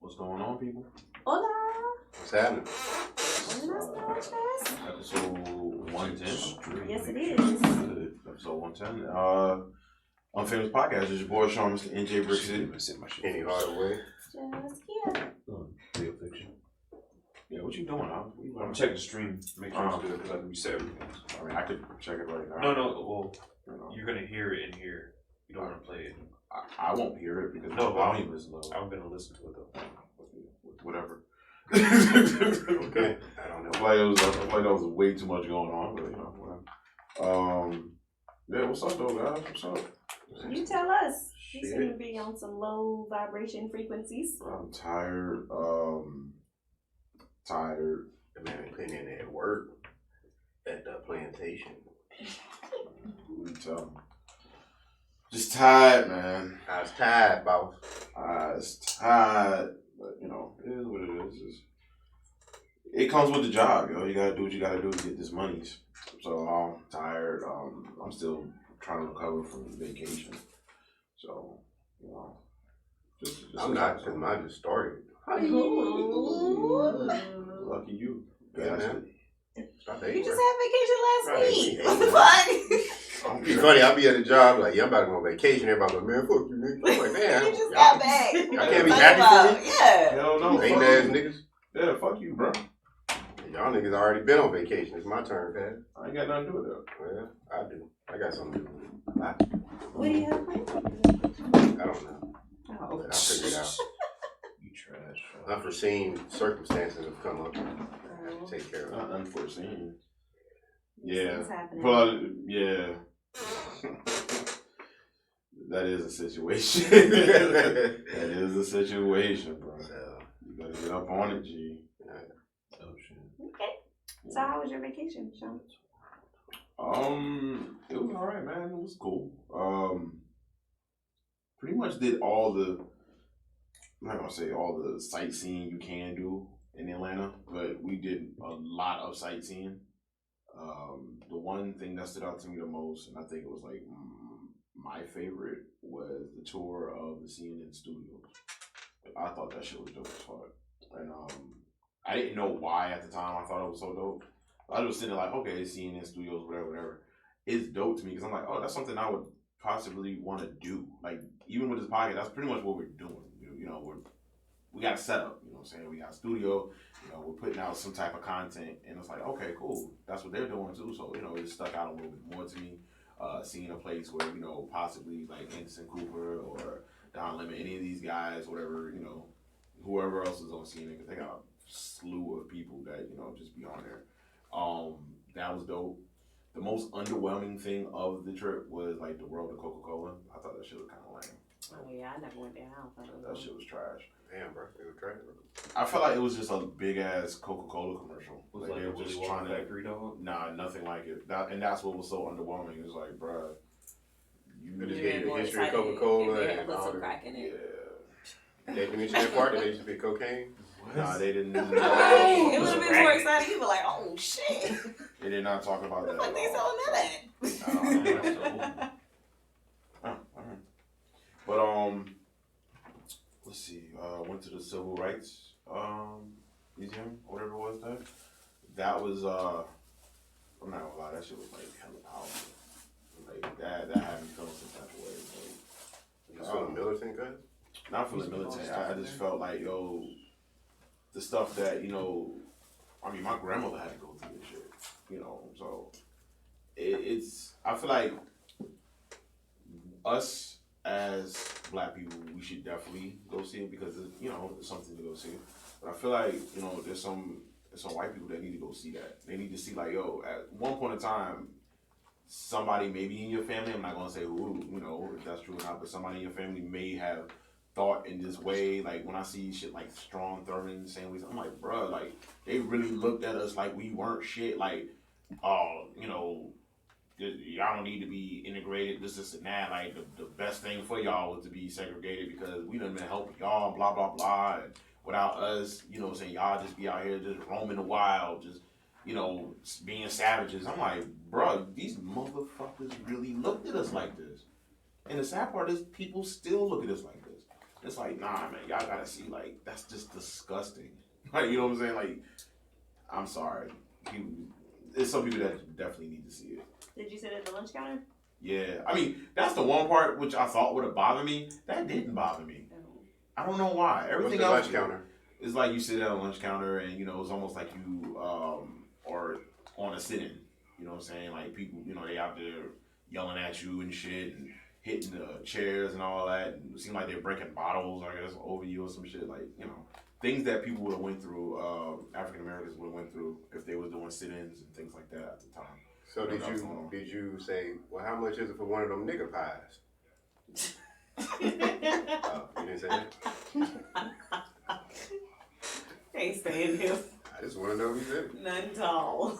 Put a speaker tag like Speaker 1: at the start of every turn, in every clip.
Speaker 1: What's going on, people?
Speaker 2: Hola.
Speaker 3: What's happening?
Speaker 1: Episode 110.
Speaker 2: Yes, it is.
Speaker 1: Episode 110. Unfamous Podcast. It's your boy Sean, Mr. NJ Brick City.
Speaker 3: Any harder way?
Speaker 2: Just here.
Speaker 4: Real fiction.
Speaker 1: Yeah, what you doing, huh?
Speaker 4: I'm checking the stream, make sure it's good, because I can reset everything.
Speaker 1: I mean, I could check it right now.
Speaker 4: No, well, you're going to hear it in here. You don't want to play it.
Speaker 1: I won't hear it because
Speaker 4: the
Speaker 1: volume is low.
Speaker 4: I'm going to listen to it, though.
Speaker 1: Whatever.
Speaker 3: Okay. I don't know.
Speaker 1: I feel like there was way too much going on, but whatever. Yeah, what's up, though, guys? What's up?
Speaker 2: You tell us. You
Speaker 3: Shit.
Speaker 2: seem to be on some low vibration frequencies.
Speaker 1: I'm tired.
Speaker 3: The man putting in that work at the plantation.
Speaker 1: What you tell me? Just tired, man.
Speaker 3: I was tired, boss.
Speaker 1: I was tired, but it is what it is. It comes with the job, yo. You gotta do what you gotta do to get this money. So I'm tired. I'm still trying to recover from vacation. So, just
Speaker 3: I'm not, because mine just started.
Speaker 1: Lucky you.
Speaker 3: Yeah, man.
Speaker 2: You just had vacation last
Speaker 3: Right.
Speaker 2: week. What the fuck?
Speaker 3: It's funny, I'll be at a job like, yeah, I'm about to go on vacation. Everybody's like, man, fuck you, nigga. I'm like, man,
Speaker 2: You just got back.
Speaker 3: I can't be happy for me.
Speaker 2: Yeah.
Speaker 1: Hell no.
Speaker 3: Ain't
Speaker 1: Fuck
Speaker 3: ass
Speaker 1: you.
Speaker 3: niggas.
Speaker 1: Yeah, fuck you, bro.
Speaker 3: Y'all niggas already been on vacation. It's my turn, man.
Speaker 1: I ain't got nothing to do with that.
Speaker 3: Well, I do. I got something to do with
Speaker 2: What do you have planned?
Speaker 3: it. I don't know.
Speaker 2: Oh.
Speaker 3: But I'll figure it out.
Speaker 4: You trash.
Speaker 3: Unforeseen circumstances have come up. I have to take care of it.
Speaker 1: Not unforeseen. Yeah.
Speaker 2: What's happening?
Speaker 1: But yeah. That is a situation. That is a situation, bro.
Speaker 3: So,
Speaker 1: You gotta get up on it, G.
Speaker 4: Oh, shit.
Speaker 2: Okay. So how was your vacation, Sean?
Speaker 1: It was alright, man. It was cool. Pretty much did all the, I'm not gonna say all the sightseeing you can do in Atlanta, but we did a lot of sightseeing. The one thing that stood out to me the most, and I think it was like my favorite, was the tour of the CNN studios. I thought that shit was dope as fuck. And I didn't know why at the time I thought it was so dope. I was sitting there like, okay, CNN studios, whatever. It's dope to me because I'm like, oh, that's something I would possibly want to do. Like, even with this podcast, that's pretty much what we're doing. We got a setup, you know what I'm saying? We got a studio, we're putting out some type of content, and it's like, okay, cool. That's what they're doing too. So, it stuck out a little bit more to me. Seeing a place where, possibly like Anderson Cooper or Don Lemon, any of these guys, whatever, whoever else is on CNN, because they got a slew of people that, just be on there. That was dope. The most underwhelming thing of the trip was like the world of Coca-Cola. I thought that shit was kind of lame.
Speaker 2: Oh yeah, I never went there. I don't think
Speaker 1: That shit was trash.
Speaker 3: damn, bro. It was trash.
Speaker 1: I felt like it was just a big ass Coca-Cola commercial.
Speaker 4: Was
Speaker 1: Like
Speaker 4: like
Speaker 1: they
Speaker 4: a
Speaker 1: were
Speaker 4: Willy
Speaker 1: just
Speaker 4: Wonka
Speaker 1: trying to.
Speaker 4: factory dog?
Speaker 1: Nah, nothing like it. And that's what was so underwhelming. It was like, bruh,
Speaker 3: They just
Speaker 2: Yeah,
Speaker 3: gave you
Speaker 2: more
Speaker 3: the history of
Speaker 2: excited.
Speaker 3: Coca-Cola
Speaker 2: Yeah,
Speaker 3: and
Speaker 2: put
Speaker 3: all
Speaker 2: some
Speaker 3: the...
Speaker 2: crack in it.
Speaker 1: Yeah.
Speaker 3: Definition that part that they used to be cocaine.
Speaker 1: Nah, they didn't.
Speaker 2: Right. It would have been more exciting. You were like, oh shit.
Speaker 1: They did not talk about that.
Speaker 2: What
Speaker 1: at
Speaker 2: they
Speaker 1: all.
Speaker 2: selling that at?
Speaker 1: Alright. But let's see. Went to the Civil Rights Museum, whatever it was. That was I'm not gonna lie, that shit was like hella powerful. Like that had me feeling some type of way.
Speaker 3: You feeling militant, guys?
Speaker 1: Not feeling militant. I just felt like the stuff that my grandmother had to go through this shit. So it's. I feel like us as Black people, we should definitely go see it because it's something to go see. But I feel like there's some white people that need to go see that. They need to see like, at one point in time, somebody maybe in your family, I'm not gonna say who, if that's true or not, but somebody in your family may have thought in this way. Like when I see shit like Strong Thurmond saying, I'm like, bruh, like they really looked at us like we weren't shit. Like, y'all don't need to be integrated, this and that. Like the best thing for y'all was to be segregated because we done been helping y'all, blah blah blah. And without us, saying y'all just be out here just roaming the wild, just being savages. I'm like, bro, these motherfuckers really looked at us like this. And the sad part is people still look at us like this. It's like, nah, man, y'all gotta see, like, that's just disgusting. Like, you know what I'm saying? Like, I'm sorry. There's some people that definitely need to see it.
Speaker 2: Did you sit at the lunch counter?
Speaker 1: Yeah. I mean, that's the one part which I thought would have bothered me. That didn't bother me. I don't know why. Everything else.
Speaker 3: Lunch counter?
Speaker 1: It's like you sit at a lunch counter and, you know, it's almost like you are on a sit-in. You know what I'm saying? Like, people, you know, they out there yelling at you and shit and hitting the chairs and all that. And it seemed like they're breaking bottles, I guess, over you or some shit. Like, you know, things that people would have went through, African Americans would have went through if they was doing sit-ins and things like that at the time.
Speaker 3: So did you say, well, how much is it for one of them nigga pies? You didn't say that?
Speaker 2: Ain't saying him.
Speaker 3: I just want to know if you said it.
Speaker 2: None at all.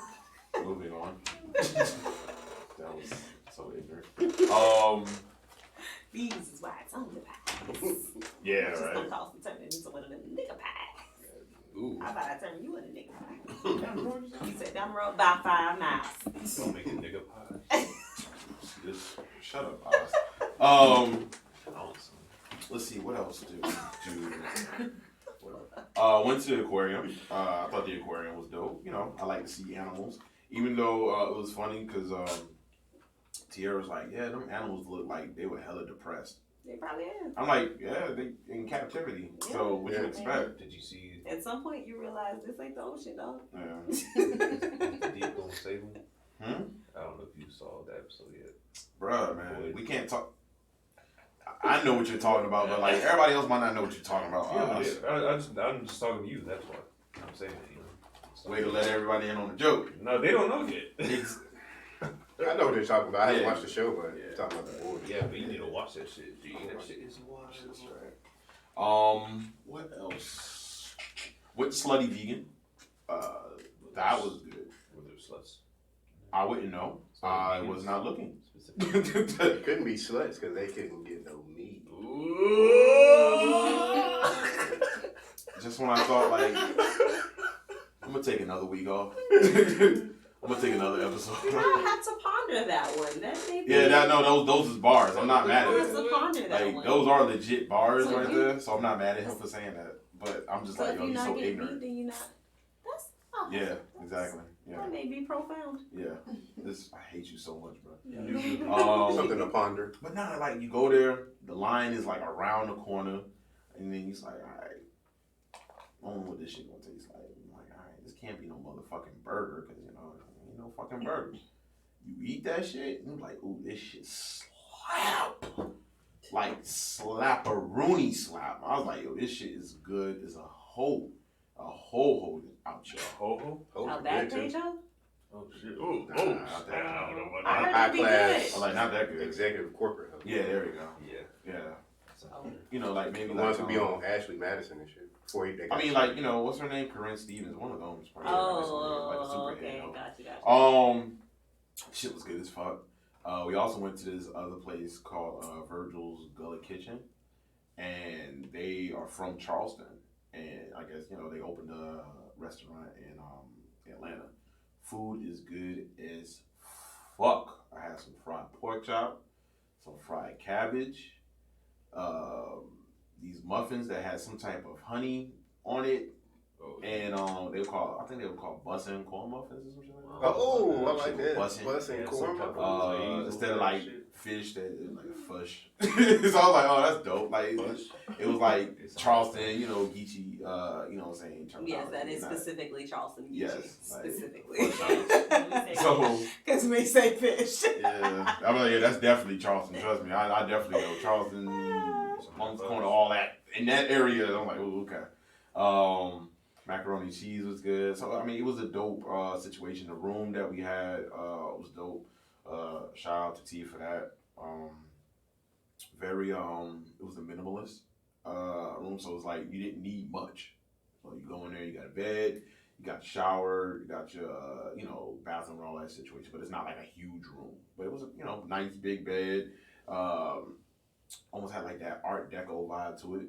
Speaker 1: Moving on. That was so ignorant.
Speaker 2: These is why it's on the pies.
Speaker 1: Yeah,
Speaker 2: Just
Speaker 1: right.
Speaker 2: gonna cost me turning into one of them nigga pies.
Speaker 3: Ooh.
Speaker 2: How about I turn you into nigga pie? You said down the road about 5 miles.
Speaker 4: Don't make a nigga pie.
Speaker 1: Just shut up, Oz.
Speaker 4: Awesome.
Speaker 1: Let's see, what else do? Went to the aquarium. I thought the aquarium was dope. You know, I like to see animals. Even though it was funny because Tierra was like, yeah, them animals look like they were hella depressed.
Speaker 2: They probably is.
Speaker 1: I'm like, yeah, they in captivity.
Speaker 2: Yeah.
Speaker 1: So what you
Speaker 3: Yeah.
Speaker 1: expect?
Speaker 4: Did you see
Speaker 2: At some point, you realize this ain't the ocean, dog.
Speaker 1: Yeah.
Speaker 4: the Deep gonna save him?
Speaker 1: Hmm?
Speaker 4: I don't know if you saw that episode yet.
Speaker 1: Bruh, man, we can't talk. I know what you're talking about, but like everybody else might not know what you're talking about.
Speaker 4: I'm just talking to you. That's why I'm saying it. You know.
Speaker 1: Way to let everybody in on the joke.
Speaker 4: No, they don't know yet.
Speaker 3: I know what they're talking about. I haven't
Speaker 1: Yeah.
Speaker 3: watched the show, but
Speaker 1: Yeah.
Speaker 3: talking about the board.
Speaker 4: Yeah, but you need to watch that shit, G. That shit is wild.
Speaker 3: That's right.
Speaker 1: What else? With Slutty Vegan. That was good.
Speaker 4: Were there sluts?
Speaker 1: I wouldn't know. I was not looking.
Speaker 3: It couldn't be sluts because they couldn't get no meat.
Speaker 1: Just when I thought, like, I'm gonna take another week off. I'm gonna take another episode.
Speaker 2: You might have to ponder that one. That may be.
Speaker 1: Yeah, those is bars. I'm not mad
Speaker 2: You
Speaker 1: at
Speaker 2: have to
Speaker 1: it.
Speaker 2: ponder that
Speaker 1: Like,
Speaker 2: one.
Speaker 1: those are legit bars
Speaker 2: So
Speaker 1: right
Speaker 2: you-
Speaker 1: there. So I'm not mad at him for saying that. But I'm just
Speaker 2: So
Speaker 1: like,
Speaker 2: if
Speaker 1: yo,
Speaker 2: you're
Speaker 1: he's
Speaker 2: not
Speaker 1: so
Speaker 2: getting
Speaker 1: ignorant.
Speaker 2: beat, then you're not. That's. Oh,
Speaker 1: Yeah,
Speaker 2: that's-
Speaker 1: exactly. Yeah,
Speaker 2: That may be profound.
Speaker 1: yeah. I hate you so much, bro.
Speaker 3: Something to ponder.
Speaker 1: But nah, like you go there, the line is like around the corner, and then he's like, all right, I don't know what this shit gonna taste like. I'm like, all right, this can't be no motherfucking burger, because you know, it ain't no fucking burger. You eat that shit, and you're like, ooh, this shit slap. Like slap-a-rooney slap. I was like, yo, this shit is good as a whole out here.
Speaker 4: Ho ho.
Speaker 2: How bad they go?
Speaker 4: Oh shit. Oh,
Speaker 3: Nah, not that.
Speaker 4: I don't know about
Speaker 2: I
Speaker 4: that.
Speaker 2: heard
Speaker 3: High
Speaker 2: it'd be
Speaker 3: class.
Speaker 1: I'm like, not that good.
Speaker 3: Executive corporate.
Speaker 1: Yeah, there we go.
Speaker 4: Yeah.
Speaker 1: Yeah.
Speaker 2: Oh.
Speaker 1: You know, like maybe
Speaker 3: The
Speaker 1: like
Speaker 3: ones who be on Ashley Madison and shit. Before they
Speaker 1: I mean, like, you know, what's her name? Corinne Stevens, one of them. Probably
Speaker 2: Oh,
Speaker 1: like a
Speaker 2: okay.
Speaker 1: superhero.
Speaker 2: Gotcha.
Speaker 1: Shit was good as fuck. We also went to this other place called Virgil's Gullet Kitchen, and they are from Charleston. And I guess, you know, they opened a restaurant in Atlanta. Food is good as fuck. I had some fried pork chop, some fried cabbage, these muffins that had some type of honey on it.
Speaker 4: Oh,
Speaker 1: And I think they were called bussin' corn muffins or something like that.
Speaker 3: Oh, I like that.
Speaker 1: Bussin'.
Speaker 3: Bussin' corn muffins.
Speaker 1: Instead of like fish, that is like fush. So I was like, oh, that's dope. Like it was like Charleston, you know, Geechee, you know what I'm saying?
Speaker 2: Yes, that is
Speaker 1: Not-
Speaker 2: specifically Charleston.
Speaker 1: Yes, like,
Speaker 2: specifically.
Speaker 1: So
Speaker 2: Because we say fish.
Speaker 1: yeah, I'm like, yeah, that's definitely Charleston. Trust me, I definitely know Charleston, Monk's Corner, all that in that area. I'm like, oh, okay. Macaroni cheese was good. So I mean, it was a dope situation. The room that we had was dope. Shout out to T for that. Very it was a minimalist room, so it was like you didn't need much. So you go in there, you got a bed, you got a shower, you got your you know, bathroom and all that situation. But it's not like a huge room. But it was a, you know, nice big bed. Almost had like that Art Deco vibe to it.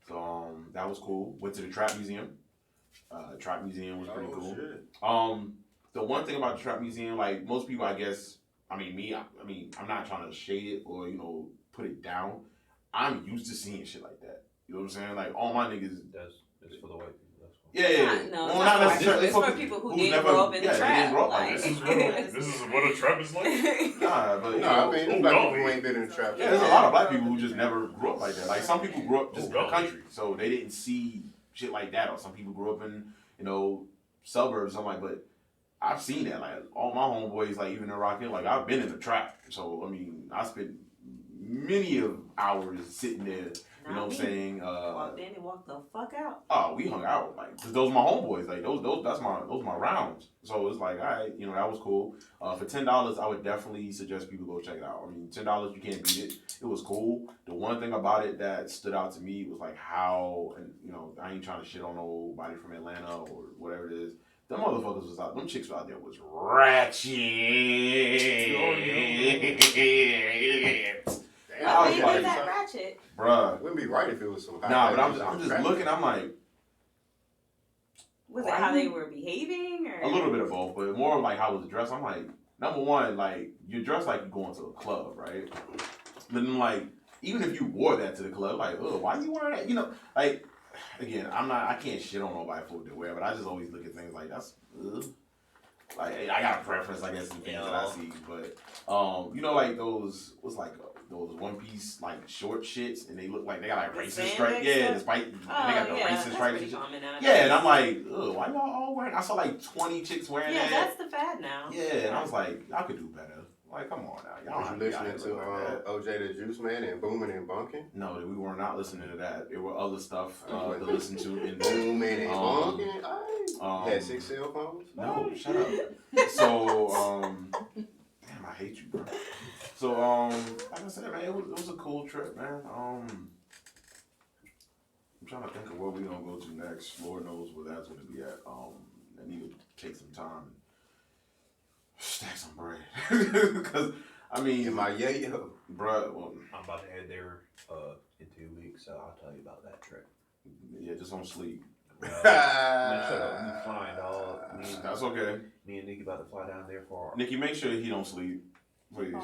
Speaker 1: So that was cool. Went to the Trap Museum. Trap Museum was pretty cool.
Speaker 3: Shit.
Speaker 1: The one thing about the Trap Museum, like most people, I guess, I mean, I'm not trying to shade it or, you know, put it down. I'm used to seeing shit like that. You know what I'm saying? Like all my niggas.
Speaker 4: It's for the white people. That's why.
Speaker 1: Yeah.
Speaker 2: No,
Speaker 1: Well,
Speaker 2: it's
Speaker 1: not
Speaker 2: not
Speaker 1: necessarily.
Speaker 2: it's for people who didn't grow up in the
Speaker 1: They didn't grow up
Speaker 2: trap.
Speaker 1: like
Speaker 2: Like,
Speaker 1: this.
Speaker 4: This is what a trap is like.
Speaker 1: Nah, but
Speaker 3: No, I mean, there's black people who ain't been in the trap.
Speaker 1: yeah, there's a lot of black people who just never grew up like that. Like some people grew up just in the
Speaker 4: Really?
Speaker 1: country, so they didn't see shit like that. Or some people grew up in, suburbs. I'm like, but I've seen that. Like all my homeboys, like even in Rock Hill, like I've been in the trap. So I mean, I spent many of hours sitting there. You know what I'm saying?
Speaker 2: Walked in and walked the fuck out.
Speaker 1: Oh, we hung out like, cause those my homeboys. Like those my rounds. So it's like, all right, that was cool. For $10, I would definitely suggest people go check it out. I mean, $10 you can't beat it. It was cool. The one thing about it that stood out to me was like how, and I ain't trying to shit on nobody from Atlanta or whatever it is. Them motherfuckers was out. Them chicks out there was ratchet.
Speaker 2: I was like, that ratchet.
Speaker 1: Bruh.
Speaker 3: It wouldn't be right if it was some high.
Speaker 1: Nah, but I'm just looking. I'm like,
Speaker 2: was it how they were behaving, or
Speaker 1: a little bit of both, but more like how it was dressed. I'm like, number one, like you're dressed like you're going to a club, right? But then like, even if you wore that to the club, like, oh, why you wearing that? Like, again, I can't shit on nobody for what they wear, but I just always look at things like that's. Like I got a preference, I guess, in things that I see, but like those those one piece like short shits, and they look like they got like racist stripes. Yeah, despite they got the racist stripes and shit. Yeah, and I'm like, ugh, why y'all all wearing? I saw like 20 chicks wearing that.
Speaker 2: Yeah, that's the fad now.
Speaker 1: Yeah, and I was like, y'all could do better. Like, come on now, y'all.
Speaker 3: Was you listening to OJ the Juice Man and Booming and Bunking?
Speaker 1: No, we were not listening to that. There were other stuff to listen to in
Speaker 3: Booming and Bunking. You had 6 cell phones?
Speaker 1: No, shut up. So, damn, I hate you, bro. So, like I said, man, it was a cool trip, man. I'm trying to think of where we gonna go to next. Lord knows where that's gonna be at. I need to take some time and stack some bread. Because, I mean,
Speaker 3: yo.
Speaker 1: bruh, well,
Speaker 4: I'm about to head there in 2 weeks, so I'll tell you about that trip.
Speaker 1: yeah, just don't sleep.
Speaker 4: Man, shut up. You flying, dog.
Speaker 1: That's okay.
Speaker 4: Me and Nikki about to fly down there for
Speaker 1: Nikki, make sure he don't sleep, please.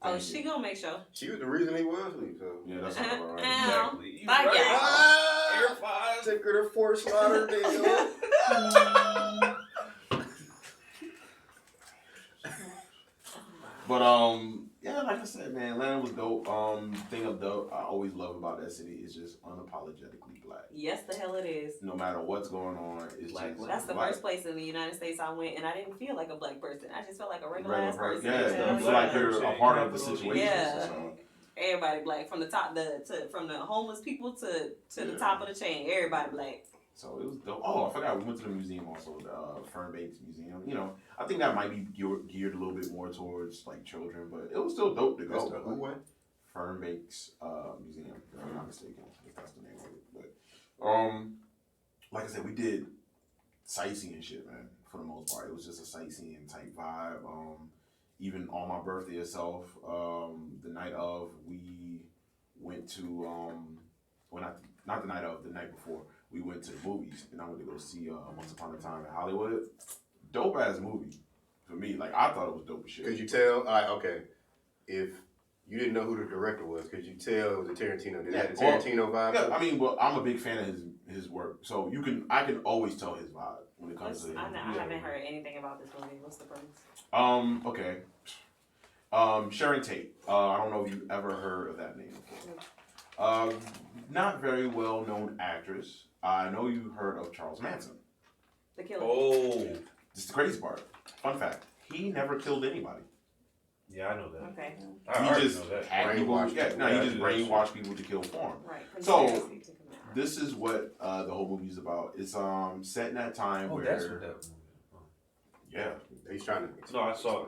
Speaker 2: Oh, she gonna make sure.
Speaker 3: She was the reason he was asleep, so.
Speaker 1: Yeah, that's all right.
Speaker 4: Exactly.
Speaker 2: Bye,
Speaker 4: right.
Speaker 3: Air Five. Take her to Fort Lauderdale.
Speaker 1: But yeah, like I said, man, Atlanta was dope. Thing of dope I always love about that city is just unapologetically black.
Speaker 2: Yes, the hell it is.
Speaker 1: No matter what's going on, it's
Speaker 4: Black.
Speaker 1: just
Speaker 2: That's the
Speaker 1: black.
Speaker 2: first place in the United States I went, and I didn't feel like a black person. I just felt like a regular ass person.
Speaker 1: Yeah, you feel like you're a part of the situation.
Speaker 2: Yeah.
Speaker 1: So.
Speaker 2: Everybody black, from the top, from the homeless people to the top of the chain. Everybody black.
Speaker 1: So it was dope. Oh, I forgot we went to the museum also, the Fernbanks Museum. I think that might be geared a little bit more towards like children, but it was still dope to go.
Speaker 3: Who went?
Speaker 1: Fernbanks Museum, if I'm not mistaken. If that's the name of it. But like I said, we did sightseeing shit, man, for the most part. It was just a sightseeing type vibe. Even on my birthday itself, the night of, we went to well, not the night of, the night before. We went to the movies, and I went to go see Once Upon a Time in Hollywood. Dope ass movie for me. Like I thought it was dope as shit.
Speaker 3: Could you tell? All right, okay. If you didn't know who the director was, could you tell it was a Tarantino? Did it have a Tarantino vibe?
Speaker 1: Yeah, I mean, well, I'm a big fan of his work, so I can always tell his vibe when it comes to.
Speaker 2: I haven't heard anything about this movie. What's the premise?
Speaker 1: Okay. Sharon Tate. I don't know if you've ever heard of that name before. Not very well known actress. I know you heard of Charles Manson.
Speaker 2: The Killer.
Speaker 4: Oh.
Speaker 1: This is the crazy part. Fun fact: he never killed anybody.
Speaker 4: Yeah, I know that.
Speaker 2: Okay.
Speaker 4: I
Speaker 1: He just
Speaker 4: know that.
Speaker 1: had people.
Speaker 3: Brainwashed
Speaker 1: Yeah,
Speaker 3: people.
Speaker 1: no,
Speaker 4: Yeah,
Speaker 1: he just brainwashed people to kill for him.
Speaker 2: Right.
Speaker 1: So,
Speaker 2: Conspiracy to commit.
Speaker 1: This is what the whole movie is about. It's set in that time
Speaker 4: Oh,
Speaker 1: where
Speaker 4: that's what that movie. Oh.
Speaker 1: yeah.
Speaker 3: He's trying to.
Speaker 4: No, I saw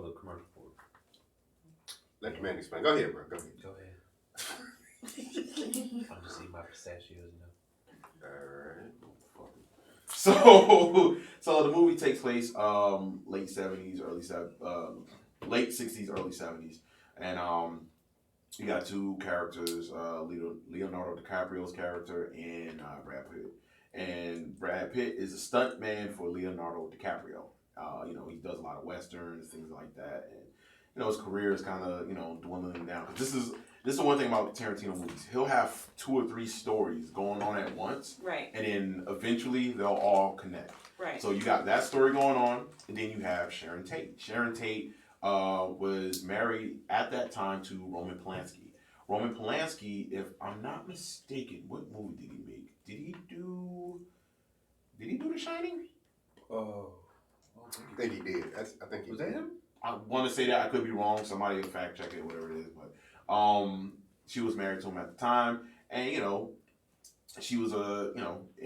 Speaker 4: the commercial for it.
Speaker 3: Let the man explain. Go ahead, bro. Go ahead.
Speaker 4: Go ahead. I'm just eating my pistachios now.
Speaker 3: Alright.
Speaker 1: So the movie takes place late 60s, early 70s, and you got two characters, Leonardo DiCaprio's character and Brad Pitt. And Brad Pitt is a stunt man for Leonardo DiCaprio. He does a lot of westerns, things like that, and his career is kind of dwindling down. Because this is the one thing about Tarantino movies. He'll have 2 or 3 stories going on at once,
Speaker 2: Right.
Speaker 1: and then eventually they'll all connect.
Speaker 2: Right.
Speaker 1: So you got that story going on, and then you have Sharon Tate. Sharon Tate was married at that time to Roman Polanski. Roman Polanski, if I'm not mistaken, what movie did he make? Did he do The Shining?
Speaker 3: Oh, I think he did. I think he
Speaker 4: Was
Speaker 3: did.
Speaker 4: that him?
Speaker 1: I want to say that. I could be wrong. Somebody will fact check it, whatever it is. But she was married to him at the time, and she was in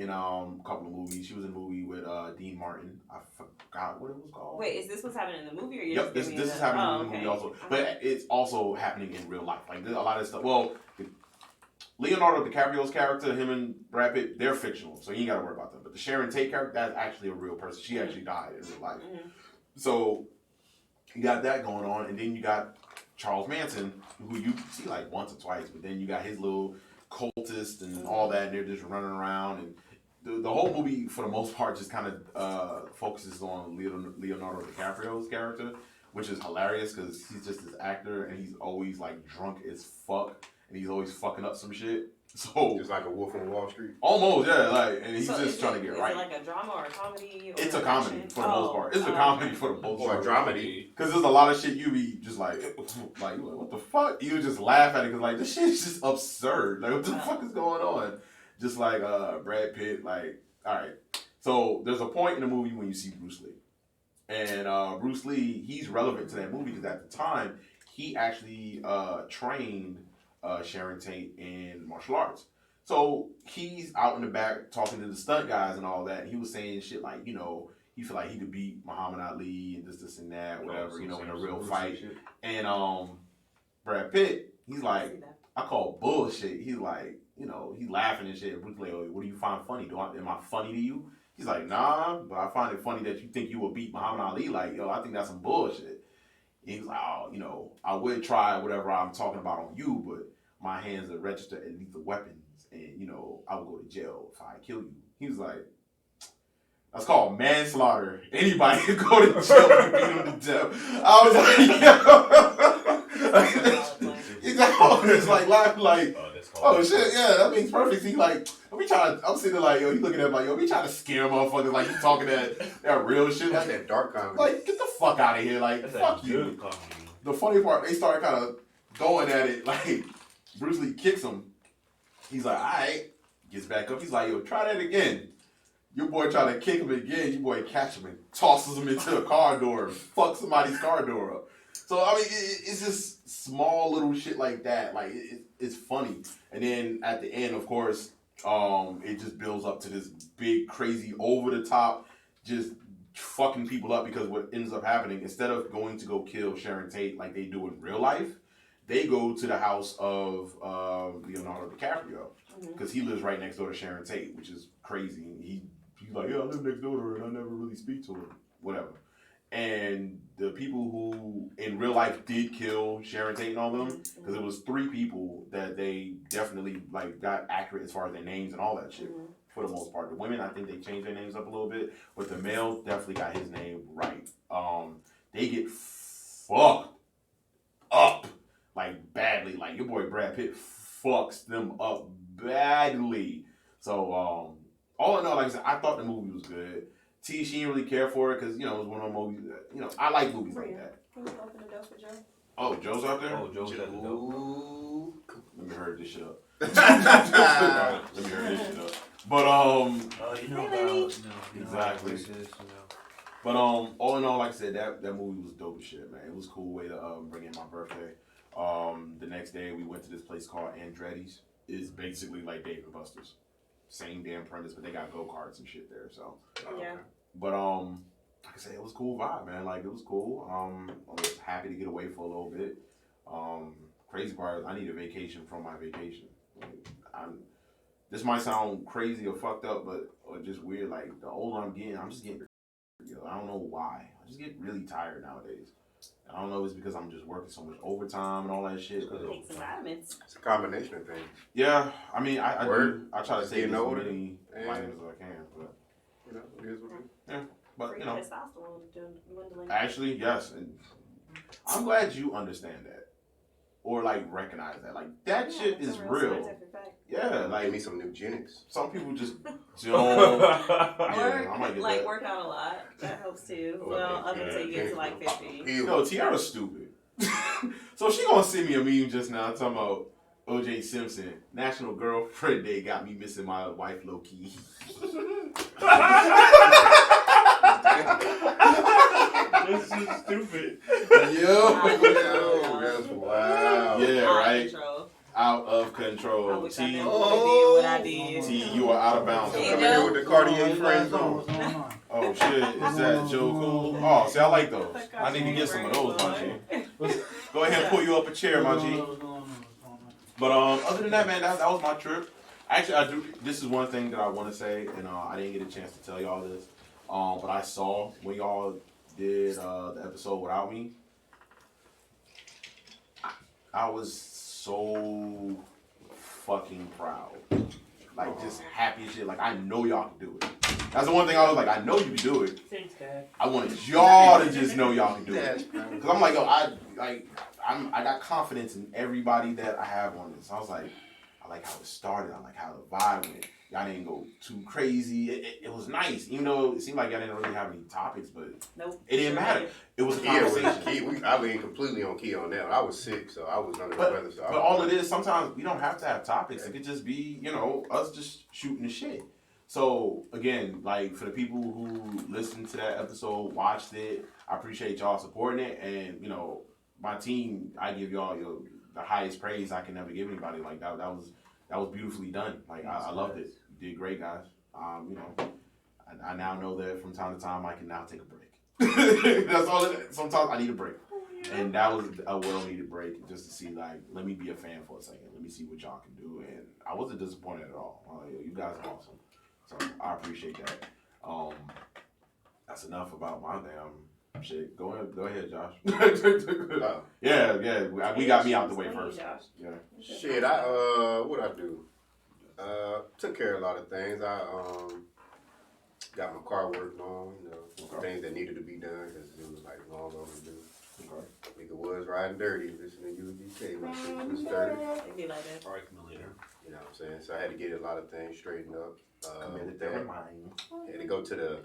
Speaker 1: a couple of movies. She was in a movie with Dean Martin. I forgot what it was called.
Speaker 2: Wait, is this what's happening in the movie, or
Speaker 1: Yep, this is happening in the movie also, but it's also happening in real life. Like there's a lot of stuff. Well, Leonardo DiCaprio's character, him and Brad Pitt, they're fictional, so you ain't got to worry about them. But the Sharon Tate character, that's actually a real person. She actually died in real life.
Speaker 2: Mm-hmm.
Speaker 1: So you got that going on, and then you got Charles Manson, who you see like once or twice, but then you got his little cultist and all that, and they're just running around, and the whole movie for the most part just kind of focuses on Leonardo DiCaprio's character, which is hilarious because he's just this actor and he's always like drunk as fuck and he's always fucking up some shit. So
Speaker 3: just like a Wolf on Wall Street.
Speaker 1: Almost, yeah, like, and he's just trying to get right.
Speaker 2: Is it like a drama or a comedy? Or
Speaker 1: it's a comedy for the most part. It's a comedy for the most part.
Speaker 3: Or a dramedy.
Speaker 1: Because there's a lot of shit you be just like what the fuck? You just laugh at it because like this shit is just absurd. Like what the fuck is going on? Just like Brad Pitt, like, all right. So there's a point in the movie when you see Bruce Lee. And Bruce Lee, he's relevant to that movie because at the time, he actually trained Sharon Tate in martial arts. So he's out in the back talking to the stunt guys and all that. And he was saying shit like, he feel like he could beat Muhammad Ali and this and that, whatever, in a real fight. And Brad Pitt, he's like, I call bullshit. He's like, he's laughing and shit. Bruce Lee, what do you find funny? Am I funny to you? He's like, nah, but I find it funny that you think you will beat Muhammad Ali. Like, I think that's some bullshit. And he's like, oh, I would try whatever I'm talking about on you, but my hands are registered as lethal weapons, and I would go to jail if I kill you. He was like, that's called manslaughter. Anybody could go to jail and beat him to death. I was like, he's like laughing like, oh shit, yeah, that makes perfect. He like, I'm sitting there like, he's looking at him like, we trying to scare motherfuckers like you talking that real shit.
Speaker 3: That's
Speaker 1: like
Speaker 3: that dark comedy.
Speaker 1: Like, get the fuck out of here. Like,
Speaker 4: that's
Speaker 1: fuck you. The funny part, they started kind of going at it. Like, Bruce Lee kicks him. He's like, all right. Gets back up. He's like, yo, try that again. Your boy trying to kick him again. Your boy catch him and tosses him into a car door. Fuck somebody's car door up. So, I mean, it's just small little shit like that. Like, it's funny. And then at the end, of course, it just builds up to this big, crazy, over-the-top, just fucking people up because what ends up happening, instead of going to go kill Sharon Tate like they do in real life, they go to the house of Leonardo DiCaprio because he lives right next door to Sharon Tate, which is crazy. He's like, yeah, I live next door to her and I never really speak to her, whatever. And the people who in real life did kill Sharon Tate and all them, because it was 3 people that they definitely like got accurate as far as their names and all that shit. For the most part, the women, I think they changed their names up a little bit, but the male definitely got his name right. They get fucked up like badly. Like your boy Brad Pitt fucks them up badly. So all in all, like I said, I thought the movie was good. T, she didn't really care for it because, it was one of the movies that, I like movies like that.
Speaker 2: Can you open the door for Joe?
Speaker 1: Oh, Joe's out there?
Speaker 4: Oh, Joe's at the door.
Speaker 1: Let me hurry this shit up. Let me hurry this shit up. But, exactly. But, all in all, like I said, that movie was dope as shit, man. It was a cool way to bring in my birthday. The next day, we went to this place called Andretti's. It's basically like Dave and Buster's. Same damn premise, but they got go-karts and shit there, so.
Speaker 2: Yeah.
Speaker 1: But, like I said, it was a cool vibe, man. Like, it was cool. I was happy to get away for a little bit. Crazy part is I need a vacation from my vacation. Like, this might sound crazy or fucked up, or just weird. Like, the older I'm getting, I'm just getting, I don't know why. I just get really tired nowadays. I don't know if it's because I'm just working so much overtime and all that shit.
Speaker 2: Take some vitamins.
Speaker 3: It's a combination of things.
Speaker 1: Yeah, I mean, I try to take as
Speaker 3: Getting older,
Speaker 1: many vitamins as I can, but
Speaker 3: It is what it is.
Speaker 1: yeah, but
Speaker 2: Free testosterone dwindling.
Speaker 1: actually, yes, and I'm glad you understand that. or like recognize that. Like that shit
Speaker 2: it's
Speaker 1: is
Speaker 2: a
Speaker 1: real.
Speaker 2: scientific fact.
Speaker 1: Yeah, like
Speaker 3: Give me some eugenics.
Speaker 1: some people just don't.
Speaker 2: Or
Speaker 1: Yeah, I might get
Speaker 2: like
Speaker 1: that.
Speaker 2: work out a lot. That helps too.
Speaker 3: Oh,
Speaker 2: Well,
Speaker 3: okay.
Speaker 2: up until you get to like 50.
Speaker 1: No, Tiara's stupid. So she gonna send me a meme just now talking about O.J. Simpson. National Girlfriend Day got me missing my wife low key.
Speaker 4: This is stupid.
Speaker 1: Yo,
Speaker 3: That's wild.
Speaker 1: yeah, right.
Speaker 2: Control.
Speaker 1: Out of
Speaker 2: I
Speaker 1: control.
Speaker 2: wish I
Speaker 1: T,
Speaker 2: never would have did what I did.
Speaker 1: T, you are out of bounds.
Speaker 2: Hey,
Speaker 3: Coming in with the Cartier friend zone.
Speaker 1: Oh shit, is that Joe Cool? Oh, see, I like those. I need to get some of those, my G. Go ahead and pull you up a chair, my G. But other than that, man, that was my trip. Actually, I do. This is one thing that I want to say, and I didn't get a chance to tell y'all this. But I saw when y'all did the episode without me. I was so fucking proud. Like, just happy as shit. Like, I know y'all can do it. That's the one thing I was like, I know you can do it.
Speaker 2: Thanks, Dad.
Speaker 1: I wanted y'all to just know y'all can do it. Because I'm like, yo, I got confidence in everybody that I have on this. I was like, I like how it started. I like how the vibe went. Y'all didn't go too crazy. It was nice, even though it seemed like y'all didn't really have any topics, but
Speaker 2: Nope.
Speaker 1: it didn't matter. It was a
Speaker 3: Yeah,
Speaker 1: conversation.
Speaker 3: I leaned completely on key on that. I was sick, so I was under the weather. So
Speaker 1: But all it is, sometimes we don't have to have topics. It could just be, us just shooting the shit. So again, like for the people who listened to that episode, watched it, I appreciate y'all supporting it. And my team, I give y'all the highest praise I can ever give anybody. Like that was beautifully done. Like I loved it. You did great, guys. I now know that from time to time I can now take a break. That's all it is. Sometimes I need a break. And that was a well-needed break just to see, like, let me be a fan for a second. Let me see what y'all can do. And I wasn't disappointed at all. I'm like, you guys are awesome. So I appreciate that. That's enough about my damn shit. Go ahead, Josh. Yeah. We got me out the way first. Yeah.
Speaker 3: Shit, what I do? Took care of a lot of things. I got my car worked on, things that needed to be done because it was like long overdue.
Speaker 1: Okay.
Speaker 3: Nigga was riding dirty, listening to UBK when shit was dirty.
Speaker 2: It'd be like that.
Speaker 4: All right, Camilla.
Speaker 3: You know what I'm saying? So I had to get a lot of things straightened up.
Speaker 1: Committed
Speaker 3: that.
Speaker 1: that mind.
Speaker 3: Had to go to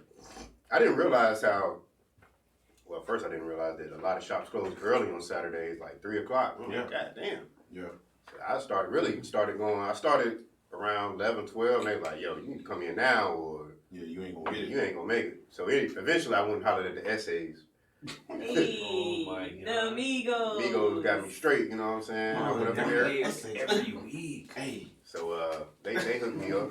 Speaker 3: I didn't realize well, first I didn't realize that a lot of shops closed early on Saturdays, like 3 o'clock.
Speaker 1: Yeah.
Speaker 3: God damn.
Speaker 1: Yeah.
Speaker 3: So I started around 11, 12, and they were like, yo, you need to come in now or
Speaker 1: Yeah, you ain't gonna get it.
Speaker 3: you ain't gonna make it. So eventually I went and hollered at the essays.
Speaker 2: Hey,
Speaker 4: Oh my
Speaker 2: the
Speaker 4: God.
Speaker 2: Amigos.
Speaker 3: Migos got me straight, you know what I'm saying? I went up there.
Speaker 4: Every week.
Speaker 1: Hey.
Speaker 3: So they hooked me up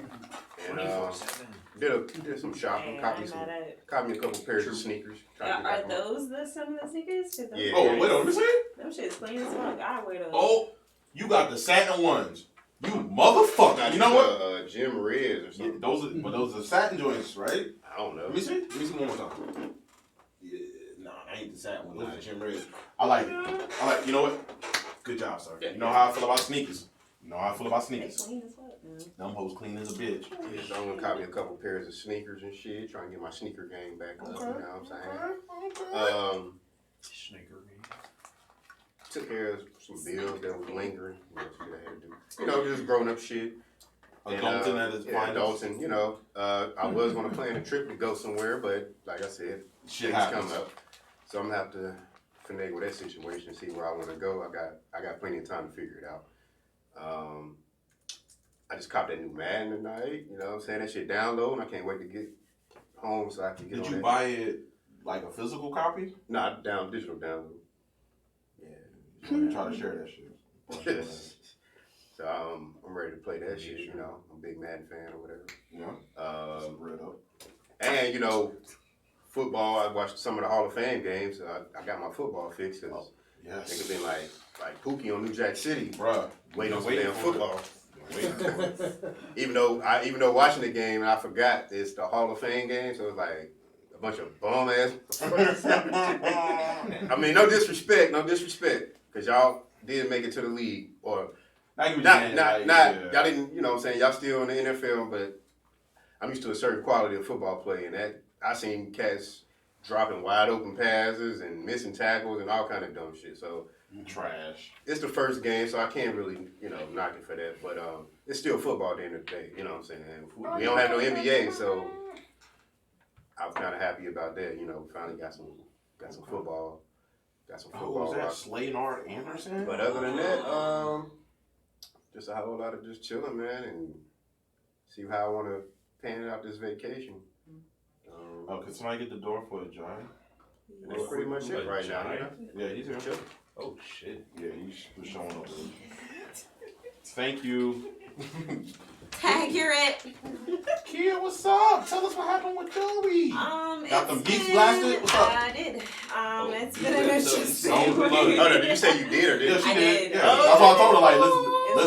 Speaker 3: and
Speaker 4: 24/7.
Speaker 3: did some shopping,
Speaker 2: Man,
Speaker 3: caught
Speaker 2: I'm
Speaker 3: me
Speaker 2: mad at it.
Speaker 3: a couple pairs of sneakers. Tried to get
Speaker 2: Are
Speaker 3: back on.
Speaker 2: those some of the sneakers? 'Cause those
Speaker 3: Yeah.
Speaker 1: Oh,
Speaker 2: nice.
Speaker 1: wait, let me see.
Speaker 2: Them shit's clean as fuck. I wear those.
Speaker 1: Oh, you got the satin ones. You motherfucker. You know what?
Speaker 3: Gym Reds or
Speaker 1: Yeah,
Speaker 3: something.
Speaker 1: those are satin joints, right?
Speaker 3: I don't know.
Speaker 1: Let me see one more time. Yeah, nah, I ain't the satin one. Those are Jim Reds. I like it. You know what? Good job, sir. You know how I feel about sneakers.
Speaker 2: They clean as fuck, man.
Speaker 1: Them hoes clean as a bitch.
Speaker 3: Yeah, so I'm gonna copy a couple pairs of sneakers and shit, trying to get my sneaker game back up. You know what I'm saying?
Speaker 4: Sneaker game.
Speaker 3: Took care of some bills that was lingering. What else did I have to do? Just grown up shit.
Speaker 1: Adulting at its finest.
Speaker 3: Adulting. I was gonna plan a trip to go somewhere, but like I said,
Speaker 1: Shit
Speaker 3: things
Speaker 1: happens.
Speaker 3: come up. So I'm gonna have to finagle that situation, see where I want to go. I got plenty of time to figure it out. I just copped that new Madden tonight. You know what I'm saying? That shit download. I can't wait to get home so I can get
Speaker 1: Did
Speaker 3: on
Speaker 1: you
Speaker 3: that.
Speaker 1: buy it like a physical copy?
Speaker 3: Nah, digital download.
Speaker 1: Yeah. You try to share that shit.
Speaker 3: So I'm ready to play that shit. I'm a big Madden fan or whatever.
Speaker 1: Yeah. Read up.
Speaker 3: And football. I watched some of the Hall of Fame games. So I got my football fix because
Speaker 1: Yes.
Speaker 3: nigga been like Pookie on New Jack City,
Speaker 1: Bruh.
Speaker 3: waiting on some
Speaker 1: waiting
Speaker 3: damn
Speaker 1: for it.
Speaker 3: football.
Speaker 1: Waiting for it.
Speaker 3: Even though watching the game, I forgot it's the Hall of Fame game, so it's like a bunch of bum ass. I mean, no disrespect, because y'all did make it to the league, or
Speaker 1: I get what you're
Speaker 3: not.
Speaker 1: saying,
Speaker 3: Y'all didn't. You know what I'm saying? Y'all still in the NFL, but I'm used to a certain quality of football play, and that I seen cats dropping wide open passes and missing tackles and all kind of dumb shit. So
Speaker 1: Trash.
Speaker 3: It's the first game, so I can't really, knock it for that. But it's still football at the end of the day. You know what I'm saying? And we don't have no NBA, so I'm kind of happy about that. We finally got some football. Got some football.
Speaker 1: Was that Slaynard Anderson?
Speaker 3: But other than that, just a whole lot of just chilling, man, and see how I want to pan out this vacation.
Speaker 1: Can somebody get the door for a giant?
Speaker 3: That's pretty much it right now.
Speaker 1: Yeah, he's here.
Speaker 3: Chilling.
Speaker 4: Oh shit.
Speaker 1: Yeah, he's showing up. Thank you.
Speaker 2: Accurate.
Speaker 1: Kia, what's up? Tell us what happened with Joey. Got them geeks
Speaker 2: been-
Speaker 1: blasted? What's up?
Speaker 2: I did. It's been an interesting
Speaker 1: Oh, look.
Speaker 2: week.
Speaker 3: Oh, no, did you say you did or
Speaker 1: Yeah,
Speaker 3: did
Speaker 1: she
Speaker 2: I
Speaker 1: did.
Speaker 2: did.
Speaker 1: Yeah, that's why I told her, like, let's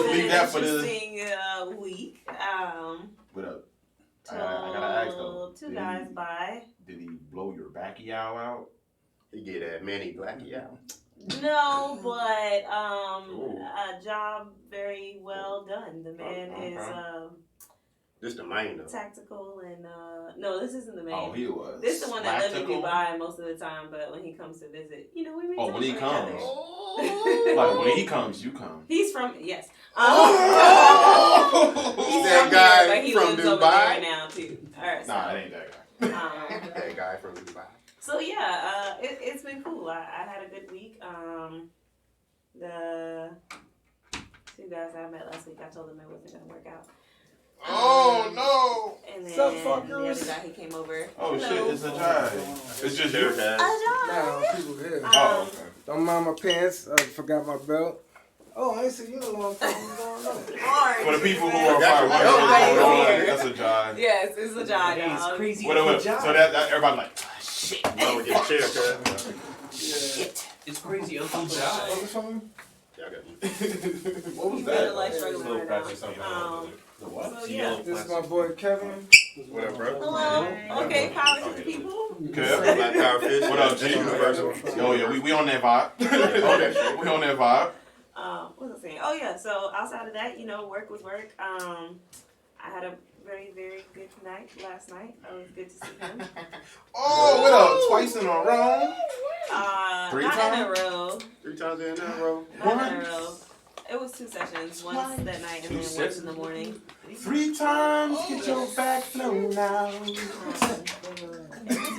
Speaker 2: It's been
Speaker 1: leave that for
Speaker 2: an
Speaker 1: the.
Speaker 2: interesting week.
Speaker 1: What up? I gotta ask though.
Speaker 2: Two guys by.
Speaker 1: Did he blow your backy out?
Speaker 3: He get that Manny Blackie out.
Speaker 2: No, but
Speaker 1: Ooh.
Speaker 2: a job very well done. The man
Speaker 1: Okay.
Speaker 2: is
Speaker 3: This the main though.
Speaker 2: tactical and no, this isn't the man.
Speaker 1: Oh, he was.
Speaker 2: This is the one that lives in
Speaker 1: Spectacle?
Speaker 2: Dubai most of the time, but when he comes to visit, we meet.
Speaker 1: Oh, when he
Speaker 2: together.
Speaker 1: comes. Like, when he comes, you come.
Speaker 2: He's from yes.
Speaker 1: Oh!
Speaker 2: He's
Speaker 3: That
Speaker 2: from
Speaker 3: guy
Speaker 2: here, but he
Speaker 3: from
Speaker 2: lives over
Speaker 3: Dubai?
Speaker 2: there now too. All right, so,
Speaker 1: Nah, it ain't that guy.
Speaker 3: That guy from Dubai.
Speaker 2: so yeah, it's been cool. I had a good week. The two guys I met last week, I told them it wasn't gonna work out.
Speaker 1: Oh, no.
Speaker 2: And then
Speaker 5: Sup,
Speaker 2: the
Speaker 5: fuckers?
Speaker 2: other guy, he came over.
Speaker 1: Oh,
Speaker 2: Hello.
Speaker 1: shit, it's a jive. It's just you?
Speaker 2: A
Speaker 5: Nah,
Speaker 2: jive.
Speaker 5: people here.
Speaker 1: Oh, okay.
Speaker 5: Don't mind my pants. I forgot my belt. Oh, I ain't seen you in a long time. What's going on?
Speaker 1: For the people who are
Speaker 3: That's
Speaker 1: probably
Speaker 3: right.
Speaker 1: wondering,
Speaker 2: Right.
Speaker 1: that's a jive.
Speaker 2: Yes, it's a jive.
Speaker 6: It's
Speaker 2: dog.
Speaker 6: crazy.
Speaker 1: What, so that everybody like, shit.
Speaker 3: Why we get a chair, cuz?
Speaker 1: Shit.
Speaker 6: It's crazy. Uncle Jai.
Speaker 1: What was something?
Speaker 3: Yeah, I got you.
Speaker 1: What was
Speaker 2: He's really
Speaker 1: that?
Speaker 2: like struggling
Speaker 4: Little
Speaker 2: right
Speaker 4: plastic
Speaker 2: now.
Speaker 4: something.
Speaker 1: The what?
Speaker 2: So yeah.
Speaker 5: This is my boy Kevin.
Speaker 3: What up, bro?
Speaker 2: Hello. Okay, power to the people.
Speaker 1: Okay.
Speaker 3: Black Power Fish.
Speaker 1: What up, G?
Speaker 3: Universal.
Speaker 1: Yo, yeah, we on that vibe. We on that vibe.
Speaker 2: What was I saying? Oh yeah. So outside of that, work was work. I had a very, very good night last night. It was good to see him.
Speaker 1: Oh, what up? Twice in a row? Three
Speaker 2: not
Speaker 1: times?
Speaker 2: in a row.
Speaker 3: 3 times in a row.
Speaker 2: Not in a row. It was 2 sessions. Once that night and then once in the morning.
Speaker 1: 3 times, get your back flow now.
Speaker 3: You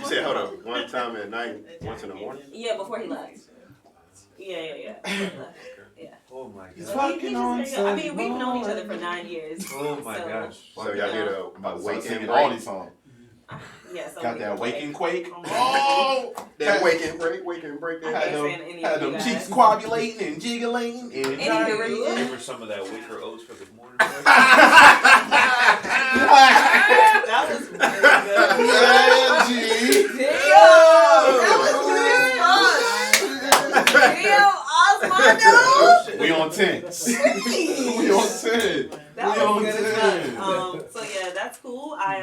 Speaker 3: said, hold up, 1 time at night, once in the morning?
Speaker 2: Yeah, before he left. Yeah. Before he left. Yeah.
Speaker 4: Oh my
Speaker 1: He's
Speaker 4: god.
Speaker 1: fucking on
Speaker 2: I mean, we've known each other for 9 years.
Speaker 4: Oh my
Speaker 2: so,
Speaker 4: gosh.
Speaker 3: So y'all did
Speaker 1: I'm about
Speaker 3: a
Speaker 1: to
Speaker 3: wake
Speaker 1: start singing
Speaker 3: and
Speaker 1: all
Speaker 3: break.
Speaker 1: these songs.
Speaker 2: Yeah, so
Speaker 1: Got
Speaker 2: we
Speaker 1: that
Speaker 2: can
Speaker 1: wake
Speaker 2: play.
Speaker 1: and quake.
Speaker 2: Oh,
Speaker 1: Oh!
Speaker 3: That wake and break
Speaker 2: I
Speaker 3: that.
Speaker 2: can't stand any
Speaker 1: Had
Speaker 2: of you
Speaker 1: them
Speaker 2: guys.
Speaker 1: cheeks coagulating and jiggling and
Speaker 2: Anywho.
Speaker 4: Remember some of that Waker Oats for this morning?
Speaker 2: That was really good.
Speaker 1: Yeah, G.
Speaker 2: Damn, Osmondo.
Speaker 1: We on 10. We on 10.
Speaker 2: That
Speaker 1: We
Speaker 2: was
Speaker 1: on
Speaker 2: good as
Speaker 1: 10.
Speaker 2: fuck. So yeah, that's cool. I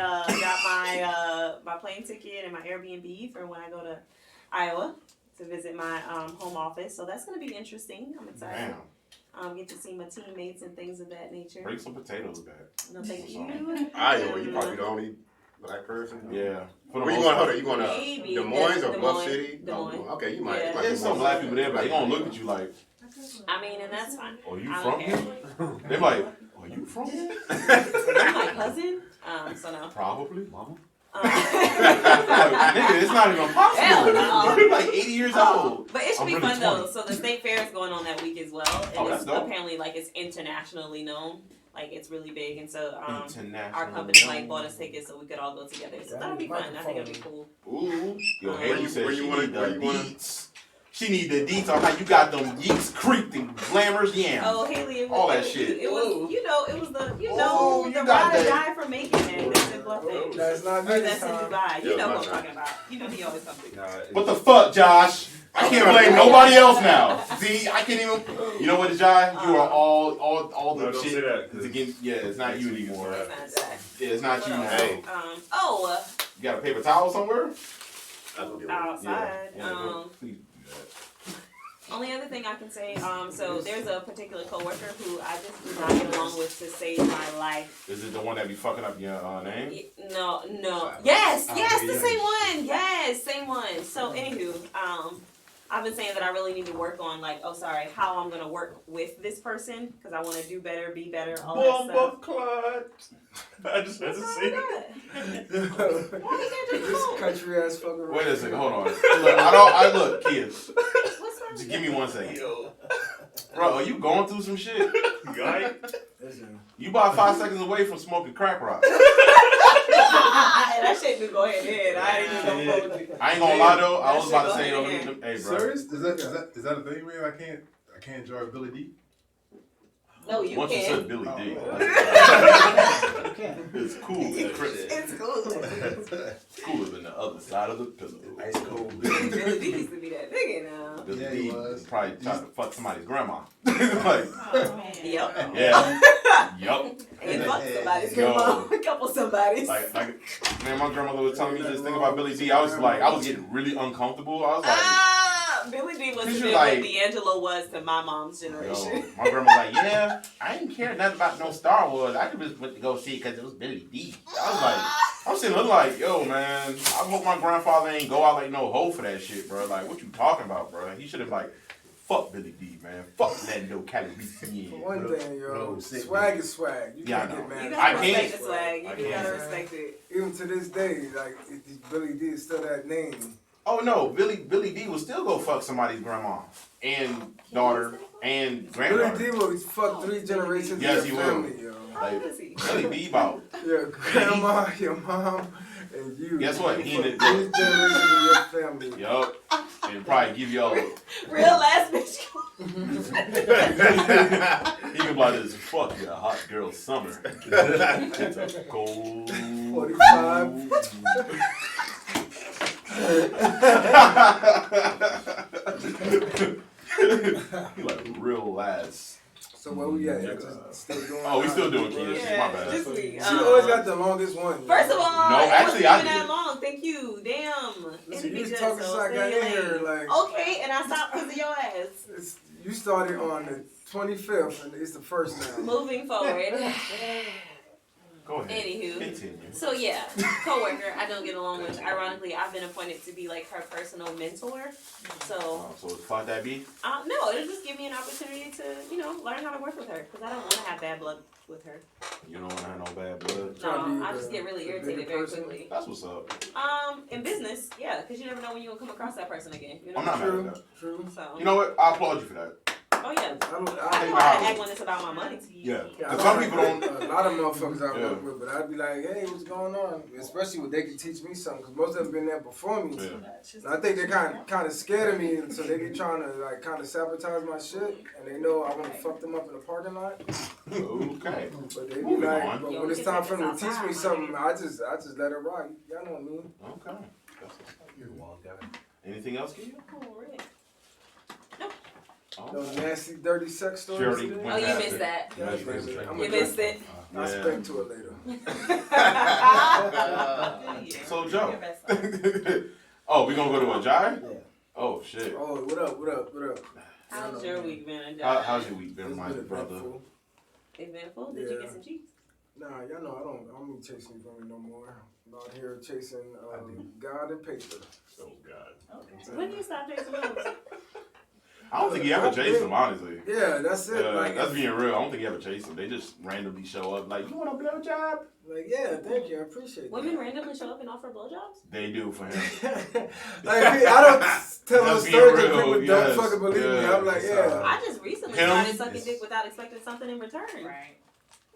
Speaker 2: got my plane ticket and my Airbnb for when I go to Iowa to visit my home office. So that's gonna be interesting. I'm excited.
Speaker 1: Damn.
Speaker 2: Get to see my teammates and things of that nature.
Speaker 1: Bring some potatoes back.
Speaker 2: No, thank you.
Speaker 3: Iowa, you probably the only black person.
Speaker 1: Yeah. For the
Speaker 3: Where you
Speaker 1: most
Speaker 3: going?
Speaker 1: part.
Speaker 3: Hold on, you going to
Speaker 2: Maybe.
Speaker 3: Des Moines or
Speaker 2: Des
Speaker 3: Bluff
Speaker 2: Moines.
Speaker 3: City?
Speaker 2: Des Moines.
Speaker 3: Oh, okay, you might.
Speaker 2: Yeah.
Speaker 3: You might
Speaker 1: There's
Speaker 3: be
Speaker 1: some
Speaker 3: more
Speaker 1: black people there, but they gonna look at you like,
Speaker 2: I mean, and that's fine.
Speaker 1: oh, you
Speaker 2: I
Speaker 1: from
Speaker 2: don't
Speaker 1: here?
Speaker 2: care.
Speaker 1: They're like, are you from here?
Speaker 2: I'm my cousin. So no.
Speaker 1: Probably, mama.
Speaker 2: Um,
Speaker 1: Like, nigga, it's not even possible.
Speaker 2: Hell no.
Speaker 1: You're like 80 years old.
Speaker 2: But it should
Speaker 1: I'm
Speaker 2: be
Speaker 1: really
Speaker 2: fun though.
Speaker 1: 20.
Speaker 2: So the state fair is going on that week as well. And
Speaker 1: Oh, that's
Speaker 2: it's
Speaker 1: dope.
Speaker 2: apparently it's internationally known. Like it's really big, and so
Speaker 1: International.
Speaker 2: our company bought us tickets so we could all go together. So that'll be fun. I think it'll be cool.
Speaker 1: Ooh. Yo,
Speaker 2: Where
Speaker 1: Haley
Speaker 3: you-
Speaker 1: said
Speaker 3: where
Speaker 1: she
Speaker 3: you wanna-
Speaker 1: need
Speaker 3: where
Speaker 1: the
Speaker 3: you wanna-
Speaker 1: deets. She need the deets on how you got them Yeeks creeped and glamours yams.
Speaker 2: Oh, Haley, it was,
Speaker 1: All that
Speaker 2: it,
Speaker 1: shit.
Speaker 2: It was, it was the,
Speaker 1: Oh, you
Speaker 2: the
Speaker 1: got
Speaker 2: ride or
Speaker 1: that.
Speaker 2: die from Macon and that's in Bluffton.
Speaker 5: That's not me
Speaker 2: Or
Speaker 5: this
Speaker 2: that's in
Speaker 5: time.
Speaker 2: Dubai. You
Speaker 3: Yeah,
Speaker 2: know
Speaker 3: my
Speaker 2: what I'm
Speaker 3: time.
Speaker 2: talking about. You know he always comes through.
Speaker 1: What the fuck, Josh? I can't blame nobody else now. See, I can't even. You know what, Josh? You are all the
Speaker 4: No, don't
Speaker 1: shit.
Speaker 4: say that, 'cause
Speaker 1: It's against, yeah, it's not you anymore.
Speaker 2: It's not that.
Speaker 1: Yeah, it's not you
Speaker 2: What
Speaker 1: now.
Speaker 2: else?
Speaker 1: You got a paper towel somewhere?
Speaker 3: I'll go get one.
Speaker 2: Outside.
Speaker 1: Please do that.
Speaker 2: Only other thing I can say, so there's a particular coworker who I just do not get along with to save my life.
Speaker 1: Is it the one that be fucking up your name?
Speaker 2: No. Yes,
Speaker 1: Oh,
Speaker 2: yes,
Speaker 1: yeah.
Speaker 2: the same one. Yes, same one. So anywho, I've been saying that I really need to work on how I'm gonna work with this person because I want to do better, be better, all that stuff.
Speaker 4: Clot. I just had to say it.
Speaker 5: This country ass fucking.
Speaker 1: Wait a second, hold on. Look, kids.
Speaker 2: What's wrong?
Speaker 1: Just give me 1 second. Bro, are you going through some shit?
Speaker 4: Guy.
Speaker 5: Listen.
Speaker 1: You about 5 seconds away from smoking crack rock.
Speaker 2: That shit do go ahead and head. I ain't even gonna hold you.
Speaker 1: I ain't gonna lie though. I
Speaker 2: That
Speaker 1: was
Speaker 2: shit
Speaker 1: about to
Speaker 2: go
Speaker 1: say,
Speaker 2: hand in
Speaker 1: hey, bro.
Speaker 6: Serious? Is that a thing, man? I can't enjoy Billy D.
Speaker 2: No, you
Speaker 1: Once you
Speaker 2: can't.
Speaker 1: said Billy D, it's cool.
Speaker 2: It's cool.
Speaker 1: It's cooler than the other side of the pillow.
Speaker 6: Ice cold.
Speaker 2: Billy D used to be that nigga now.
Speaker 1: Billy
Speaker 6: Yeah,
Speaker 1: D
Speaker 6: he was.
Speaker 1: probably tried to fuck somebody's grandma. Like,
Speaker 2: Yep.
Speaker 1: yeah, yup.
Speaker 2: And fuck somebody's
Speaker 1: Yo.
Speaker 2: grandma. A couple somebody's.
Speaker 1: Like, man, my grandmother was telling me this thing about Billy D. I was getting really uncomfortable. I was like,
Speaker 2: Billy D was
Speaker 1: Cause
Speaker 2: to
Speaker 1: you
Speaker 2: me
Speaker 1: like-
Speaker 2: what D'Angelo was to my mom's
Speaker 1: yo,
Speaker 2: generation.
Speaker 1: my grandma was like, yeah, I didn't care nothing about no Star Wars. I just went to go see it because it was Billy D. I was like, I'm sitting there like, yo, man, I hope my grandfather ain't go out like no hoe for that shit, bro. Like, what you talking about, bro? He should have like, fuck Billy D, man. Fuck Lando Calrissian.
Speaker 5: For one thing, yo,
Speaker 6: bro, sick,
Speaker 5: swag is swag. You
Speaker 1: Yeah, I
Speaker 5: can't
Speaker 1: know.
Speaker 5: get mad.
Speaker 2: You
Speaker 5: at
Speaker 2: gotta
Speaker 1: I can't.
Speaker 2: respect the swag. You
Speaker 1: I
Speaker 2: do gotta
Speaker 1: can't.
Speaker 2: respect it.
Speaker 5: Even to this day, like Billy D is still that name.
Speaker 1: Oh no, Billy D will still go fuck somebody's grandma and daughter and
Speaker 5: Billy
Speaker 1: granddaughter.
Speaker 5: D will fuck 3 generations
Speaker 1: Yes,
Speaker 5: of
Speaker 1: he
Speaker 5: your
Speaker 1: will.
Speaker 5: family, yo.
Speaker 2: How old is he?
Speaker 1: Billy D about.
Speaker 5: Your grandma, your mom, and you.
Speaker 1: Guess what?
Speaker 5: You
Speaker 1: He
Speaker 5: fuck
Speaker 1: in the-
Speaker 5: 3 generations of your family.
Speaker 1: Yup. And probably give y'all.
Speaker 2: Real ass bitch.
Speaker 1: He can buy this fuck yeah, hot girl summer. It's a cold
Speaker 5: 45.
Speaker 1: He like real ass.
Speaker 5: So where we at? Still doing
Speaker 1: Oh, we still doing kids.
Speaker 2: Yeah,
Speaker 1: My bad.
Speaker 2: just me.
Speaker 5: She always got the longest one.
Speaker 2: First of all,
Speaker 1: No,
Speaker 2: it
Speaker 1: actually,
Speaker 2: wasn't
Speaker 1: I
Speaker 2: even
Speaker 1: did.
Speaker 2: that long. Thank you. Damn.
Speaker 5: Listen,
Speaker 2: It'd
Speaker 5: you
Speaker 2: be
Speaker 5: was
Speaker 2: good,
Speaker 5: talking
Speaker 2: so
Speaker 5: since I got
Speaker 2: stay
Speaker 5: in here,
Speaker 2: late.
Speaker 5: like
Speaker 2: Okay, and I stopped because of your ass.
Speaker 5: you started on the 25th, and it's the first now.
Speaker 2: Moving forward.
Speaker 1: Go ahead.
Speaker 2: Anywho.
Speaker 1: Continue.
Speaker 2: So yeah, coworker I don't get along with. Ironically, I've been appointed to be like her personal mentor. So
Speaker 1: So fuck that B.
Speaker 2: no, it'll just give me an opportunity to learn how to work with her because I don't want to have bad blood with her.
Speaker 1: You don't want to have no bad blood.
Speaker 5: Try to be
Speaker 2: No, I just
Speaker 5: the-
Speaker 2: get really
Speaker 5: the
Speaker 2: irritated
Speaker 5: bigger
Speaker 2: very
Speaker 5: person.
Speaker 2: quickly.
Speaker 1: That's what's up.
Speaker 2: In business, yeah, because you never know when you're gonna come across that person again. You know.
Speaker 1: I'm not mad at
Speaker 5: True,
Speaker 1: that.
Speaker 5: true.
Speaker 2: So.
Speaker 1: You know what? I applaud you for that.
Speaker 2: Oh yeah. I know
Speaker 5: I
Speaker 2: how to act when it's about my money.
Speaker 1: Yeah.
Speaker 5: Yeah,
Speaker 1: But some people don't.
Speaker 5: A lot of motherfuckers I
Speaker 1: Yeah.
Speaker 5: work with, but I'd be like, hey, what's going on? Especially when they can teach me something, because most of them been there before me.
Speaker 1: Yeah.
Speaker 5: And I think they're kind of scared of me, and so they be trying to like kind of sabotage my shit, and they know I want to fuck them up in the parking lot.
Speaker 1: Okay.
Speaker 5: But they be
Speaker 1: Moving
Speaker 5: like,
Speaker 1: on.
Speaker 5: but
Speaker 2: Yo,
Speaker 5: when
Speaker 2: we
Speaker 5: it's
Speaker 2: can
Speaker 5: time
Speaker 2: take
Speaker 5: for them
Speaker 2: this
Speaker 5: to teach me
Speaker 2: outside,
Speaker 5: something, I just let it rock. Y'all know me.
Speaker 1: Okay.
Speaker 6: You're a wild guy.
Speaker 1: Anything else, Kia? Oh.
Speaker 5: Those nasty, dirty sex
Speaker 1: She
Speaker 5: stories.
Speaker 1: already
Speaker 5: today?
Speaker 1: went
Speaker 2: Oh, you
Speaker 1: past
Speaker 2: missed
Speaker 1: it.
Speaker 2: that.
Speaker 1: Yeah, you missed it.
Speaker 5: I'm
Speaker 2: You
Speaker 5: a
Speaker 2: missed
Speaker 5: drink.
Speaker 2: it.
Speaker 5: I'll
Speaker 1: Yeah.
Speaker 5: speak to it later.
Speaker 1: So Joe. Oh, we gonna go to a jive?
Speaker 6: Yeah.
Speaker 1: Oh shit.
Speaker 5: Oh, what up?
Speaker 2: How's your week been?
Speaker 1: How's your week been,
Speaker 5: It's
Speaker 1: my
Speaker 5: been
Speaker 1: brother?
Speaker 5: eventful.
Speaker 2: Eventful? Did you
Speaker 5: Yeah.
Speaker 2: get some cheeks?
Speaker 5: Nah, y'all know I don't be chasing women no more. I'm out here chasing God and paper.
Speaker 1: Oh God.
Speaker 2: When do you stop chasing hoes?
Speaker 1: I don't think he ever chased them, honestly.
Speaker 5: Yeah, that's it. Like,
Speaker 1: that's being real. I don't think he ever chased them. They just randomly show up like, you want a blowjob?
Speaker 5: like, yeah, thank you, I appreciate
Speaker 2: Women
Speaker 5: that.
Speaker 2: randomly show up and offer blowjobs?
Speaker 1: They do for him.
Speaker 5: Like, I don't tell no
Speaker 1: That's being
Speaker 5: stories that
Speaker 1: real,
Speaker 5: people
Speaker 1: yes,
Speaker 5: don't fucking believe me.
Speaker 1: yeah,
Speaker 5: I'm like,
Speaker 1: it's,
Speaker 5: yeah.
Speaker 2: I just recently
Speaker 1: Him?
Speaker 2: started sucking dick without expecting something in return.
Speaker 7: Right.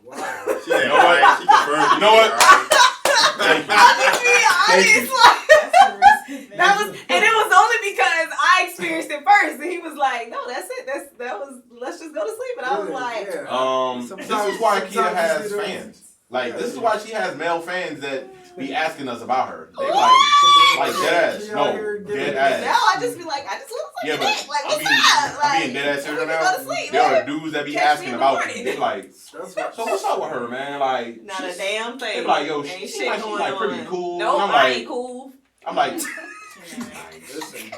Speaker 5: Wow.
Speaker 3: She
Speaker 1: You know what?
Speaker 3: She confirmed.
Speaker 1: You know what? Thank you.
Speaker 2: I'll just be
Speaker 1: Thank you.
Speaker 2: honest, like,
Speaker 7: That's a risky thing.
Speaker 2: that was, and it was only because I experienced it first, and he was like, "No, that's it. Let's just go to sleep." And I was like,
Speaker 5: yeah.
Speaker 1: This is why Kia
Speaker 5: Sometimes
Speaker 1: has
Speaker 5: you see
Speaker 1: fans. Like, this is
Speaker 5: Yeah.
Speaker 1: why she has male fans that be asking us about her. They like dead ass.
Speaker 5: She out
Speaker 1: No,
Speaker 5: here
Speaker 1: dead
Speaker 5: getting-
Speaker 2: now
Speaker 1: ass.
Speaker 2: I just be like, I just want to
Speaker 1: Yeah,
Speaker 2: suck
Speaker 1: but
Speaker 2: dick. Like,
Speaker 1: I'm
Speaker 2: what's
Speaker 1: being,
Speaker 2: up?
Speaker 1: I'm being
Speaker 2: Like,
Speaker 1: dead ass serious
Speaker 2: we
Speaker 1: right
Speaker 2: can go
Speaker 1: now.
Speaker 2: to sleep,
Speaker 1: There
Speaker 2: man.
Speaker 1: are dudes that be
Speaker 2: Catch me
Speaker 1: asking
Speaker 2: in the
Speaker 1: about
Speaker 2: morning.
Speaker 1: you. They be like,
Speaker 5: That's what,
Speaker 1: so what's up with her, man? Like,
Speaker 2: Not a
Speaker 1: she's-
Speaker 2: damn thing.
Speaker 1: They be like, yo,
Speaker 2: ain't
Speaker 1: she's
Speaker 2: shit
Speaker 1: like,
Speaker 2: going
Speaker 1: like pretty
Speaker 2: on.
Speaker 1: cool.
Speaker 2: Nope,
Speaker 1: And I'm
Speaker 2: I
Speaker 1: like,
Speaker 2: ain't cool.
Speaker 1: I'm like,
Speaker 5: listen.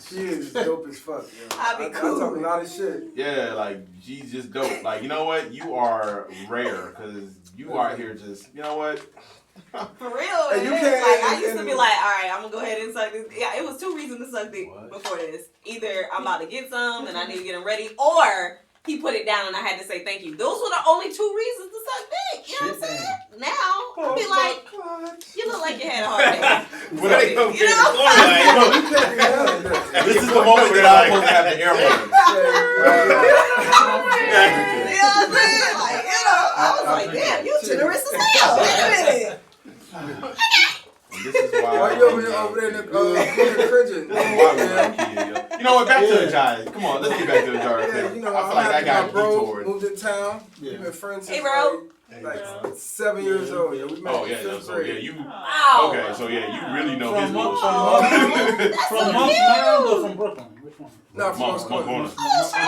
Speaker 5: She is dope as fuck, yo.
Speaker 2: I'd be cool.
Speaker 5: I talk a lot of shit.
Speaker 1: Yeah, like she's just dope. Like, you know what? You are rare because you are here just, you know what?
Speaker 2: For real,
Speaker 5: And you
Speaker 2: man.
Speaker 5: can't-
Speaker 2: Like I used to
Speaker 5: and-
Speaker 2: be like, all right, I'm gonna go ahead and suck this. Yeah, it was 2 reasons to suck dick before this. Either I'm about to get some and I need to get them ready, or he put it down and I had to say thank you. Those were the only 2 reasons to suck dick. You know what I'm saying? Now I'll be like, you look like you had a hard day.
Speaker 3: When they come
Speaker 2: You
Speaker 3: get
Speaker 2: know?
Speaker 3: the corner, like,
Speaker 5: You can't be mad at that.
Speaker 1: This is the moment that I'm supposed to have the air horn.
Speaker 2: You know what I'm saying? Like, you know, I was like, damn, you generous as hell. Wait a minute.
Speaker 1: And this is why.
Speaker 5: Why you over there in the corner cringing?
Speaker 1: Why we like kids, yo. You know what? Back to the Giants. Come on, let's get back to the Giants.
Speaker 5: Yeah, you know,
Speaker 1: I feel like that
Speaker 5: my
Speaker 1: got
Speaker 5: bro
Speaker 1: detoured.
Speaker 5: moved in town.
Speaker 6: Yeah.
Speaker 5: We've been friends
Speaker 2: Hey,
Speaker 5: since
Speaker 2: bro.
Speaker 5: like 7 years old. Yeah, we met
Speaker 1: Oh
Speaker 5: in
Speaker 1: yeah,
Speaker 5: 5th
Speaker 1: so
Speaker 5: grade.
Speaker 1: yeah, you.
Speaker 2: Wow.
Speaker 1: Okay, so yeah, you really know his
Speaker 7: From
Speaker 1: bullshit.
Speaker 2: That's
Speaker 7: From
Speaker 2: so
Speaker 7: Monk's
Speaker 2: cute.
Speaker 7: Mound or from Brooklyn? Which one?
Speaker 5: Not from
Speaker 1: Monk
Speaker 5: us.
Speaker 1: Corner.
Speaker 2: Oh,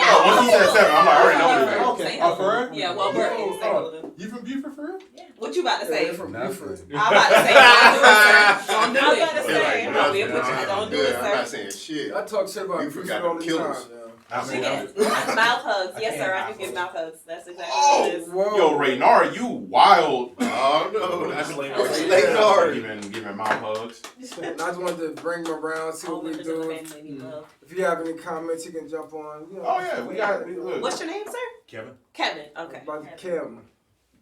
Speaker 1: Oh, once he said 7, I'm like, I already know what it is.
Speaker 7: Okay.
Speaker 2: Say
Speaker 6: Oh, for real?
Speaker 2: Yeah, well, we're in the same building.
Speaker 6: You from Buford for real?
Speaker 2: What you about to
Speaker 5: Yeah,
Speaker 2: say?
Speaker 5: they're from Buford.
Speaker 2: I'm about to say, don't do it, sir. Don't do
Speaker 3: I
Speaker 2: it.
Speaker 3: was about to say,
Speaker 2: Don't be a butcher. Don't do it,
Speaker 3: I'm not
Speaker 2: sir.
Speaker 3: saying shit.
Speaker 5: I talk shit about
Speaker 3: You
Speaker 5: Buford
Speaker 3: forgot
Speaker 5: all
Speaker 3: them
Speaker 5: the
Speaker 3: killers.
Speaker 5: time.
Speaker 1: I
Speaker 2: She
Speaker 1: mean,
Speaker 2: gets mouth hugs. Yes, sir. I can give mouth hugs. That's exactly what
Speaker 1: oh,
Speaker 2: it is.
Speaker 5: Whoa.
Speaker 1: yo, Raynar, you wild.
Speaker 3: Oh no, that's
Speaker 4: Late
Speaker 3: late hard.
Speaker 1: Giving mouth hugs.
Speaker 5: And I just wanted to bring him around, see
Speaker 2: All
Speaker 5: what we
Speaker 2: members of the
Speaker 5: do.
Speaker 2: family need love.
Speaker 5: If you have any comments, you can jump on. You know,
Speaker 1: Oh yeah, we got look.
Speaker 2: What's your name, sir?
Speaker 6: Kevin.
Speaker 2: Kevin. Okay.
Speaker 5: About Cam.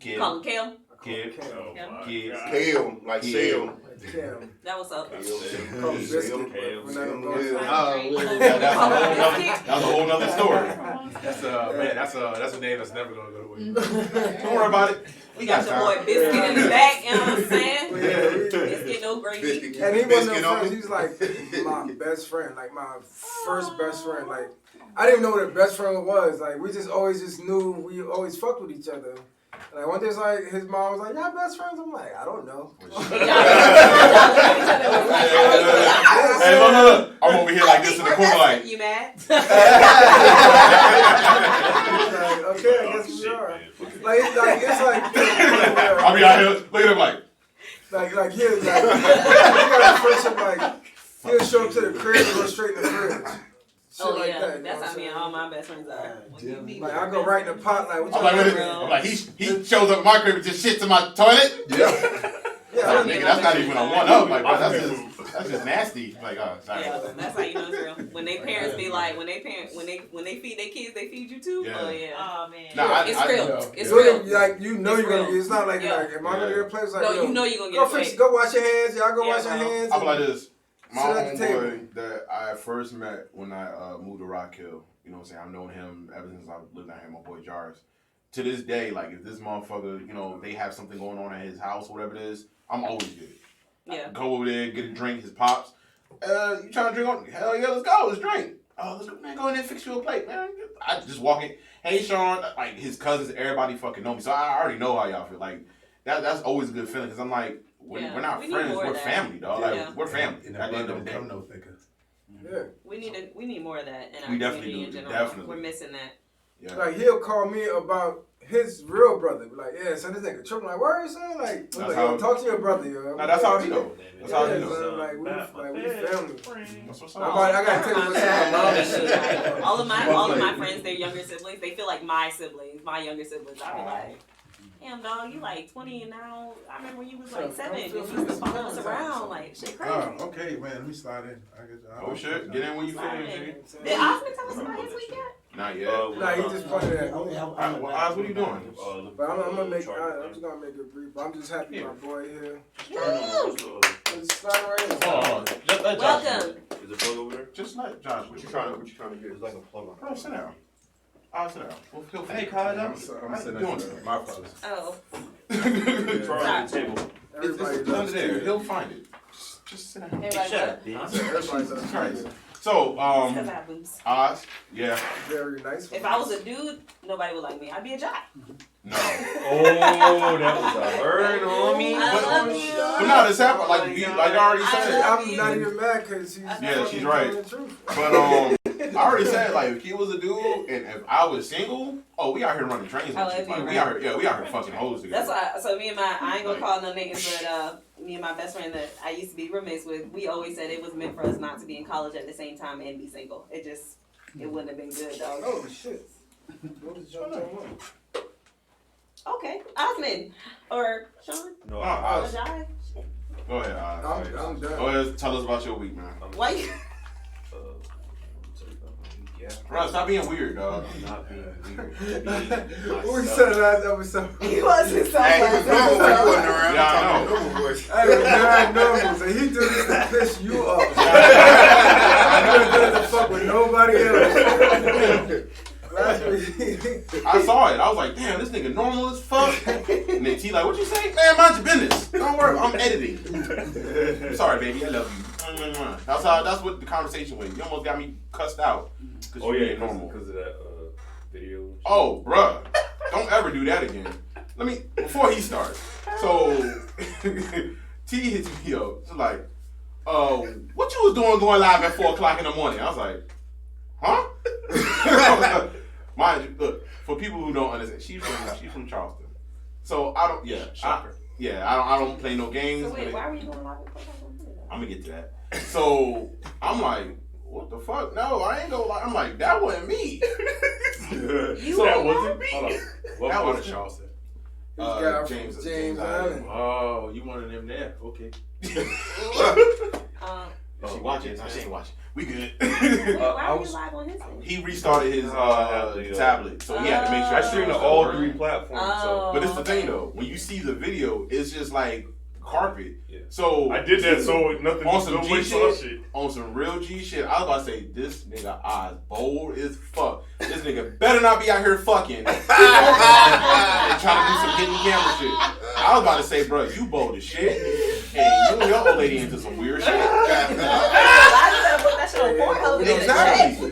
Speaker 1: Kid,
Speaker 2: Call him Kel.
Speaker 5: I call him
Speaker 1: Kid.
Speaker 5: Cam.
Speaker 4: Oh my
Speaker 1: Kids.
Speaker 4: God.
Speaker 3: Kale, like
Speaker 1: Yeah.
Speaker 3: Shell.
Speaker 5: Cam.
Speaker 2: That was up.
Speaker 5: Call him Biscuit. We're not gonna go into that.
Speaker 1: That's a whole nother story.
Speaker 6: That's a name that's never gonna go away.
Speaker 1: Don't worry about it. We
Speaker 2: Got
Speaker 1: got
Speaker 2: your boy
Speaker 1: time.
Speaker 2: Biscuit in the back, you know what I'm saying?
Speaker 5: Yeah.
Speaker 2: Biscuit, no gravy.
Speaker 3: Biscuit,
Speaker 5: And he wasn't
Speaker 3: biscuit
Speaker 5: no
Speaker 3: on
Speaker 5: friend.
Speaker 3: me.
Speaker 5: He was like my best friend, like my first best friend. Like I didn't even know what a best friend was. Like we just always just knew we always fucked with each other. Like one day, it's like his mom was like, "Y'all best friends?" I'm like, "I don't know."
Speaker 1: Hey, look. I'm over here like this in the corner, like.
Speaker 2: You mad?
Speaker 5: Like, okay, I guess we are. Like it's like
Speaker 1: I'll be out here. Look at him like.
Speaker 5: like he'll like we got a friendship like he'll show up to the crib and go straight in the fridge. Shit
Speaker 2: Oh
Speaker 5: like
Speaker 2: yeah,
Speaker 5: that, you
Speaker 2: that's
Speaker 5: know
Speaker 2: how
Speaker 5: what
Speaker 2: me and
Speaker 5: I'm
Speaker 2: all my best friends are. When you meet
Speaker 5: Like
Speaker 2: your
Speaker 5: I go
Speaker 2: best
Speaker 5: right in the
Speaker 2: friend.
Speaker 5: pot like what
Speaker 1: I'm
Speaker 5: y'all
Speaker 1: like,
Speaker 5: doing?
Speaker 1: I'm like, he shows up in my crib and just shits in my toilet.
Speaker 5: Yeah,
Speaker 1: Like, nigga, that's not even a one up. Like, bro, that's just nasty. Like, oh, sorry.
Speaker 2: Yeah, that's how you know it's real. When they parents be like, when they feed their kids, they feed you too.
Speaker 1: Yeah.
Speaker 2: Oh yeah.
Speaker 8: Oh man.
Speaker 1: Nah,
Speaker 2: It's
Speaker 1: I
Speaker 2: real.
Speaker 1: know.
Speaker 2: It's
Speaker 5: So
Speaker 2: real.
Speaker 5: like you know
Speaker 2: It's
Speaker 5: you're gonna
Speaker 2: real.
Speaker 5: get. It's not like
Speaker 2: Yeah.
Speaker 5: like am I gonna get a place like
Speaker 2: No,
Speaker 5: yo,
Speaker 2: you know you're gonna
Speaker 5: go
Speaker 2: get
Speaker 5: fix,
Speaker 2: paid.
Speaker 5: go wash your hands. Y'all go
Speaker 2: Yeah,
Speaker 5: wash your
Speaker 2: bro.
Speaker 5: hands.
Speaker 1: I'm like this. My
Speaker 5: Sit at the
Speaker 1: homeboy that I first met when I moved to Rock Hill, you know what I'm saying? I've known him ever since I lived down here, my boy Jars. To this day, like, if this motherfucker, you know, they have something going on at his house or whatever it is, I'm always good.
Speaker 2: Yeah.
Speaker 1: Go over there, get a drink, his pops. You trying to drink on? Hell yeah, let's go, let's drink. Oh, let's go, man, go in there and fix you a plate, man. I just walk in, hey, Sean, like, his cousins, everybody fucking know me. So I already know how y'all feel. Like, that's always a good feeling, because I'm like, we're not
Speaker 2: We need
Speaker 1: friends,
Speaker 2: more of
Speaker 1: we're
Speaker 2: that.
Speaker 1: family, dog.
Speaker 2: Yeah.
Speaker 1: Like, we're family.
Speaker 6: And
Speaker 1: At
Speaker 6: that
Speaker 1: the end
Speaker 6: blood
Speaker 1: of the
Speaker 6: don't
Speaker 1: day.
Speaker 6: come no thicker.
Speaker 5: Yeah,
Speaker 2: We need more of that in our
Speaker 1: We definitely
Speaker 2: community
Speaker 1: do,
Speaker 2: in general.
Speaker 1: definitely.
Speaker 2: We're missing that.
Speaker 1: Yeah.
Speaker 5: like he'll call me about his real brother. Be like, yeah, son, this nigga tripping. Like, where is son? Like, I'm like, yo, talk to your brother, yo.
Speaker 1: No, that's how he know. That's how he
Speaker 5: Yeah,
Speaker 1: know.
Speaker 5: son, like we family.
Speaker 1: That's what's
Speaker 5: I
Speaker 1: up.
Speaker 5: gotta tell you what's up. My mom and shit.
Speaker 2: all of my friends, their younger siblings, they feel like my siblings, my younger siblings. I be like, damn dog, you like 20 and now I remember when you was like 7 and you used to follow us around like shit crazy.
Speaker 6: Okay, man, let me slide in.
Speaker 1: Oh shit, get in when you
Speaker 2: Slide
Speaker 1: finish,
Speaker 2: in.
Speaker 1: G.
Speaker 2: Did Osman tell us about his weekend?
Speaker 1: Not yet.
Speaker 5: Nah, he just pointed at me.
Speaker 1: Alright, well, Oz, what are you doing?
Speaker 5: But I'm gonna make. I'm just gonna make it brief. But I'm just happy my boy here. Just slide right in.
Speaker 1: Hold on. Just let Josh.
Speaker 2: Welcome.
Speaker 4: Is it plug over there?
Speaker 1: Just let Josh.
Speaker 3: What you trying to get?
Speaker 4: It's like a plug on.
Speaker 1: Bro, sit down. I'll sit down. We'll feel free.
Speaker 4: Hey, Kyle,
Speaker 6: I'm sitting
Speaker 1: doing
Speaker 6: next to
Speaker 1: it?
Speaker 6: my apologies.
Speaker 2: Oh.
Speaker 4: Try on the table.
Speaker 5: Everybody
Speaker 1: It's under
Speaker 5: loves
Speaker 1: there.
Speaker 5: it.
Speaker 1: He'll find it. Just sit down.
Speaker 2: Everybody
Speaker 4: Shut
Speaker 2: up.
Speaker 4: up, bitch.
Speaker 5: Everybody loves
Speaker 1: Christ.
Speaker 5: it.
Speaker 1: So,
Speaker 2: Because I have boobs.
Speaker 1: Oz, yeah,
Speaker 5: Very nice.
Speaker 2: If I was a dude, nobody would like me. I'd be a jock.
Speaker 1: no.
Speaker 4: Oh, that was a burn on me.
Speaker 2: I love you.
Speaker 1: But no, this happened. Like I already
Speaker 2: I
Speaker 1: said.
Speaker 2: love
Speaker 5: I'm not even mad because she's
Speaker 1: Yeah, she's
Speaker 5: fucking
Speaker 1: right.
Speaker 5: telling the truth.
Speaker 1: But I already said, like, if he was a dude and if I was single, we out here running trains.
Speaker 2: Oh,
Speaker 1: Like,
Speaker 2: it'd be
Speaker 1: we out here fucking hoes together.
Speaker 2: That's why. So me and I ain't gonna call no niggas, but me and my best friend that I used to be roommates with, we always said it was meant for us not to be in college at the same time and be single. It wouldn't have been good, dog.
Speaker 5: Oh shit. What was y'all talking about?
Speaker 2: Okay, Osmond or Sean.
Speaker 4: No,
Speaker 1: Oh,
Speaker 2: Or Jai.
Speaker 1: Go ahead,
Speaker 5: I'm done.
Speaker 1: Go ahead, tell us about your week, man.
Speaker 2: Why you?
Speaker 4: Yeah.
Speaker 1: Bro, stop being weird, dog.
Speaker 4: I'm not being weird.
Speaker 5: What we said last episode?
Speaker 2: He wasn't so
Speaker 3: Hey, he was normal when you wasn't around.
Speaker 1: Yeah, I
Speaker 3: Talking
Speaker 1: know.
Speaker 3: normal voice.
Speaker 5: I was not normal, so he did this to piss you off. I couldn't do it to fuck with nobody else. Last week.
Speaker 1: I saw it. I was like, damn, this nigga normal as fuck. And then T like, what you say? Man, mind your business. Don't worry, I'm editing. I'm sorry, baby. I love you. That's what the conversation went. You almost got me cussed out.
Speaker 4: Oh yeah,
Speaker 1: normal.
Speaker 4: because of that video.
Speaker 1: Oh, bruh. Don't ever do that again. Before he starts. So, T hits me up. She's like, what you was doing going live at 4 o'clock in the morning? I was like, huh? Mind you, look, for people who don't understand, she's from Charleston. So, I don't,
Speaker 4: Shocker.
Speaker 1: I don't play no games.
Speaker 2: So wait, why were you going live?
Speaker 1: I'm gonna get to that. So, I'm like, what the fuck? No, I ain't gonna lie. I'm like, that wasn't me.
Speaker 2: You
Speaker 4: That
Speaker 2: were
Speaker 4: wasn't me.
Speaker 8: Hold on. What
Speaker 1: That
Speaker 8: part
Speaker 1: was
Speaker 8: of Charleston?
Speaker 5: This guy from
Speaker 1: James
Speaker 5: James
Speaker 1: Island.
Speaker 5: Island.
Speaker 8: Oh, you one of them there? Okay.
Speaker 1: She watching? No, she ain't watching. We good.
Speaker 2: Why were you live on his thing?
Speaker 1: He restarted his tablet, so he had to make sure.
Speaker 4: I streamed to all 3 platforms. So.
Speaker 1: But it's the thing though, when you see the video, it's just like carpet.
Speaker 4: Yeah.
Speaker 1: So
Speaker 4: I did that so nothing.
Speaker 1: on some
Speaker 4: nobody
Speaker 1: G
Speaker 4: saw
Speaker 1: shit, on some real G shit. I was about to say this nigga eyes bold as fuck. This nigga better not be out here fucking and trying to do some hidden camera shit. I was about to say, bro, you bold as shit, and you and your old lady into some weird shit. Exactly.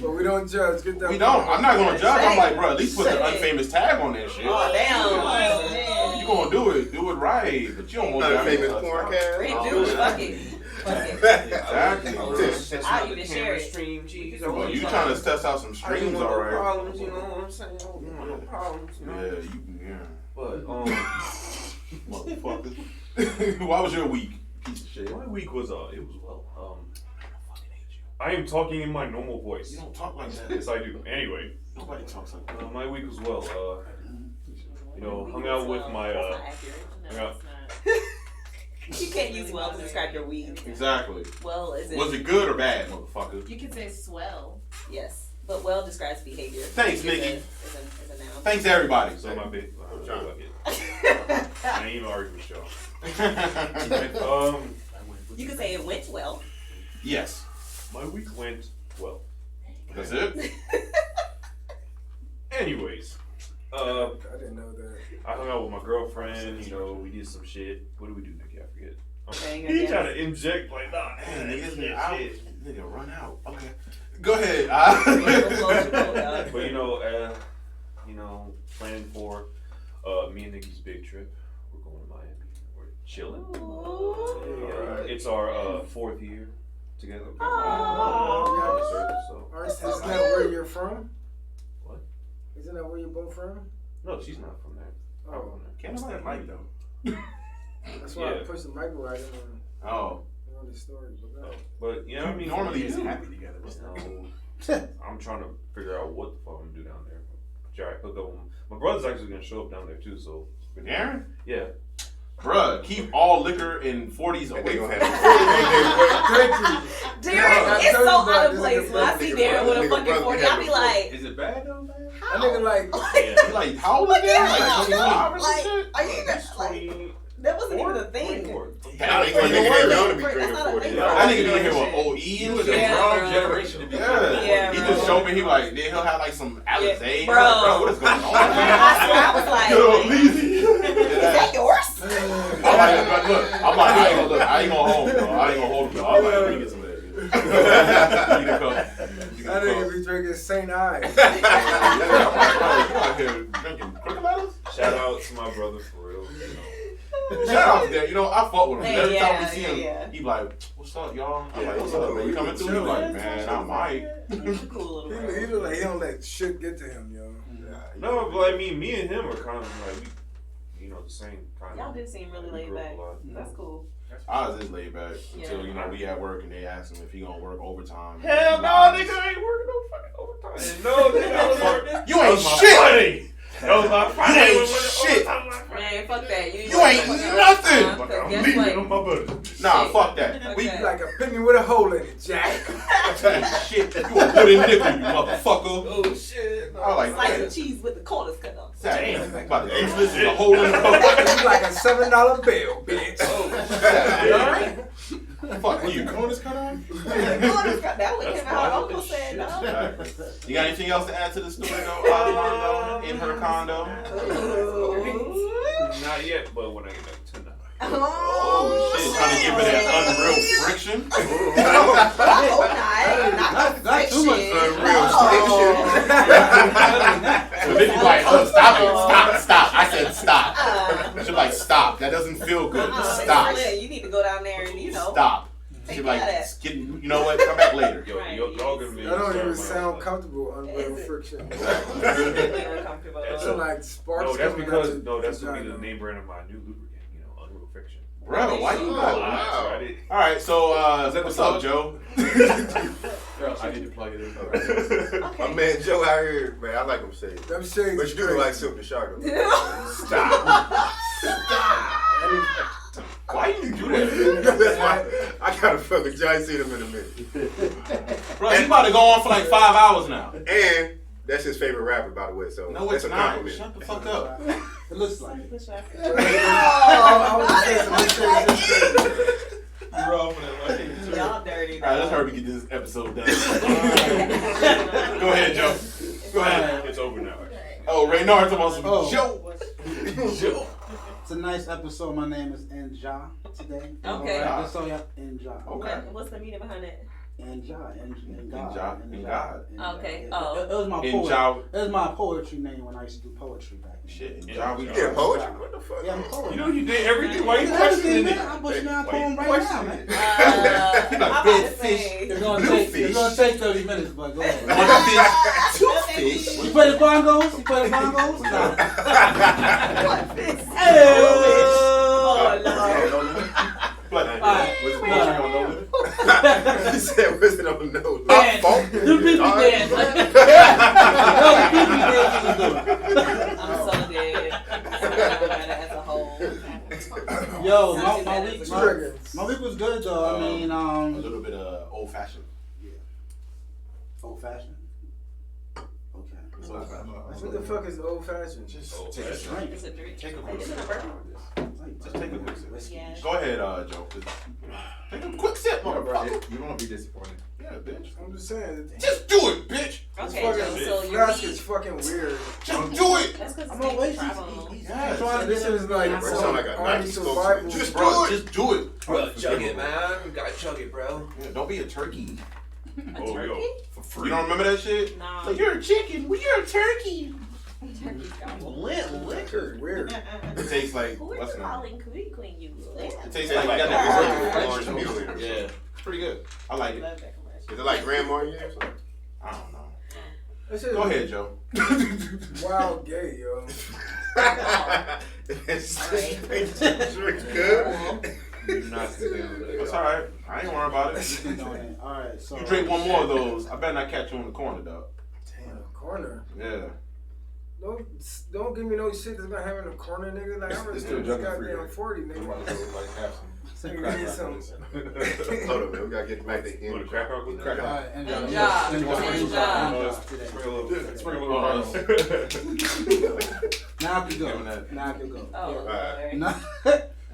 Speaker 5: But we don't judge. Get that.
Speaker 1: We don't. I'm not gonna judge. I'm like, bro, at least put the unfamous tag on that shit.
Speaker 2: Oh damn!
Speaker 1: You gonna do it right. But you don't want
Speaker 3: Not a
Speaker 1: to
Speaker 3: famous porn cast.
Speaker 2: Redo, fuck it.
Speaker 1: Exactly, bro.
Speaker 2: I'll even share it.
Speaker 8: Stream, geez.
Speaker 1: Well, you trying to test out some streams, all right?
Speaker 8: Problems, you know what I'm saying? No problems, you know?
Speaker 1: Yeah.
Speaker 4: But
Speaker 1: Motherfucker. Why was your week? Piece of shit.
Speaker 4: my week was it was well. I am talking in my normal voice.
Speaker 1: You don't talk like that.
Speaker 4: Yes, I do. Anyway,
Speaker 1: Nobody talks like that.
Speaker 4: my week was well. Hung out with my hung out.
Speaker 2: You can't use well to describe your week.
Speaker 1: Exactly.
Speaker 2: Well, is it?
Speaker 1: Was it good or bad, motherfucker?
Speaker 9: You can say swell.
Speaker 2: Yes, but well describes behavior.
Speaker 1: Thanks, Nikki.
Speaker 2: Is a noun.
Speaker 1: Thanks, everybody.
Speaker 4: So my big.
Speaker 1: trying.
Speaker 4: I ain't arguing with y'all.
Speaker 2: You could say it went well.
Speaker 1: Yes.
Speaker 4: My week went well.
Speaker 1: That's it?
Speaker 4: Anyways,
Speaker 5: I didn't know that.
Speaker 4: I hung out with my girlfriend. You know, we did some shit. What did we do, Nikki? I forget.
Speaker 2: Bang, I
Speaker 4: He
Speaker 2: guess.
Speaker 4: tried to inject like, nah,
Speaker 1: Man,
Speaker 4: this
Speaker 1: nigga,
Speaker 4: shit.
Speaker 1: nigga, run out. Okay. Go ahead.
Speaker 4: But you know, planning for me and Nikki's big trip. We're going to Miami. We're chilling. It's our 4th year together.
Speaker 5: Isn't that where you're from?
Speaker 4: What?
Speaker 5: Isn't that where you're both from?
Speaker 4: No, she's not from there.
Speaker 5: Oh,
Speaker 1: Can't stand Mike, though.
Speaker 5: that's why I pushed the mic away. I didn't
Speaker 1: Oh.
Speaker 5: know the story. But no.
Speaker 4: But you know what I mean?
Speaker 1: Normally
Speaker 8: He's
Speaker 1: you.
Speaker 8: happy together.
Speaker 4: No. I'm trying to figure out what the fuck I'm gonna do down there. Jared, hook up with my brother's actually gonna show up down there too, so
Speaker 1: Aaron?
Speaker 4: yeah.
Speaker 1: Bruh, keep all liquor and 40s away
Speaker 3: They
Speaker 1: from
Speaker 3: gonna
Speaker 1: him.
Speaker 3: have
Speaker 2: Darren, it's so out of place
Speaker 5: nigga
Speaker 2: when I see Darren with a fucking 40. I be like,
Speaker 8: Is it bad though, man?
Speaker 5: That nigga like,
Speaker 4: Yeah.
Speaker 1: You like, how old is that? Like 25 or some
Speaker 2: like,
Speaker 1: shit?
Speaker 2: are you like, that wasn't even a thing.
Speaker 4: 24.
Speaker 3: That ain't gonna make it young to be
Speaker 2: That's
Speaker 3: drinking
Speaker 2: not a
Speaker 3: 40.
Speaker 2: thing.
Speaker 1: That nigga be in here with OE
Speaker 8: He
Speaker 1: and
Speaker 8: was
Speaker 1: shit.
Speaker 8: a
Speaker 2: Yeah,
Speaker 8: wrong
Speaker 2: bro.
Speaker 8: generation to be.
Speaker 1: Yeah. He
Speaker 2: bro.
Speaker 1: just showed me, he like, then he'll have like some Alizé.
Speaker 2: Bro.
Speaker 1: Bro, what is going on?
Speaker 2: I swear, I was like, is that yours?
Speaker 1: I'm like, look, I ain't gonna hold him, though. I ain't gonna hold him, though. I'm like, let me get some of that. You need a cup.
Speaker 5: that nigga be drinking St. Ives.
Speaker 1: I'm like, bro, you out here drinking crooked letters?
Speaker 4: Shout out to my brother for real. You know.
Speaker 1: Shout out to that. You know, I fuck with him.
Speaker 2: Hey,
Speaker 1: Every time we
Speaker 2: yeah,
Speaker 1: see
Speaker 2: yeah,
Speaker 1: him,
Speaker 2: yeah.
Speaker 1: he like, "What's up, y'all?" I'm
Speaker 3: Yeah,
Speaker 1: like, "What's up? Man? You coming through?" He like, "Man, I might."
Speaker 2: He's a cool little bro.
Speaker 5: He look like he don't let shit get to him, yo.
Speaker 4: No, but I mean, me and him are kind of like, the same kind of.
Speaker 2: Y'all do seem really laid back. That's cool.
Speaker 1: I was just laid back until we at work and they asked him if he gonna work overtime.
Speaker 4: Hell no, nigga ain't working no fucking overtime. No, nigga, I was working.
Speaker 1: You ain't shit.
Speaker 4: That was my Friday.
Speaker 1: You ain't shit.
Speaker 2: Man, fuck that.
Speaker 1: You ain't nothing.
Speaker 4: I'm
Speaker 2: Guess
Speaker 4: leaving
Speaker 2: what?
Speaker 4: on my buddy.
Speaker 1: Nah, fuck that.
Speaker 5: We
Speaker 2: Okay.
Speaker 5: like a penny with a hole in it, Jack.
Speaker 1: Shit, you a wooden nickel, you motherfucker.
Speaker 4: Oh shit.
Speaker 1: I was like,
Speaker 2: Slice
Speaker 1: man,
Speaker 2: of cheese with the corners cut off.
Speaker 1: damn, about to this is a hole in the boat.
Speaker 5: You like a $7 bill, bitch.
Speaker 1: Fuck you.
Speaker 6: Corners cut off?
Speaker 2: That was him. Our uncle said, no.
Speaker 1: You got anything else to add to the story though? Armando in her condo.
Speaker 4: Not yet, but when I get back tonight.
Speaker 1: Oh shit, trying to give her that unreal friction.
Speaker 7: Not too much
Speaker 3: Unreal
Speaker 1: So then you like, oh, stop it, stop. I said stop. She's like, stop. That doesn't feel good. Stop.
Speaker 2: You need to go down there and,
Speaker 1: Stop. She's like, you know what? Come back later.
Speaker 4: Yo, y'all gonna be.
Speaker 5: I don't even sound comfortable unreal friction.
Speaker 2: really uncomfortable.
Speaker 5: So like sparks.
Speaker 4: No, that's
Speaker 5: coming
Speaker 4: because
Speaker 5: out
Speaker 4: that's
Speaker 5: the
Speaker 4: gonna be the
Speaker 5: vagina.
Speaker 4: name brand of my new lubricant. Unreal Friction.
Speaker 1: Bro, why you
Speaker 3: Oh,
Speaker 1: go?
Speaker 3: wow.
Speaker 1: All right, so what's up, Joe?
Speaker 8: I need to plug it in.
Speaker 3: My man Joe out here, man, I like him saying.
Speaker 5: Them shades.
Speaker 3: But you do look like Silk the Shark.
Speaker 1: Stop. Why you do that?
Speaker 3: I gotta fuck with Johnny. See him in a minute.
Speaker 1: Bro, you about to go on for like 5 hours now.
Speaker 3: And that's his favorite rapper, by the way. So
Speaker 1: No,
Speaker 3: that's
Speaker 1: it's
Speaker 3: a
Speaker 1: not.
Speaker 3: compliment.
Speaker 1: Shut the fuck up.
Speaker 7: It looks like it.
Speaker 2: Y'all dirty.
Speaker 1: All right, let's hurry get this episode done. Go ahead, Joe. Go ahead.
Speaker 4: It's over now.
Speaker 1: Oh, Raynard's about some
Speaker 7: Oh.
Speaker 1: Joe. Joe.
Speaker 7: It's a nice episode. My name is Nja today.
Speaker 2: Okay.
Speaker 7: Alright, just so y'all Nja.
Speaker 1: Okay.
Speaker 2: What's the meaning behind it?
Speaker 7: Nja.
Speaker 1: In God.
Speaker 2: Okay.
Speaker 7: Yeah.
Speaker 2: Oh.
Speaker 7: It was my
Speaker 1: In
Speaker 7: poetry.
Speaker 1: Jah.
Speaker 7: It was my poetry name when I used to do poetry back then.
Speaker 1: Shit, in
Speaker 4: Yeah,
Speaker 1: Jah we
Speaker 3: You
Speaker 1: go.
Speaker 3: did poetry? What the fuck?
Speaker 7: Yeah, I'm poet.
Speaker 4: You know you did everything. Why you
Speaker 7: Everything,
Speaker 4: questioning
Speaker 7: man.
Speaker 4: it?
Speaker 7: I'm pushing out
Speaker 4: Why
Speaker 7: poem
Speaker 4: you
Speaker 7: right now,
Speaker 4: questioning
Speaker 7: man.
Speaker 4: it?
Speaker 2: I'm
Speaker 1: Like
Speaker 2: about
Speaker 1: big
Speaker 2: to say.
Speaker 7: It's gonna take 30 minutes, but go ahead.
Speaker 1: One fish, two fish.
Speaker 7: You play the bongos? You play the bongos? No.
Speaker 2: Oh, Lord.
Speaker 3: He said, what's it on the nose?
Speaker 7: Man,
Speaker 3: Fault?
Speaker 7: the people
Speaker 3: All
Speaker 7: dance.
Speaker 3: right.
Speaker 2: I'm so dead. As a whole.
Speaker 7: Yo,
Speaker 5: Triggers.
Speaker 7: my week was good though. I mean,
Speaker 1: A little bit of old fashioned.
Speaker 7: old fashioned. Okay.
Speaker 5: What the fuck is old fashioned?
Speaker 1: Just
Speaker 4: Old
Speaker 1: take a
Speaker 4: fashioned.
Speaker 1: drink.
Speaker 2: It's a drink.
Speaker 1: Take a
Speaker 2: Is
Speaker 1: quick
Speaker 2: it
Speaker 1: sip.
Speaker 2: a bourbon?
Speaker 1: Just take a quick sip.
Speaker 2: Yeah.
Speaker 1: Go ahead, Joe. Take a quick sip,
Speaker 8: Bro,
Speaker 1: motherfucker.
Speaker 8: you won't be disappointed.
Speaker 1: Yeah, bitch.
Speaker 5: I'm just saying.
Speaker 1: Just do it, bitch.
Speaker 2: Okay,
Speaker 5: This
Speaker 2: Joe,
Speaker 5: fucking
Speaker 2: so you
Speaker 5: flask is fucking weird.
Speaker 1: Just do it.
Speaker 2: That's because
Speaker 7: I'm
Speaker 2: it's
Speaker 7: gonna wait.
Speaker 2: travel.
Speaker 1: Yes.
Speaker 5: And this is like
Speaker 3: Bro, it sound like a
Speaker 5: army
Speaker 3: Nike
Speaker 5: survival.
Speaker 3: spokesman. Just
Speaker 1: Bro, just do it.
Speaker 8: Bro, chug it, man. You gotta chug it, bro.
Speaker 1: Yeah, don't be a turkey.
Speaker 2: A
Speaker 4: Oh, yo.
Speaker 2: turkey?
Speaker 1: For free. You don't remember that shit?
Speaker 2: No.
Speaker 1: Like, you're a chicken. Well, you're a turkey.
Speaker 2: Turkey's got
Speaker 8: Lit liquor.
Speaker 5: Weird.
Speaker 1: It tastes like,
Speaker 2: Who are
Speaker 1: what's
Speaker 2: you
Speaker 1: the name?
Speaker 2: calling Cootie Queen, you lit?
Speaker 1: It tastes like you got that orange toast.
Speaker 8: Yeah.
Speaker 1: It's pretty good. I like it.
Speaker 2: Love that commercial.
Speaker 3: Is it like Grand Marnier or something?
Speaker 1: I don't know.
Speaker 5: That shit
Speaker 1: Go
Speaker 5: is
Speaker 1: ahead, Joe.
Speaker 5: wild gay, yo.
Speaker 3: It's good.
Speaker 4: You're not
Speaker 1: That's all right. I ain't worried about it.
Speaker 7: Alright, so
Speaker 1: You drink one more of those, I better not catch you in the corner, dog.
Speaker 5: Damn, corner.
Speaker 1: Yeah.
Speaker 5: Don't give me no shit that's gonna happen in the corner, nigga. Like I'm
Speaker 8: It's
Speaker 5: really
Speaker 8: still jungle free,
Speaker 5: goddamn
Speaker 8: right?
Speaker 5: 40,
Speaker 8: You
Speaker 5: nigga.
Speaker 8: want to go, like, have some.
Speaker 5: Nigga, need some.
Speaker 3: Hold on, man. We gotta get back to the
Speaker 4: You want
Speaker 3: end.
Speaker 4: to crack rock with
Speaker 8: Crack
Speaker 4: that?
Speaker 8: rock.
Speaker 7: Alright,
Speaker 2: Enjoy.
Speaker 8: Spring a little.
Speaker 1: Spring a little
Speaker 7: Now I can
Speaker 1: Giving
Speaker 7: go.
Speaker 1: that.
Speaker 7: Now I can go.
Speaker 2: Oh, Lord.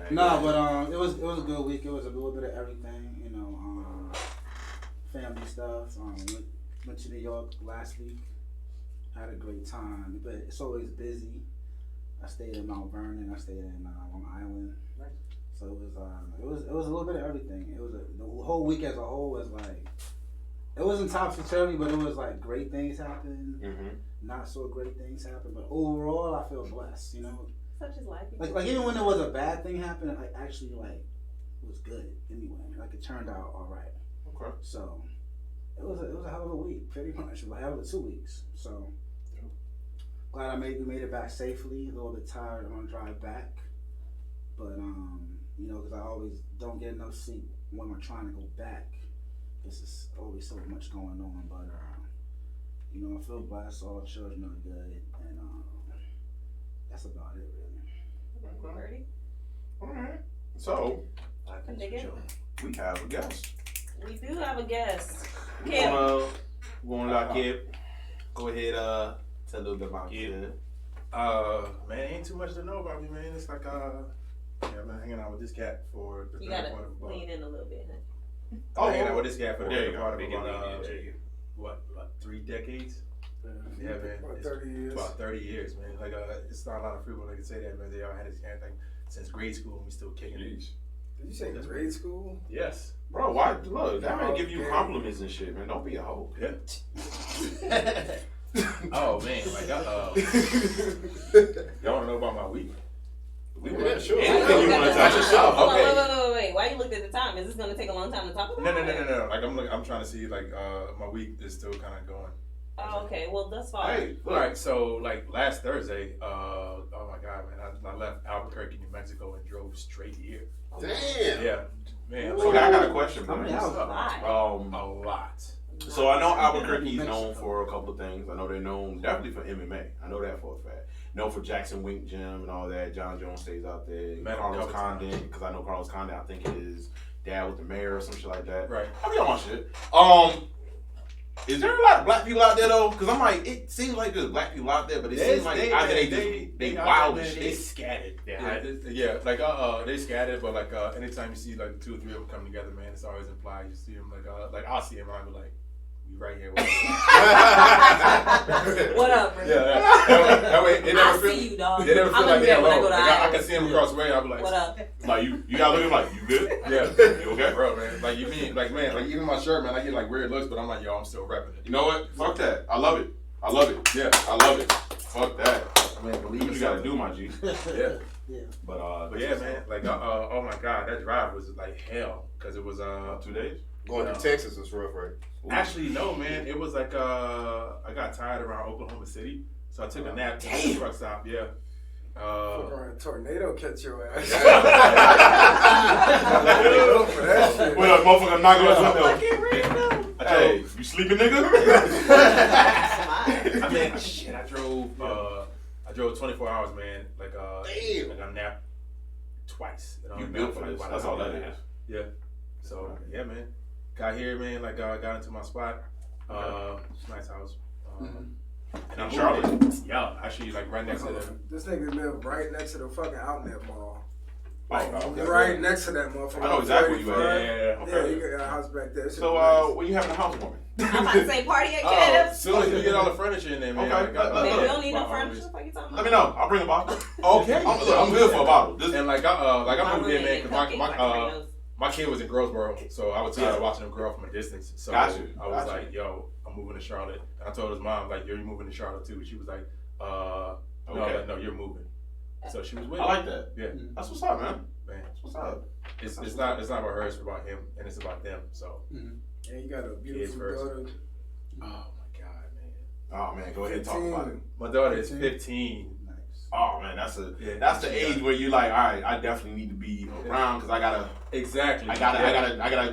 Speaker 7: No, but it was a good week. It was a little bit of everything, family stuff. Went to New York last week. Had a great time, but it's always busy. I stayed in Mount Vernon. I stayed in Long Island. So it was a little bit of everything. It was the whole week as a whole was like, it wasn't topsy-turvy, but it was like great things happened.
Speaker 1: Mm-hmm.
Speaker 7: Not so great things happen, but overall I feel blessed.
Speaker 2: Such is life.
Speaker 7: Like even when there was a bad thing happening, I actually like was good anyway. Like it turned out all right.
Speaker 1: Okay.
Speaker 7: So it was a hell of a week, pretty much. It was a hell of 2 weeks. So glad we made it back safely. A little bit tired on the drive back, but you know, because I always don't get enough sleep when I'm trying to go back. This is always so much going on, but you know, I feel blessed. All the children are good, and that's about it, really.
Speaker 2: Ready?
Speaker 1: All right. So
Speaker 2: Nigga.
Speaker 1: we have a guest.
Speaker 2: We do have a guest.
Speaker 1: We're
Speaker 2: Kim.
Speaker 1: gonna lock it. Go ahead. Tell a little bit about you.
Speaker 6: Man, ain't too much to know about me, man. It's like I've been hanging out with this cat for the
Speaker 2: You
Speaker 6: better
Speaker 2: gotta
Speaker 6: part of
Speaker 2: lean in a little bit, huh?
Speaker 6: I'm hanging out with this cat for the
Speaker 1: There you
Speaker 6: better
Speaker 1: go.
Speaker 6: part of
Speaker 4: Big and
Speaker 6: about
Speaker 4: lean in.
Speaker 6: what 3 decades? Yeah, man.
Speaker 5: About
Speaker 6: It's
Speaker 5: 30 years.
Speaker 6: About 30 years, man. Like it's not a lot of people that can say that, man. They all had this cat thing since grade school, and we still kicking it.
Speaker 5: Did you say grade school?
Speaker 6: Yes.
Speaker 1: Bro, why? Look, that man give you compliments and shit, man. Don't be a hoe.
Speaker 6: Yeah. Oh man, like y'all wanna know about my week?
Speaker 3: Yeah, sure.
Speaker 1: Anything you want to touch yourself.
Speaker 2: Hold on,
Speaker 6: Okay.
Speaker 2: wait. Why you looked at the time? Is this gonna take a long time to talk about?
Speaker 6: No. Like I'm trying to see like my week is still kind of going.
Speaker 2: Oh, okay. Well, that's fine.
Speaker 1: Hey,
Speaker 6: All right, so like last Thursday, oh my God, man, I left Albuquerque, New Mexico, and drove straight here.
Speaker 3: Damn.
Speaker 6: Yeah, man.
Speaker 1: So I got a question,
Speaker 7: How
Speaker 1: bro.
Speaker 7: many hours?
Speaker 6: A lot.
Speaker 1: So I know Albuquerque is known for a couple of things. I know they're known definitely for MMA. I know that for a fact. Known for Jackson Wink Gym and all that. John Jones stays out there.
Speaker 6: Met him a
Speaker 1: Carlos
Speaker 6: couple times.
Speaker 1: Condon, because I know Carlos Condon. I think his dad was the mayor or some shit like that.
Speaker 6: Right.
Speaker 1: I be on my shit. Is there a lot of black people out there though? Because I'm like, it seems like there's black people out there, but it seems like either they wild as shit.
Speaker 6: They scattered. They scattered, but like anytime you see like 2 or 3 of them come together, man, it's always implied. You see them like I'll see them, and I'll be like, we right here.
Speaker 2: What up, bro?
Speaker 6: Yeah. That way they never
Speaker 2: I
Speaker 6: feel.
Speaker 2: see you, dog.
Speaker 6: They never feel
Speaker 2: I'm
Speaker 6: like they're
Speaker 2: when I go
Speaker 6: alone.
Speaker 2: to
Speaker 6: Like, I
Speaker 2: Iowa.
Speaker 6: can see them across the way. I'll be like,
Speaker 2: What up?
Speaker 1: Like you gotta look at him like, you good?
Speaker 6: yeah,
Speaker 1: You okay?
Speaker 6: bro, man. Like you mean, like man, like even my shirt, man, I get like weird looks, but I'm like, yo, I'm still repping it.
Speaker 1: You know what? Fuck that. I love it. I love it.
Speaker 6: Yeah,
Speaker 1: I love it. Fuck that.
Speaker 6: I mean,
Speaker 1: Do
Speaker 6: believe
Speaker 1: what
Speaker 6: me,
Speaker 1: you gotta do, my G.
Speaker 6: Yeah,
Speaker 7: Yeah.
Speaker 1: But
Speaker 6: yeah, man. Like, oh my God, that drive was like hell because it was
Speaker 1: 2 days.
Speaker 3: Going to Texas was rough, right?
Speaker 6: Actually, no, man. It was like I got tired around Oklahoma City, so I took a nap at the truck stop. Yeah.
Speaker 5: Fuck around, a tornado catch your ass.
Speaker 1: What up, motherfucker? Knock on the window.
Speaker 2: Fucking random.
Speaker 1: Hey, you sleeping, nigga?
Speaker 6: I mean, shit. I drove 24 hours, man. Like
Speaker 3: Damn.
Speaker 6: like I napped twice.
Speaker 1: You built for this. That's all that is.
Speaker 6: Yeah. So yeah, man. Got here, man. Like got into my spot. It's a nice house. And I'm
Speaker 1: Charlotte?
Speaker 6: Yeah, actually, like right next to the.
Speaker 5: This nigga live right next to the fucking Outlet Mall.
Speaker 1: Okay.
Speaker 5: Right next to that motherfucker.
Speaker 1: I know exactly where you at.
Speaker 6: Yeah.
Speaker 5: Yeah, you got a house back there.
Speaker 1: So, when you having a housewarming?
Speaker 2: I'm about to say party at
Speaker 6: Oh,
Speaker 2: Canada.
Speaker 6: as soon as we get all the furniture in there, man.
Speaker 1: Okay.
Speaker 6: I got,
Speaker 2: Baby, we don't need no
Speaker 6: my
Speaker 2: furniture.
Speaker 6: homies.
Speaker 2: What you talking
Speaker 1: Let
Speaker 2: about?
Speaker 1: me know. I'll bring a bottle.
Speaker 6: Okay.
Speaker 1: I'm good for a bottle. Just,
Speaker 6: And like I moved here, man,
Speaker 2: My
Speaker 6: because my kid was in Grossboro, so I was tired of watching him grow from a distance. So
Speaker 1: Gotcha.
Speaker 6: I was
Speaker 1: Gotcha.
Speaker 6: like, yo, I'm moving to Charlotte. And I told his mom, like, yo, you're moving to Charlotte too. She was like,
Speaker 1: Okay.
Speaker 6: no, you're moving. So she was with
Speaker 1: I
Speaker 6: it.
Speaker 1: like that.
Speaker 6: Yeah,
Speaker 1: That's what's up, man.
Speaker 6: man.
Speaker 1: That's what's up.
Speaker 6: It's not about her, it's about him, and it's about them. So,
Speaker 5: And you got a
Speaker 6: Kids
Speaker 5: beautiful
Speaker 6: first.
Speaker 5: daughter.
Speaker 6: oh my God, man.
Speaker 1: Oh man, go ahead and talk about it.
Speaker 6: My daughter is
Speaker 5: 15.
Speaker 6: 15.
Speaker 7: Nice.
Speaker 1: Oh man, that's the
Speaker 6: she
Speaker 1: age where you like, all right, I definitely need to be around because I gotta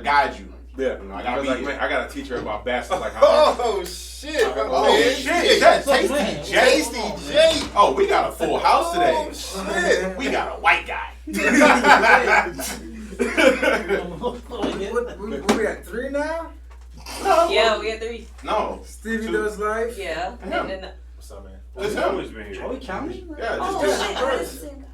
Speaker 1: guide you.
Speaker 6: Yeah,
Speaker 1: You know, I gotta be
Speaker 6: like,
Speaker 1: here.
Speaker 6: man, I gotta teach her about basketball. Like, how
Speaker 3: Oh shit!
Speaker 1: Oh shit, is that Tasty J?
Speaker 3: Tasty J.
Speaker 1: Oh, we got a full house today.
Speaker 3: Oh shit!
Speaker 1: We got a white guy.
Speaker 5: What we at 3 now?
Speaker 2: Yeah, we had 3.
Speaker 1: No.
Speaker 5: Stevie
Speaker 1: 2.
Speaker 5: does life.
Speaker 2: Yeah.
Speaker 1: Yeah.
Speaker 2: And then,
Speaker 6: What's up, man?
Speaker 1: It's
Speaker 4: I've
Speaker 1: him.
Speaker 4: always been here.
Speaker 7: Are we counting?
Speaker 1: Yeah,
Speaker 2: oh,
Speaker 1: just
Speaker 2: shit,
Speaker 1: do it.
Speaker 2: that is the same guy.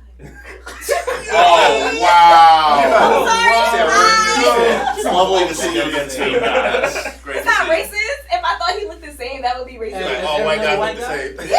Speaker 1: Oh wow.
Speaker 2: I'm sorry.
Speaker 8: It's lovely to see you again, team. That's great
Speaker 2: It's
Speaker 8: to
Speaker 2: not
Speaker 8: see you.
Speaker 2: racist. If I thought he looked the same, that would be racist.
Speaker 3: Like, all white guys look the same.
Speaker 2: Yeah.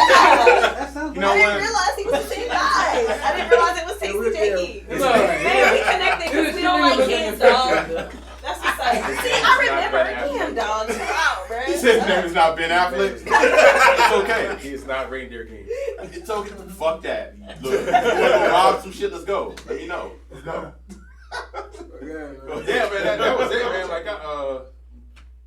Speaker 7: That sounds
Speaker 1: You know
Speaker 2: I didn't
Speaker 1: what?
Speaker 2: realize he was the same guy. I didn't realize it was Tasty Jakey.
Speaker 5: It's all right.
Speaker 2: Man, we connected because we don't like kids, dog. That's what's up. See, I remember him, dog. Chill out, bro.
Speaker 1: He said his name is not Ben Affleck. It's okay.
Speaker 6: He is not Reindeer King.
Speaker 1: It's okay. Fuck that. Look, you wanna go rob some shit? Let's go. Let me know. Let's go.
Speaker 6: Yeah, man, that was it, man. Like,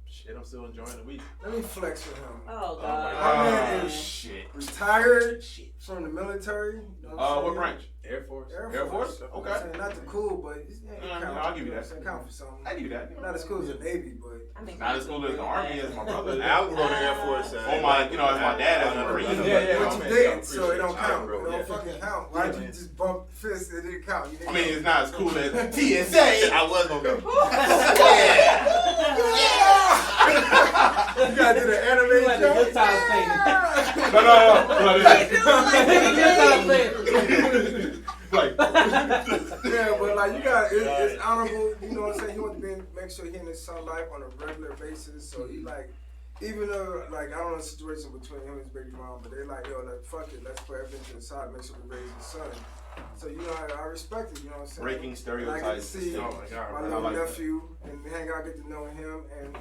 Speaker 6: shit, I'm still enjoying the week.
Speaker 5: Let me flex with him.
Speaker 2: Oh,
Speaker 5: My
Speaker 2: God.
Speaker 5: man is
Speaker 1: shit.
Speaker 5: retired from the military. You know
Speaker 1: What
Speaker 5: saying?
Speaker 1: branch?
Speaker 6: Air Force.
Speaker 1: Air Force?
Speaker 5: You know
Speaker 1: Okay.
Speaker 5: what I'm saying? Not the cool, but it count.
Speaker 1: I'll give you that.
Speaker 5: It count for something.
Speaker 1: I give you that.
Speaker 5: Not as cool as the Navy, but
Speaker 1: Not as cool as the Army as my brother.
Speaker 3: I was going to Air Force.
Speaker 1: Oh my, you know, as my dad as a Marine.
Speaker 5: but you did, so it don't count.
Speaker 3: bro.
Speaker 5: It don't fucking count. Why'd you just bump fists? It didn't count. You didn't
Speaker 1: I mean, it's not as cool as TSA.
Speaker 3: I was going to go.
Speaker 5: You gotta do the anime
Speaker 7: Like the
Speaker 5: joke.
Speaker 7: good times painting.
Speaker 5: Yeah, but like you got, it's honorable. You know what I'm saying? He wants to make sure he in his son life on a regular basis. So he like, even though like I don't know the situation between him and his baby mom, but they like, yo, like fuck it, let's put everything to the side, make sure we raise his son. So you know, I respect it. You know what I'm saying?
Speaker 1: Breaking
Speaker 5: And I get to
Speaker 1: stereotypes.
Speaker 5: see
Speaker 1: Oh my God,
Speaker 5: my
Speaker 1: man, I
Speaker 5: little
Speaker 1: like that.
Speaker 5: nephew and hang out, get to know him, and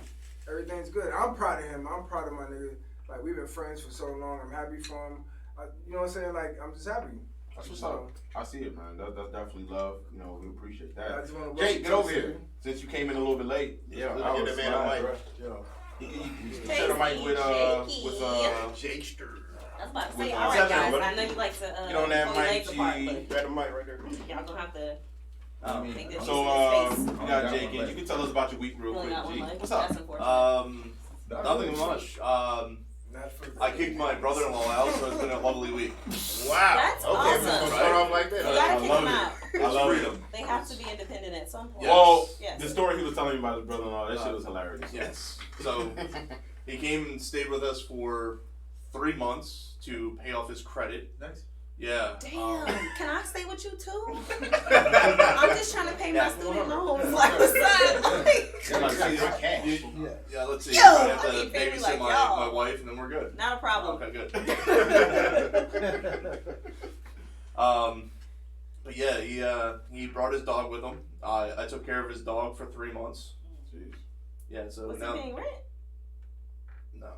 Speaker 5: everything's good. I'm proud of him. I'm proud of my nigga. Like we've been friends for so long. I'm happy for him. You know what I'm saying? Like I'm just happy.
Speaker 1: That's what's up. I see it, man. That's definitely love. You know, we appreciate
Speaker 5: I
Speaker 1: that.
Speaker 5: just wanna
Speaker 1: Jake, get
Speaker 5: welcome
Speaker 1: over
Speaker 5: to the
Speaker 1: here.
Speaker 5: city.
Speaker 1: Since you came in a little bit late.
Speaker 3: Yeah,
Speaker 1: let's
Speaker 3: I'll
Speaker 1: get
Speaker 3: get
Speaker 1: the
Speaker 3: the man a mic.
Speaker 1: You share the mic with
Speaker 3: Jakester.
Speaker 2: I was about to
Speaker 1: With
Speaker 2: say,
Speaker 1: my
Speaker 2: all right,
Speaker 3: seven,
Speaker 2: guys.
Speaker 3: buddy.
Speaker 2: I know you like to
Speaker 1: Get on that
Speaker 2: pull your
Speaker 1: mic,
Speaker 2: legs apart,
Speaker 1: G.
Speaker 2: but
Speaker 3: Grab the mic right there.
Speaker 2: y'all gonna have to make this
Speaker 1: So,
Speaker 2: space.
Speaker 1: we got Jake in. You can tell us about your week real
Speaker 2: You only
Speaker 1: quick,
Speaker 2: got one
Speaker 1: G.
Speaker 2: leg.
Speaker 1: What's up?
Speaker 2: That's unfortunate.
Speaker 8: Nothing much.
Speaker 5: Not for
Speaker 8: I kicked my brother-in-law out, so it's been a lovely week.
Speaker 3: Wow.
Speaker 2: That's
Speaker 3: okay,
Speaker 2: awesome.
Speaker 3: we're going to start off like
Speaker 2: You
Speaker 3: that.
Speaker 2: gotta kick
Speaker 1: love
Speaker 2: them
Speaker 1: it.
Speaker 2: out.
Speaker 1: I love
Speaker 8: freedom.
Speaker 2: They have to be independent at some point.
Speaker 1: Well,
Speaker 2: Yes.
Speaker 1: the story he was telling me about his brother-in-law, that shit was hilarious.
Speaker 8: Yes. So he came and stayed with us for 3 months to pay off his credit.
Speaker 6: Nice.
Speaker 8: Yeah.
Speaker 2: Damn, can I stay with you too? I'm just trying to pay my student loans. Like, what's up?
Speaker 8: Yeah, let's see.
Speaker 2: Yo,
Speaker 8: I have
Speaker 2: I
Speaker 8: to
Speaker 2: need family
Speaker 8: babysit
Speaker 2: like
Speaker 8: my
Speaker 2: y'all.
Speaker 8: wife, and then we're good.
Speaker 2: Not a problem.
Speaker 8: Okay, good. But yeah, he brought his dog with him. I took care of his dog for 3 months.
Speaker 1: Jeez.
Speaker 8: Yeah, so
Speaker 2: Was he
Speaker 8: now
Speaker 2: paying rent?
Speaker 8: no.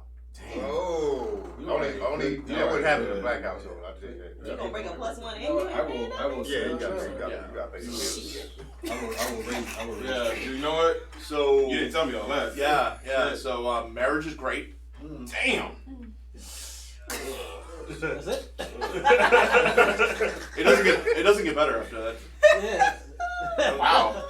Speaker 3: Oh, only that would happen in a black household. I'll tell you that.
Speaker 2: You gonna bring a +1 and
Speaker 6: No,
Speaker 2: you ain't paying
Speaker 6: I will.
Speaker 2: nothing?
Speaker 3: Yeah, you got
Speaker 8: Yeah.
Speaker 3: to pay the bills.
Speaker 6: I will raise.
Speaker 1: Yeah, you know what?
Speaker 8: So
Speaker 1: You didn't tell me all that.
Speaker 8: yeah. So marriage is great.
Speaker 1: Damn.
Speaker 7: That's it?
Speaker 8: It doesn't get better after that.
Speaker 7: Yeah.
Speaker 1: Wow.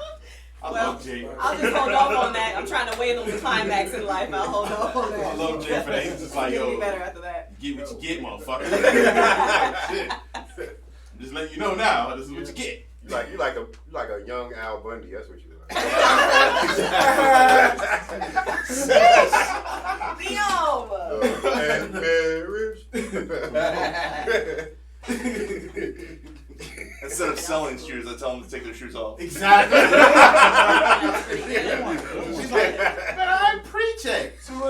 Speaker 1: I
Speaker 2: Well,
Speaker 1: love Jake.
Speaker 2: I'll just hold off on that. I'm trying to wait on the climax in life. I'll hold off on that.
Speaker 1: I love Jake for that. He's just like,
Speaker 2: It'll be
Speaker 1: yo,
Speaker 2: better after that.
Speaker 1: get what you get, motherfucker. Shit. I'm just letting you know now, this is what you get.
Speaker 3: You like a young Al Bundy. That's what you look like.
Speaker 2: Damn!
Speaker 3: And marriage.
Speaker 8: Instead of selling shoes, I tell them to take their shoes off.
Speaker 1: Exactly.
Speaker 2: She's
Speaker 1: She's like, man, I'm preaching.
Speaker 5: So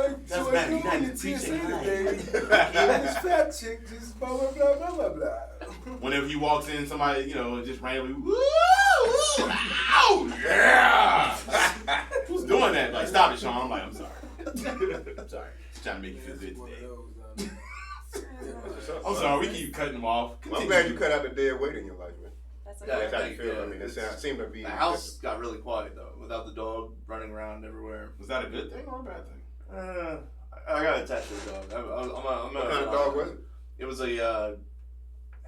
Speaker 1: bad.
Speaker 5: you
Speaker 1: You gotta
Speaker 5: want to
Speaker 1: preach
Speaker 5: say
Speaker 1: it.
Speaker 5: today, this fat chick just blah blah blah blah blah blah.
Speaker 1: Whenever he walks in, somebody, you know, just randomly, woo, woo, ow, yeah. Who's doing that? Like, stop it, Sean. I'm like, I'm sorry. I'm sorry. Just trying to make you feel good today. I'm sorry, we keep cutting them off.
Speaker 3: Well, I'm glad you cut out the dead weight in your life, man.
Speaker 2: That's
Speaker 8: Yeah,
Speaker 3: That's
Speaker 2: okay.
Speaker 3: how you feel. I mean, it seemed to be.
Speaker 8: The house got really quiet though, without the dog running around everywhere.
Speaker 1: Was that a good thing or a bad thing?
Speaker 8: I got attached to the dog. I'm
Speaker 3: What kind of dog was it?
Speaker 8: It was a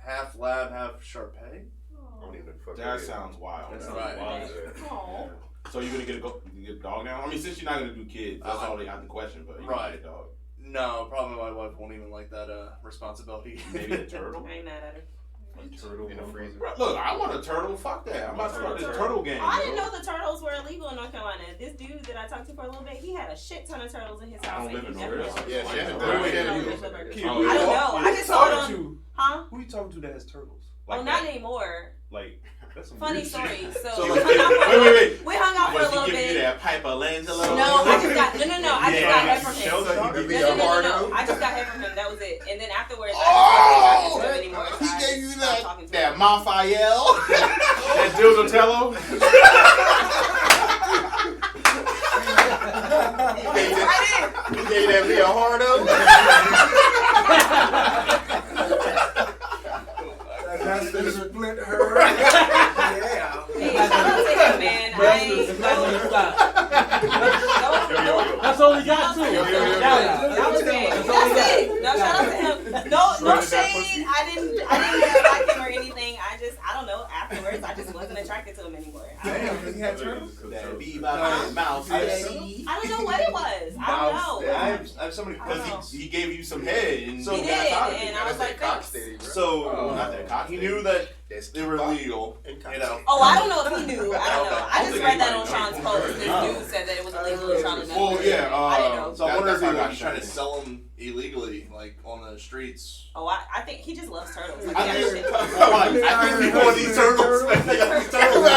Speaker 8: half lab, half Shar-Pei.
Speaker 3: I don't even know the fuck
Speaker 1: That
Speaker 3: that is.
Speaker 1: sounds wild.
Speaker 8: That's
Speaker 1: man.
Speaker 8: right.
Speaker 1: Wild.
Speaker 2: Aw.
Speaker 1: So you're gonna get a dog now? I mean, since you're not gonna do kids, that's all they have to question. But you're gonna get a dog.
Speaker 8: No, probably my wife won't even like that responsibility.
Speaker 1: Maybe a turtle.
Speaker 2: I ain't mad at her.
Speaker 1: A turtle
Speaker 3: In the freezer.
Speaker 1: Bro, look, I want a turtle. Fuck that. I'm about to start this turtle game.
Speaker 2: I didn't
Speaker 1: bro.
Speaker 2: know the turtles were illegal in North Carolina. This dude that I talked to for a little bit, he had a shit ton of turtles in his
Speaker 1: I
Speaker 2: house.
Speaker 1: don't live in
Speaker 2: and he
Speaker 1: no real
Speaker 2: definitely-
Speaker 3: Yeah, Shannon.
Speaker 1: Wait, wait,
Speaker 3: Shannon,
Speaker 1: wait,
Speaker 3: you-
Speaker 2: I don't know.
Speaker 1: Who
Speaker 2: I just saw it on.
Speaker 6: to?
Speaker 2: Huh?
Speaker 6: Who you talking to that has turtles?
Speaker 2: Oh, not anymore.
Speaker 6: Like, that's some
Speaker 2: Funny
Speaker 6: weird
Speaker 2: story.
Speaker 6: shit.
Speaker 2: So
Speaker 1: So
Speaker 2: we
Speaker 1: was
Speaker 2: hung
Speaker 1: it-
Speaker 2: out for a
Speaker 1: wait, wait.
Speaker 2: We hung out for a
Speaker 1: Was
Speaker 2: little
Speaker 1: he giving you
Speaker 2: bit.
Speaker 1: that Piper Langelo?
Speaker 2: No, I just got no. I just
Speaker 1: Yeah,
Speaker 2: got head from him.
Speaker 1: Sheldon, he
Speaker 2: No,
Speaker 1: gave
Speaker 3: be
Speaker 1: you
Speaker 3: a
Speaker 2: no.
Speaker 3: hard-o.
Speaker 2: I just got head from him. That was it. And then afterwards,
Speaker 1: Oh!
Speaker 2: I didn't talk to him anymore. So
Speaker 1: He
Speaker 2: I
Speaker 1: gave
Speaker 2: just
Speaker 1: you
Speaker 2: stopped talking to
Speaker 1: that
Speaker 2: him.
Speaker 1: Raphael? That Dildo Tello?
Speaker 3: You gave that me a hardo?
Speaker 5: That's split her. Yeah.
Speaker 2: Hey, shout out to him, man. I ain't
Speaker 9: That's all we got too.
Speaker 2: That was big. That's it. No, shout out to him. No shade. I didn't like him or anything. I don't know. Afterwards, I just wasn't attracted to him anymore.
Speaker 8: Damn, he had turtles.
Speaker 1: That bee by mouse.
Speaker 2: I don't know what it was. I don't know.
Speaker 8: I have somebody because
Speaker 1: He gave you some head. And
Speaker 8: So
Speaker 2: He did, and I was like, thanks.
Speaker 8: so
Speaker 1: not that cock
Speaker 8: he
Speaker 1: steady.
Speaker 8: knew that they were illegal. You know.
Speaker 2: Oh, I don't know if he knew. I don't know. I just read that on Sean's post. This dude said that it was illegal in Charlotte.
Speaker 1: Well, yeah.
Speaker 2: I didn't know.
Speaker 8: So I wonder if he
Speaker 1: that's how I
Speaker 8: was
Speaker 1: got
Speaker 8: trying to
Speaker 1: shot.
Speaker 8: sell them illegally, like on the streets.
Speaker 2: Oh, I think he just loves turtles. Like,
Speaker 1: I
Speaker 2: yeah,
Speaker 1: think
Speaker 2: shit.
Speaker 1: he wanted these turtles.
Speaker 8: They got these turtles.
Speaker 1: I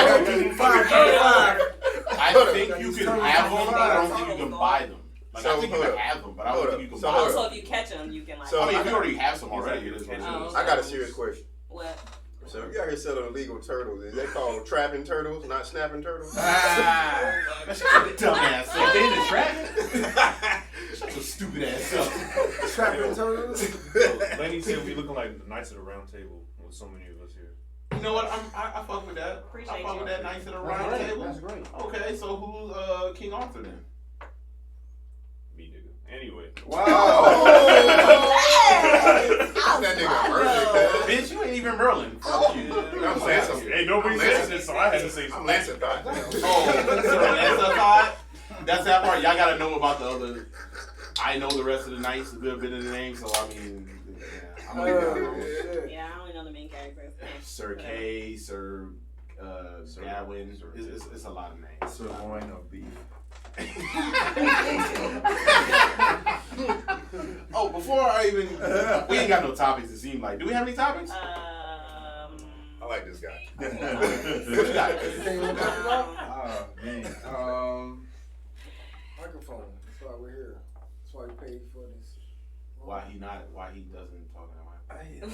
Speaker 1: think you can have them, but I don't think you can buy them. Like, I think you can have them, but I don't think you can buy
Speaker 2: Oh,
Speaker 1: them.
Speaker 2: so if you catch them, you can like.
Speaker 3: So-
Speaker 1: I mean, if you already have some already, it is what it is.
Speaker 2: Oh.
Speaker 3: I got a serious question.
Speaker 2: What?
Speaker 3: So if you out here selling illegal turtles, is that called trapping turtles, not snapping turtles?
Speaker 1: Dumbass.
Speaker 6: If they in the trap.
Speaker 1: Shut your stupid ass up.
Speaker 5: Trapping turtles.
Speaker 4: Lenny said we looking like the Knights of the Round Table with so many of us here.
Speaker 1: You know what? I fuck with that.
Speaker 2: Appreciate
Speaker 1: I fuck
Speaker 2: you.
Speaker 1: with that. Nice at a
Speaker 7: That's
Speaker 1: round
Speaker 7: great.
Speaker 1: table.
Speaker 7: That's great.
Speaker 1: Okay, so who's King Arthur then?
Speaker 4: Me, nigga. Anyway.
Speaker 3: Wow.
Speaker 2: That
Speaker 3: nigga perfect, man.
Speaker 1: Bitch, you ain't even Merlin. Fuck you.
Speaker 3: I'm saying something.
Speaker 4: Hey, nobody said this, so I had to say
Speaker 3: I'm
Speaker 4: something.
Speaker 3: Lancet thought.
Speaker 1: Oh, so that's a thought. That's that part. Y'all gotta know about the other. I know the rest of the knights, a good bit of the name, so I mean, yeah, I'm gonna leave that alone.
Speaker 2: Yeah, I only know the main characters.
Speaker 1: Sir Kay, Sir Gawain. It's a lot of names.
Speaker 6: Sirloin of beef.
Speaker 1: Oh, before I even, we ain't got no topics. It seemed like. Do we have any topics?
Speaker 3: I like this guy.
Speaker 1: What you got?
Speaker 5: Anything you want to talk about?
Speaker 6: Oh man.
Speaker 5: Microphone. That's why we're here. That's why we paid for this.
Speaker 1: Why he doesn't talk that way?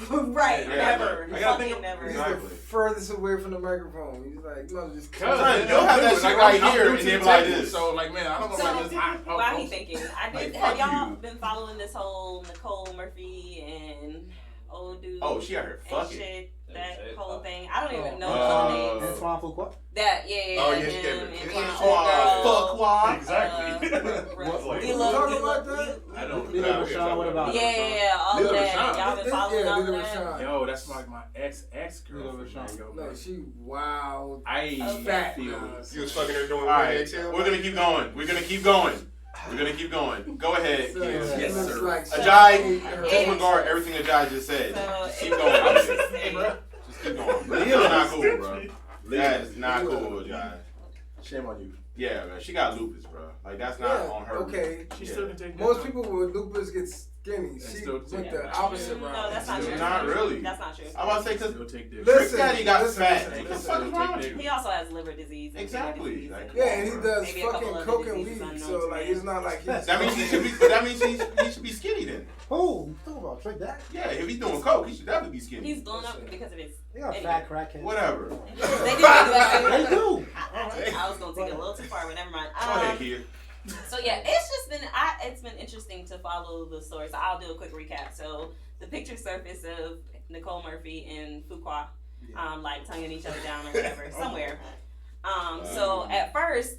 Speaker 2: Right,
Speaker 1: Yeah,
Speaker 2: never.
Speaker 1: I gotta think
Speaker 2: Fucking never.
Speaker 5: He's
Speaker 1: Exactly.
Speaker 5: the furthest away from the microphone. He's like, you know, just
Speaker 1: You'll have that shit right here, and they'll be like this.
Speaker 6: So like, man, I don't know
Speaker 2: So,
Speaker 6: like this hot.
Speaker 2: why he thinking? I did.
Speaker 1: Like,
Speaker 2: Have
Speaker 1: fuck
Speaker 2: y'all
Speaker 1: you.
Speaker 2: been following this whole Nicole Murphy and old dude?
Speaker 1: Oh, she out here
Speaker 2: and
Speaker 1: fucking.
Speaker 2: shit. That whole thing. I don't even know
Speaker 1: Uh,
Speaker 2: the names.
Speaker 7: Antoine Fuqua?
Speaker 2: That yeah.
Speaker 3: Oh, yeah,
Speaker 2: him
Speaker 3: she gave
Speaker 2: and
Speaker 3: it.
Speaker 2: my
Speaker 1: Fuck
Speaker 2: old girl.
Speaker 1: why?
Speaker 4: Exactly.
Speaker 2: Lilo,
Speaker 5: talking about that?
Speaker 8: I don't
Speaker 7: Lilo Rashawn, what about?
Speaker 2: yeah, all of
Speaker 6: Lilo
Speaker 2: that.
Speaker 6: Rashawn.
Speaker 2: Y'all been following all of
Speaker 5: Lilo
Speaker 2: that.
Speaker 5: Rashawn.
Speaker 6: Yo, that's like my ex girlfriend. Yo,
Speaker 5: No, she wild.
Speaker 6: I
Speaker 5: Fat.
Speaker 6: feel
Speaker 5: Nah,
Speaker 3: You was fucking her doing
Speaker 1: All right,
Speaker 3: XL?
Speaker 1: we're gonna keep going. We're gonna keep going. Go ahead,
Speaker 5: So,
Speaker 1: kids.
Speaker 5: she
Speaker 6: Yes,
Speaker 5: looks
Speaker 6: sir.
Speaker 5: like
Speaker 1: Ajay,
Speaker 5: she-
Speaker 1: disregard everything Ajay just said.
Speaker 2: So,
Speaker 1: Just keep going.
Speaker 2: Hey,
Speaker 1: Just keep going. That's not cool, bro. That is not cool, Ajay.
Speaker 6: Shame on you.
Speaker 1: Yeah, man. She got lupus, bro. Like, that's not
Speaker 5: Yeah,
Speaker 1: on her.
Speaker 5: okay.
Speaker 6: She
Speaker 1: Yeah.
Speaker 6: still can take
Speaker 5: Most
Speaker 6: that.
Speaker 5: people with lupus get skinny. She
Speaker 6: still
Speaker 5: went
Speaker 6: take
Speaker 5: the
Speaker 6: that.
Speaker 5: opposite route.
Speaker 2: No, that's not true.
Speaker 1: Not really.
Speaker 2: That's not true.
Speaker 1: I'm about to say, because
Speaker 6: Still take dick.
Speaker 1: Trick
Speaker 5: Listen,
Speaker 1: Daddy got
Speaker 5: listen,
Speaker 1: fat.
Speaker 5: listen,
Speaker 1: What the
Speaker 5: listen.
Speaker 1: fuck is wrong with you?
Speaker 2: He also has liver disease. And
Speaker 1: Exactly.
Speaker 2: kidney disease
Speaker 1: Like,
Speaker 2: and-
Speaker 5: Yeah, and he does
Speaker 2: Maybe a couple
Speaker 5: fucking
Speaker 2: other
Speaker 5: coke and
Speaker 2: diseases
Speaker 5: weed.
Speaker 2: unknown
Speaker 5: So
Speaker 2: to
Speaker 5: like,
Speaker 2: me.
Speaker 5: it's not like he's.
Speaker 1: That means he should be skinny then.
Speaker 7: Who? You talking about Trick Daddy?
Speaker 1: Yeah, if he's doing coke, he should definitely be skinny.
Speaker 2: He's blown up because of his.
Speaker 7: They got
Speaker 2: Anyway.
Speaker 7: fat crackheads.
Speaker 1: Whatever.
Speaker 2: They do that.
Speaker 7: They do.
Speaker 2: I was gonna take it a little too far, but never mind.
Speaker 1: Go ahead, kid.
Speaker 2: So yeah, it's been interesting to follow the story. So I'll do a quick recap. So the picture surfaced of Nicole Murphy and Fuqua, like tonguing each other down or whatever somewhere. So at first,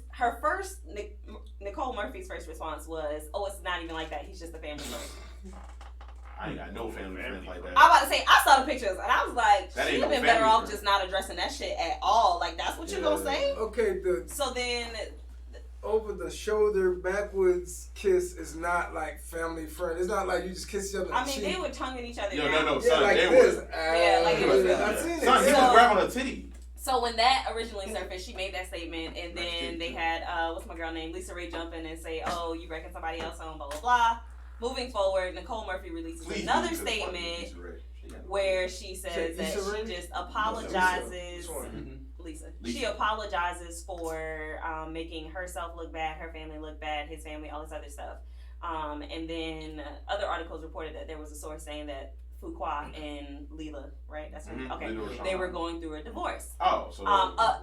Speaker 2: Nicole Murphy's first response was, "Oh, it's not even like that. He's just a family friend."
Speaker 1: I ain't got no family friends like that.
Speaker 2: I'm about to say, I saw the pictures and I was like,
Speaker 1: That ain't
Speaker 2: she'd
Speaker 1: no
Speaker 2: have been better
Speaker 1: family
Speaker 2: off
Speaker 1: friend.
Speaker 2: just not addressing that shit at all. Like that's what you're gonna say.
Speaker 5: Okay, the
Speaker 2: So then,
Speaker 5: over the shoulder backwards kiss is not like family friend. It's not like you just kiss each other.
Speaker 2: I mean, they were tonguing each other down.
Speaker 1: No,
Speaker 5: Yeah,
Speaker 1: son,
Speaker 5: like
Speaker 1: they
Speaker 5: this.
Speaker 1: were.
Speaker 2: Yeah, like it was real.
Speaker 5: I've seen it.
Speaker 1: Son, he
Speaker 2: So-
Speaker 1: was grabbing her titty.
Speaker 2: So when that originally surfaced, she made that statement, and then they had what's my girl name, Lisa Ray, jump in and say, "Oh, you reckon somebody else on blah blah blah." Moving forward, Nicole Murphy releases another statement where she says that she just apologizes. Lisa. She apologizes for making herself look bad, her family look bad, his family, all this other stuff. And then other articles reported that there was a source saying that Fuqua and Leela, right? That's right. Okay. They were going through a divorce.
Speaker 1: Oh, so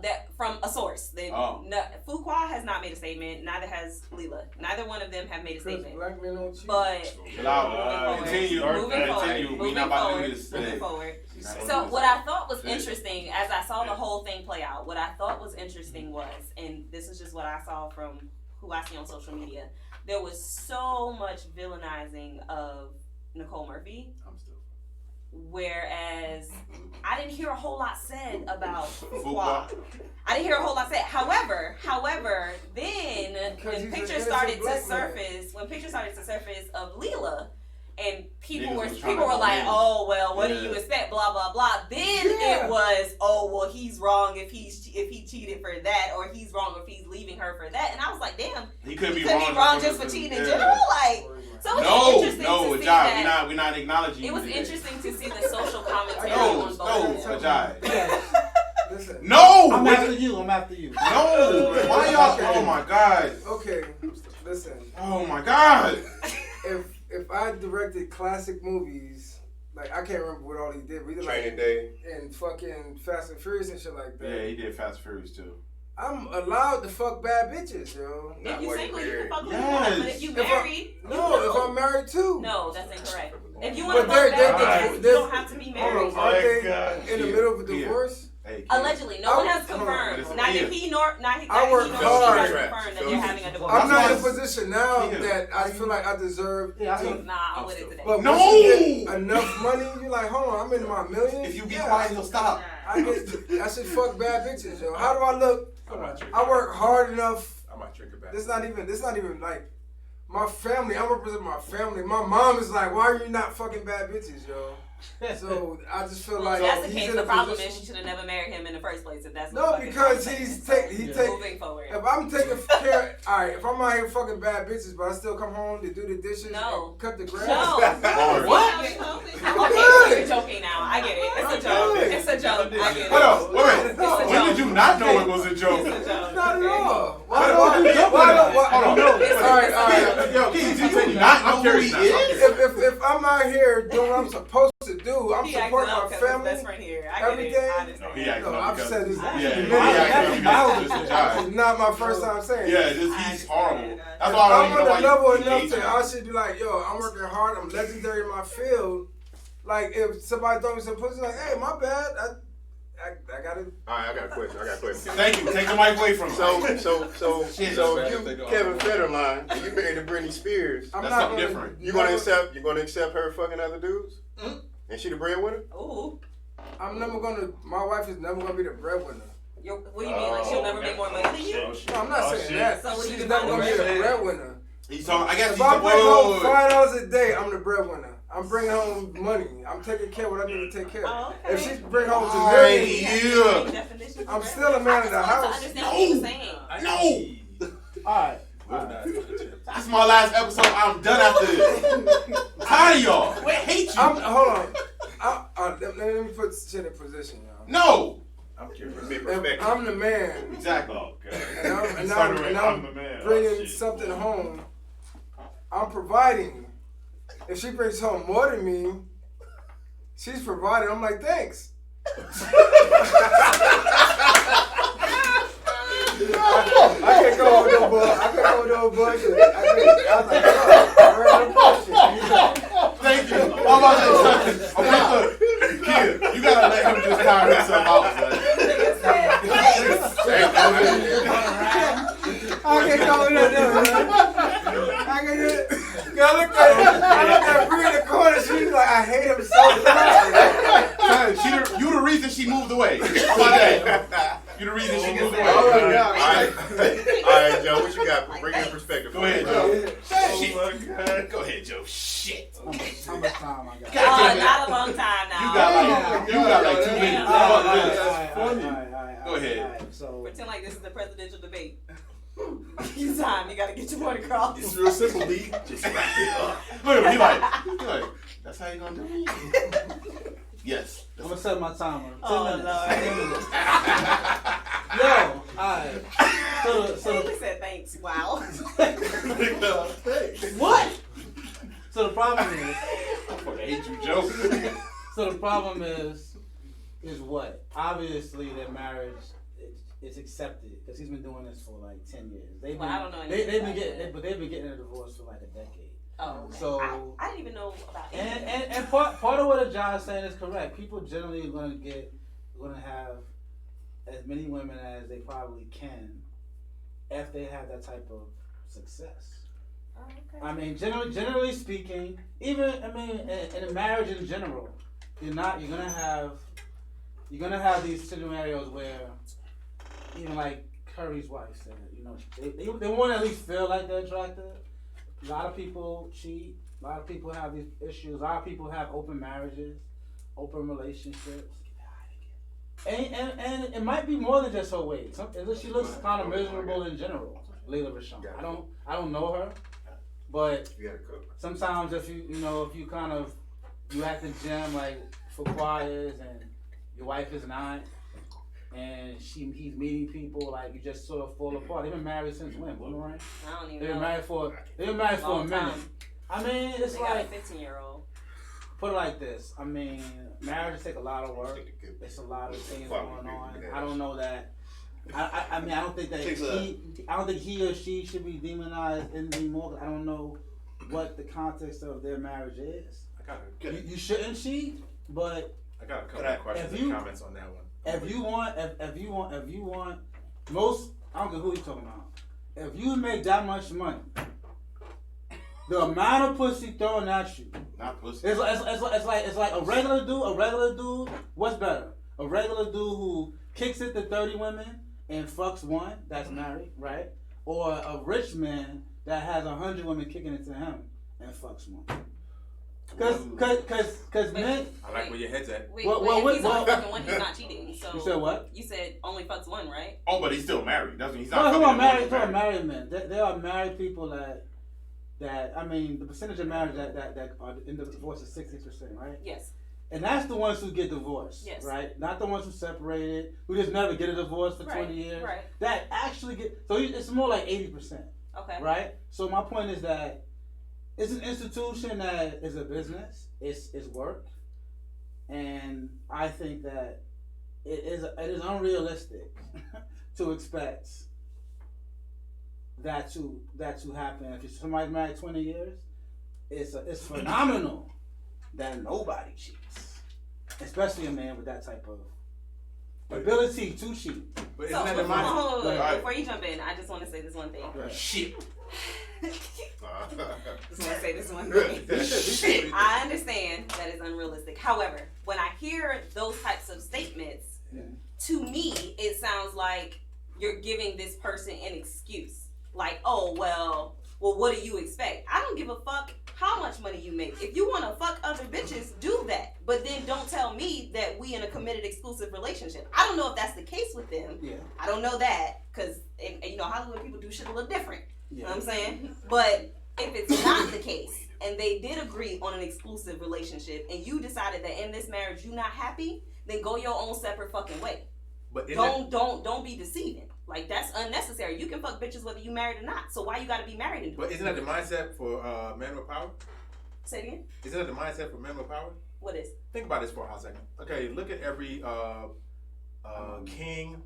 Speaker 2: that from a source. Fuqua has not made a statement. Neither has Leela. Neither one of them have made a statement.
Speaker 5: Black men don't cheat.
Speaker 2: But
Speaker 1: Continue. We not about to do this.
Speaker 2: Moving forward. So what I thought was interesting, as I saw the whole thing play out, what I thought was interesting was, and this is just what I saw from who I see on social media, there was so much villainizing of Nicole Murphy. Whereas I didn't hear a whole lot said about Fuqua. I didn't hear a whole lot said. However, then when pictures started to surface of Leela, and people were like, oh well, what do you expect? Blah blah blah. Then it was, oh well, he's wrong if he cheated for that, or he's wrong if he's leaving her for that. And I was like, damn,
Speaker 1: he could be
Speaker 2: wrong just for cheating in general. Like, so it was interesting to see that.
Speaker 1: We're not acknowledging.
Speaker 2: It was interesting to see the social commentary on both.
Speaker 5: Listen.
Speaker 1: No!
Speaker 7: I'm after you.
Speaker 1: No! Why y'all? Oh my God.
Speaker 5: Okay, listen.
Speaker 1: Oh my God.
Speaker 5: If I directed classic movies, like I can't remember what all he did. We did
Speaker 3: Training Day
Speaker 5: and fucking Fast and Furious and shit like that.
Speaker 1: Yeah, he did Fast and Furious too.
Speaker 5: I'm allowed to fuck bad bitches, yo.
Speaker 2: If you single, you can fuck who you want. But if you married,
Speaker 5: if I'm married too.
Speaker 2: No, that's incorrect. If you want to fuck bad bitches, you don't have to be married.
Speaker 5: Aren't they in the middle of a divorce?
Speaker 2: Allegedly, no one has confirmed. Neither he nor
Speaker 5: I work hard.
Speaker 2: has confirmed that they're having a divorce.
Speaker 5: I'm not in a position now that I feel like I deserve.
Speaker 2: I'm with it today.
Speaker 5: But once you get enough money, you're like, hold on, I'm in my millions.
Speaker 1: If you be quiet, he'll stop.
Speaker 5: I should fuck bad bitches, yo. How do I look? I work hard enough.
Speaker 6: I might drink it back.
Speaker 5: This not even like my family. I'm representing my family. My mom is like, why are you not fucking bad bitches, yo? So I just feel like
Speaker 2: if that's the case, the problem is she should have never married him in the first place. If that's
Speaker 5: because
Speaker 2: moving forward.
Speaker 5: If I'm taking care, all right. If I'm out here fucking bad bitches, but I still come home to do the dishes and cut the grass.
Speaker 2: No.
Speaker 5: What?
Speaker 2: You're joking now. I get it. It's a joke. It's a joke. I get it.
Speaker 1: Hold on. Wait. When did you not know it was a joke?
Speaker 2: It's a joke.
Speaker 5: Not at all.
Speaker 1: Why? Hold on. All right. Yo, you not know who he is?
Speaker 5: If I'm out here doing what I'm supposed to do, I'm supporting my family.
Speaker 2: That's right here. I
Speaker 5: everything.
Speaker 1: I've
Speaker 5: said this.
Speaker 1: It's
Speaker 5: not my first time saying.
Speaker 1: Yeah, he's horrible. That's why
Speaker 5: I'm on the level enough to I should be like, yo, I'm working hard. I'm legendary in my field. Like if somebody throw me some pussy, like, hey, my bad. I got it.
Speaker 3: All right, I got a question.
Speaker 1: Thank you. Take the mic away from him.
Speaker 3: So you Kevin Federline, and you married to Britney Spears.
Speaker 1: That's something different.
Speaker 3: You gonna accept her fucking other dudes?
Speaker 5: Mm-hmm.
Speaker 3: And she the breadwinner?
Speaker 2: Ooh.
Speaker 5: My wife is never gonna be the breadwinner.
Speaker 2: What do you mean? Like she'll never make more money than you?
Speaker 5: No, I'm not saying that.
Speaker 2: So what do you
Speaker 5: She's never gonna be the breadwinner.
Speaker 1: He's talking. I guess
Speaker 5: if I bring home $5 a day, I'm the breadwinner. I'm bringing home money. I'm taking care of what I need to take care of.
Speaker 2: Oh, okay.
Speaker 5: If she bring home $1 million, I'm still a man in the house.
Speaker 1: No.
Speaker 7: Alright.
Speaker 1: That's my last episode. I'm done after this. Tired of y'all. I hate you.
Speaker 5: Hold on. Let me put shit in position, y'all.
Speaker 1: No.
Speaker 3: I'm curious.
Speaker 5: If I'm the man.
Speaker 1: Exactly.
Speaker 5: And I'm bringing something home. I'm providing. If she brings home more than me, she's providing. I'm like, thanks. I can't go with no bullshit. I was like,
Speaker 1: thank you. I'm about to say something. Kid, you gotta let him just tire himself out, man.
Speaker 5: I can't go with that, man. I look at Bree in the corner. She's like, I hate him so much.
Speaker 1: You the reason she moved away. How about that? You the reason she moved away.
Speaker 5: Oh my God.
Speaker 3: All right, Joe. What you got? Bring your perspective.
Speaker 1: Go ahead, Joe. Go ahead, Joe. Shit.
Speaker 7: How much time I got?
Speaker 2: Not a long time now.
Speaker 1: You got like 2 minutes. Go ahead.
Speaker 7: So
Speaker 2: pretend like this is the presidential debate. You time. You gotta get your point across.
Speaker 8: It's real simple, B. Just wrap it up.
Speaker 1: Look at him. He like, that's how you gonna do it? Yes.
Speaker 7: I'm gonna set my timer. 10
Speaker 2: Oh,
Speaker 7: minutes.
Speaker 2: Lord.
Speaker 7: 10 minutes. Yo, alright. So
Speaker 2: He said thanks. Wow.
Speaker 7: what? So the problem is.
Speaker 1: I fucking hate you, Joe.
Speaker 7: So the problem is what? Obviously, their marriage it's accepted because he's been doing this for like 10 years.
Speaker 2: I don't know
Speaker 7: they've
Speaker 2: anything
Speaker 7: been
Speaker 2: about
Speaker 7: getting,
Speaker 2: that.
Speaker 7: but they've been getting a divorce for like a decade.
Speaker 2: Oh, okay.
Speaker 7: So
Speaker 2: I didn't even know about it.
Speaker 7: and part of what John's saying is correct. People generally are gonna have as many women as they probably can if they have that type of success.
Speaker 2: Oh, okay.
Speaker 7: I mean, generally speaking, even in a marriage in general, you're gonna have these scenarios where, even like Curry's wife said, they want to at least feel like they're attractive. A lot of people cheat. A lot of people have these issues. A lot of people have open marriages, open relationships. And it might be more than just her weight. She looks kind of miserable in general, Layla Rashawn. I don't know her, but sometimes if you kind of at the gym like for choirs and your wife is not, and he's meeting people, like you just sort of fall apart. They've been married since when? Boomerang?
Speaker 2: I don't even
Speaker 7: They've
Speaker 2: know.
Speaker 7: been married for a minute.
Speaker 2: Time.
Speaker 7: I mean, it's
Speaker 2: They got
Speaker 7: like
Speaker 2: a 15-year-old.
Speaker 7: put it like this. I mean, marriages take a lot of work. It's a lot of things going on. I don't know that. I mean, I don't think that I don't think he or she should be demonized anymore. 'Cause I don't know what the context of their marriage is. You shouldn't cheat, but
Speaker 6: I got a couple of questions and comments on that one.
Speaker 7: if you want most, I don't care who you're talking about. If you make that much money, the amount of pussy thrown at you,
Speaker 1: Not pussy.
Speaker 7: it's like a regular dude. What's better? A regular dude who kicks it to 30 women and fucks one that's married, right? Or a rich man that has 100 women kicking it to him and fucks one. Cause men.
Speaker 6: I like where your head's at.
Speaker 2: Wait, if he's only fucking one, he's not cheating. So
Speaker 7: You said what?
Speaker 2: You said only fucks one, right?
Speaker 1: Oh, but he's still married. That's when he's
Speaker 7: No,
Speaker 1: not.
Speaker 7: who are married? Who are married men? There are married people that I mean, the percentage of marriage that are in the divorce is 60%, right?
Speaker 2: Yes.
Speaker 7: And that's the ones who get divorced,
Speaker 2: Yes.
Speaker 7: right? Not the ones who separated, who just never get a divorce for 20 years.
Speaker 2: Right.
Speaker 7: That actually so it's more like 80%,
Speaker 2: Okay.
Speaker 7: right? So my point is that it's an institution that is a business. It's work, and I think that it is unrealistic to expect that to happen. If somebody's married 20 years, it's phenomenal that nobody cheats, especially a man with that type of ability to cheat.
Speaker 6: But
Speaker 2: So,
Speaker 6: isn't that the
Speaker 2: hold
Speaker 6: mindset?
Speaker 2: on. Before you jump in, I just want to say this one thing.
Speaker 1: Shit.
Speaker 2: Just want to say this one thing. I understand that it's unrealistic. However, when I hear those types of statements, to me, it sounds like you're giving this person an excuse. Like, oh, well, what do you expect? I don't give a fuck how much money you make. If you want to fuck other bitches, do that. But then don't tell me that we in a committed exclusive relationship. I don't know if that's the case with them.
Speaker 7: Yeah.
Speaker 2: I don't know that because, Hollywood people do shit a little different.
Speaker 7: Yeah.
Speaker 2: You know what I'm saying? But if it's not the case and they did agree on an exclusive relationship and you decided that in this marriage you're not happy, then go your own separate fucking way.
Speaker 6: But
Speaker 2: Don't be deceiving. Like, that's unnecessary. You can fuck bitches whether you married or not. So why you gotta be married and do
Speaker 6: But
Speaker 2: it?
Speaker 6: isn't that the mindset for men with power?
Speaker 2: Say it again?
Speaker 6: Isn't that the mindset for men with power?
Speaker 2: What is?
Speaker 6: Think about this for a hot second. Okay, look at every king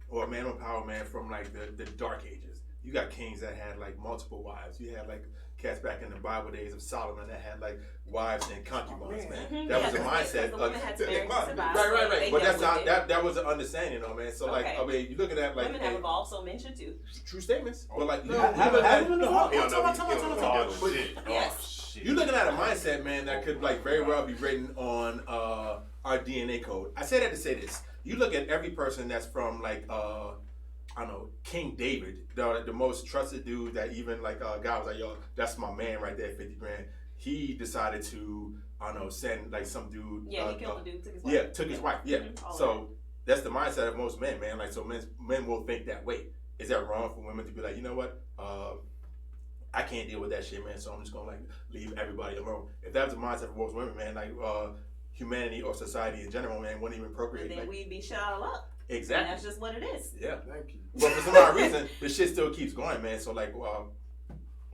Speaker 6: or man with power, man, from like the dark ages. You got kings that had like multiple wives. You had like cats back in the Bible days of Solomon that had like wives and concubines, man.
Speaker 2: Mm-hmm.
Speaker 6: That was a mindset.
Speaker 2: The women had to marry to survive.
Speaker 6: Right.
Speaker 2: They
Speaker 6: But
Speaker 2: dealt
Speaker 6: that's
Speaker 2: with
Speaker 6: not
Speaker 2: it.
Speaker 6: that was an understanding, man. So like,
Speaker 2: Okay.
Speaker 6: I mean, you're looking at like
Speaker 2: Women have evolved, so men should too.
Speaker 6: true statements. But like,
Speaker 2: Yes.
Speaker 6: you're looking at a mindset, man, that could like very well be written on our DNA code. I say that to say this. You look at every person that's from like I don't know, King David, the most trusted dude that even like guy was like, yo, that's my man right there, 50 grand. He decided to, I don't know, send like some dude.
Speaker 2: Yeah, he killed the dude, took his wife.
Speaker 6: Yeah, took his wife. Yeah.
Speaker 2: All
Speaker 6: So that's the mindset of most men, man. Like, so men will think that way. Is that wrong for women to be like, you know what? I can't deal with that shit, man. So I'm just gonna like leave everybody alone. If that was the mindset for most women, man, like humanity or society in general, man, wouldn't even procreate.
Speaker 2: Then
Speaker 6: Like,
Speaker 2: we'd be shut out of luck.
Speaker 6: exactly.
Speaker 2: And that's just what it is.
Speaker 6: Yeah.
Speaker 5: Thank you.
Speaker 6: But for some odd reason, the shit still keeps going, man. So like,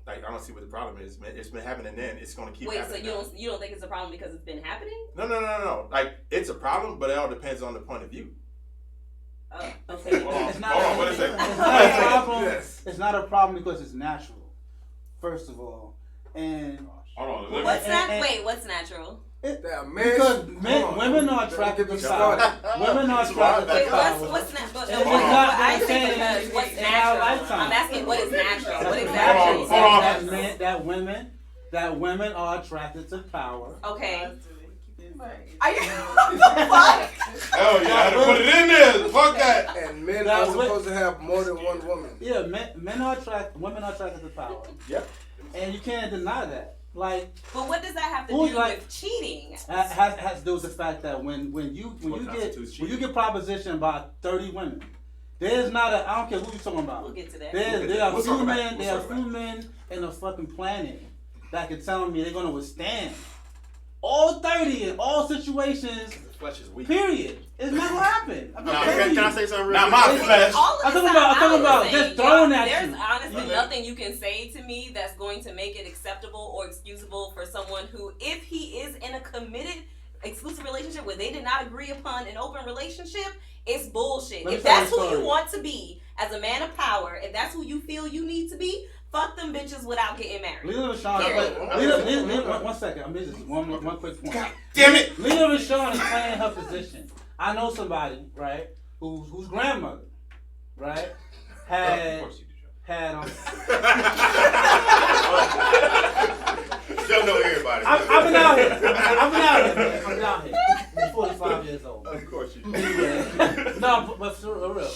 Speaker 6: like I don't see what the problem is, man. It's been happening then. It's gonna keep
Speaker 2: Wait,
Speaker 6: happening.
Speaker 2: so you don't think it's a problem because it's been happening?
Speaker 6: No. Like it's a problem, but it all depends on the point of view.
Speaker 2: Okay.
Speaker 1: Hold on.
Speaker 7: It's not a problem because it's natural, first of all. And
Speaker 1: Hold on.
Speaker 2: What's natural?
Speaker 7: Because women are attracted to power. Women are attracted to power.
Speaker 2: What's natural?
Speaker 7: I'm saying
Speaker 2: what's
Speaker 7: in our
Speaker 2: natural?
Speaker 7: lifetime.
Speaker 2: I'm asking what is natural. What exactly?
Speaker 7: That women are attracted to power.
Speaker 2: Okay. Are you what the fuck?
Speaker 1: Hell yeah, I had to put it in there. Fuck that.
Speaker 5: And men are supposed to have more than one woman.
Speaker 7: Yeah, women are attracted to power.
Speaker 6: Yep.
Speaker 7: And you can't deny that. Like,
Speaker 2: but what does that have to do with cheating?
Speaker 7: Has to do with the fact that when you get propositioned by 30 women, there's not a, I don't care who you're talking about.
Speaker 2: We'll get to that.
Speaker 7: There are few men in the fucking planet that can tell me they're gonna withstand all 30 in all situations.
Speaker 6: Flesh is weak.
Speaker 7: Period. It's not gonna happen.
Speaker 3: Can I say something real
Speaker 1: Not my flesh.
Speaker 7: I'm talking about just throwing at you.
Speaker 2: There's honestly nothing you can say to me that's going to make it acceptable or excusable for someone who, if he is in a committed, exclusive relationship where they did not agree upon an open relationship, it's bullshit. If that's who you want to be as a man of power, if that's who you feel you need to be, fuck them bitches without getting married.
Speaker 7: One second. I'm just one quick point.
Speaker 1: God damn it!
Speaker 7: Lena Rashawn is playing her position. I know somebody, right, whose grandmother, right, had
Speaker 3: Don't know everybody.
Speaker 7: I've been out here. Man. I'm out here. I'm 45 years old.
Speaker 3: Of course you do.
Speaker 7: No, but for real.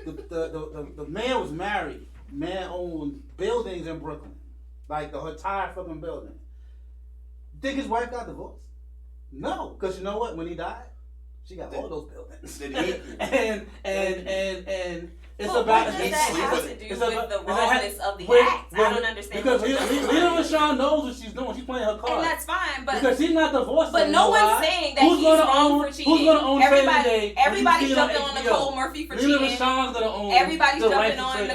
Speaker 7: The man was married. Man owned buildings in Brooklyn, like the entire fucking building. Think his wife got divorced? No, because you know what? When he died, she got all those buildings. and it's
Speaker 2: well,
Speaker 7: about.
Speaker 2: What does that have to do with the wrongness of the act? I don't understand.
Speaker 7: Because Lena Rashawn knows what she's doing. She's playing her cards.
Speaker 2: And that's fine, but
Speaker 7: because she's not divorced.
Speaker 2: But no one's saying that he's wrong for cheating.
Speaker 7: Who's gonna own
Speaker 2: everybody's jumping on Nicole Murphy for cheating.
Speaker 7: Rashawn's gonna own.
Speaker 2: Everybody's jumping on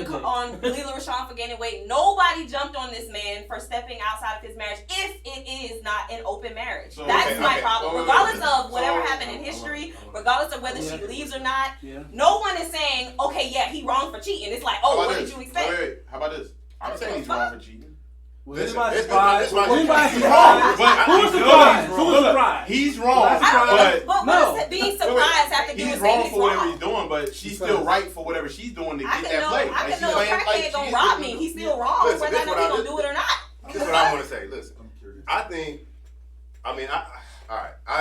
Speaker 2: Lila Rashawn for gaining weight. Nobody jumped on this man for stepping outside of his marriage if it is not an open marriage. That's my problem. Regardless of whatever happened in history, regardless of whether she leaves or not, no one is saying, okay, yeah, he wrong for cheating. It's like, oh, what did you expect?
Speaker 1: Wait, how about this? I'm saying he's wrong for cheating.
Speaker 7: Who's surprised?
Speaker 1: Who's surprised? He's wrong.
Speaker 2: But being surprised have to do with
Speaker 1: he's wrong for whatever he's doing, but she's still right for whatever she's doing to get that play.
Speaker 2: I can know a crackhead gonna rob me. He's still wrong whether or not he's gonna do it or not.
Speaker 3: This is what I want to say. Listen, I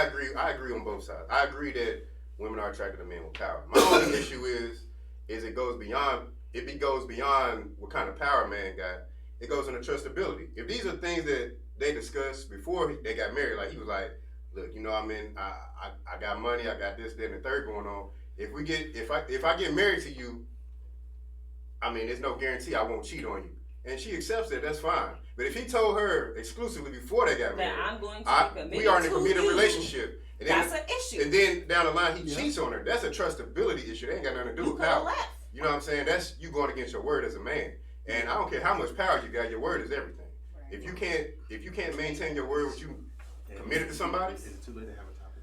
Speaker 3: agree on both sides. I agree that women are attracted to men with power. My only issue is it goes beyond what kind of power man got. It goes into trustability. If these are things that they discussed before they got married, like he was like, look, I got money, I got this, that, and the third going on. If I get married to you, there's no guarantee I won't cheat on you. And she accepts it, that's fine. But if he told her exclusively before they got married,
Speaker 2: I'm going to be committed
Speaker 3: we are in a
Speaker 2: to
Speaker 3: committed
Speaker 2: you.
Speaker 3: Relationship. And
Speaker 2: that's an issue.
Speaker 3: And then down the line he cheats on her. That's a trustability issue. That ain't got nothing to do with power. You know what I'm saying? That's you going against your word as a man. And I don't care how much power you got, your word is everything. Right. If you can't maintain your word, what you committed to somebody, is it too late to have a topic?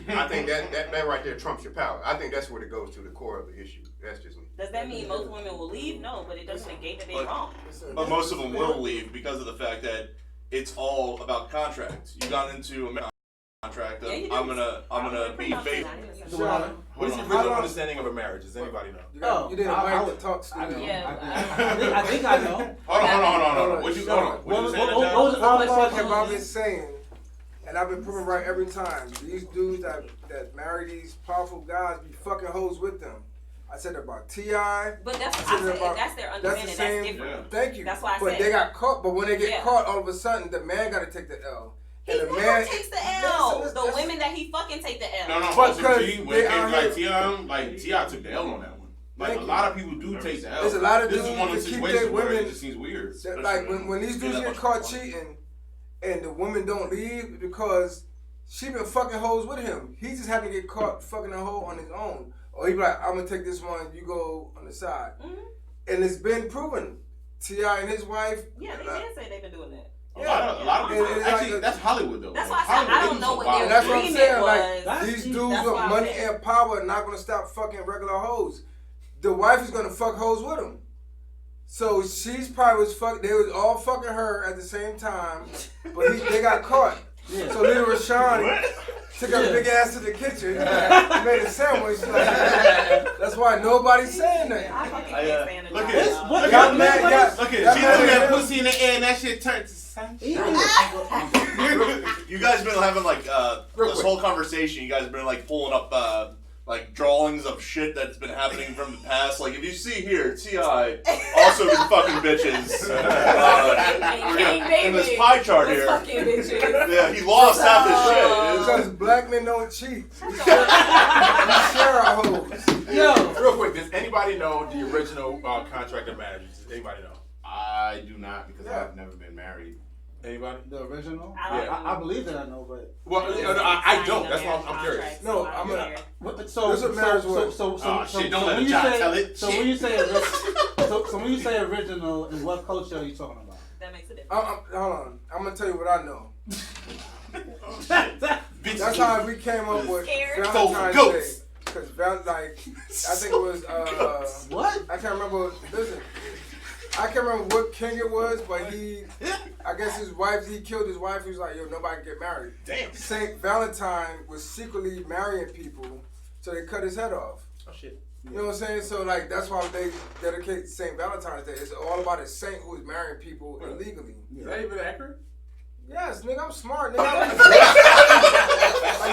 Speaker 3: Then I think that right there trumps your power. I think that's what it goes to the core of the issue. That's just me.
Speaker 2: Does that mean most women will leave? No, but it doesn't negate that they're wrong.
Speaker 8: But most of them will leave because of the fact that it's all about contracts. You got into a contract of I'm gonna be faithful.
Speaker 6: What is your real understanding of a marriage? Does anybody know?
Speaker 5: You didn't like to talk, Steve.
Speaker 7: I think I know.
Speaker 1: Hold on. What you saying?
Speaker 5: I've been saying, and I've been proving right every time. These dudes that marry these powerful guys be fucking hoes with them. I said about T.I.
Speaker 2: But that's what I said. That's their understanding. That's different.
Speaker 1: Yeah.
Speaker 5: Thank you.
Speaker 2: That's why I said.
Speaker 5: But they got caught. But when they get caught, all of a sudden the man got to take the L.
Speaker 2: He never takes the L. The women that he fucking take the L.
Speaker 1: No. When it came like T.I. took the L on that one. Like a lot of people do take the L.
Speaker 5: There's a lot of dudes
Speaker 1: this is one of
Speaker 5: that
Speaker 1: those
Speaker 5: keep
Speaker 1: situations
Speaker 5: their
Speaker 1: where
Speaker 5: women.
Speaker 1: it just seems weird.
Speaker 5: Like when these dudes get caught cheating, and the women don't leave because she been fucking hoes with him. He just happened to get caught fucking a hoe on his own. Or he be like, I'm gonna take this one, you go on the side. Mm-hmm. And it's been proven. T.I. and his wife.
Speaker 2: Yeah, they did say they've been doing that.
Speaker 1: A lot of people. Actually, that's Hollywood though.
Speaker 2: That's why I said I don't know what their
Speaker 5: agreement
Speaker 2: was.
Speaker 5: Like these dudes with money and power are not gonna stop fucking regular hoes. the wife is gonna fuck hoes with him. So she's probably they was all fucking her at the same time, but they got caught.
Speaker 7: Yeah.
Speaker 5: So little Rashawn took her big ass to the kitchen and made a sandwich. That's why nobody's saying that.
Speaker 2: I fucking can't stand it.
Speaker 8: Look
Speaker 2: now.
Speaker 8: at
Speaker 5: Look at
Speaker 6: Look
Speaker 5: she
Speaker 6: at
Speaker 5: threw
Speaker 6: that pussy in the air and that shit turned to sunshine.
Speaker 8: You guys been having like
Speaker 6: Real
Speaker 8: this
Speaker 6: quick.
Speaker 8: whole conversation. You guys been like pulling up like drawings of shit that's been happening from the past. Like if you see here, T.I. also been fucking bitches. In this pie chart
Speaker 2: Was
Speaker 8: here,
Speaker 2: fucking bitches.
Speaker 8: yeah, he lost half his shit.
Speaker 5: Because black men don't cheat. We share our hoes.
Speaker 7: Yo.
Speaker 6: Real quick, does anybody know the original contract of marriage? Does anybody know?
Speaker 1: I do not because
Speaker 5: Yeah.
Speaker 1: I've never been married.
Speaker 6: Anybody?
Speaker 7: The original?
Speaker 2: I don't know.
Speaker 7: I believe that I know, but
Speaker 6: Well, I don't. That's why I'm curious.
Speaker 5: No, I'm gonna.
Speaker 7: so
Speaker 5: This is marriage work.
Speaker 7: so
Speaker 1: shit, don't let
Speaker 7: when
Speaker 1: the
Speaker 7: you
Speaker 1: child
Speaker 7: say
Speaker 1: tell it.
Speaker 7: so when you say so when you say original, in what culture are you talking about?
Speaker 2: That makes a difference.
Speaker 5: Hold on. I'm gonna tell you what I know.
Speaker 8: Bitches.
Speaker 5: That's how we came up with
Speaker 2: Scared.
Speaker 5: Valentine's
Speaker 8: Ghosts.
Speaker 5: Day. Because I think it was
Speaker 7: What?
Speaker 5: I can't remember. Listen, I can't remember what king it was, but I guess he killed his wife. He was like, yo, nobody can get married.
Speaker 8: Damn.
Speaker 5: Saint Valentine was secretly marrying people, so they cut his head off.
Speaker 6: Oh shit.
Speaker 5: You know what I'm saying? So like that's why they dedicate Saint Valentine's Day. It's all about a saint who is marrying people illegally.
Speaker 6: Is that even accurate?
Speaker 5: Yes, nigga, I'm smart, nigga. Like,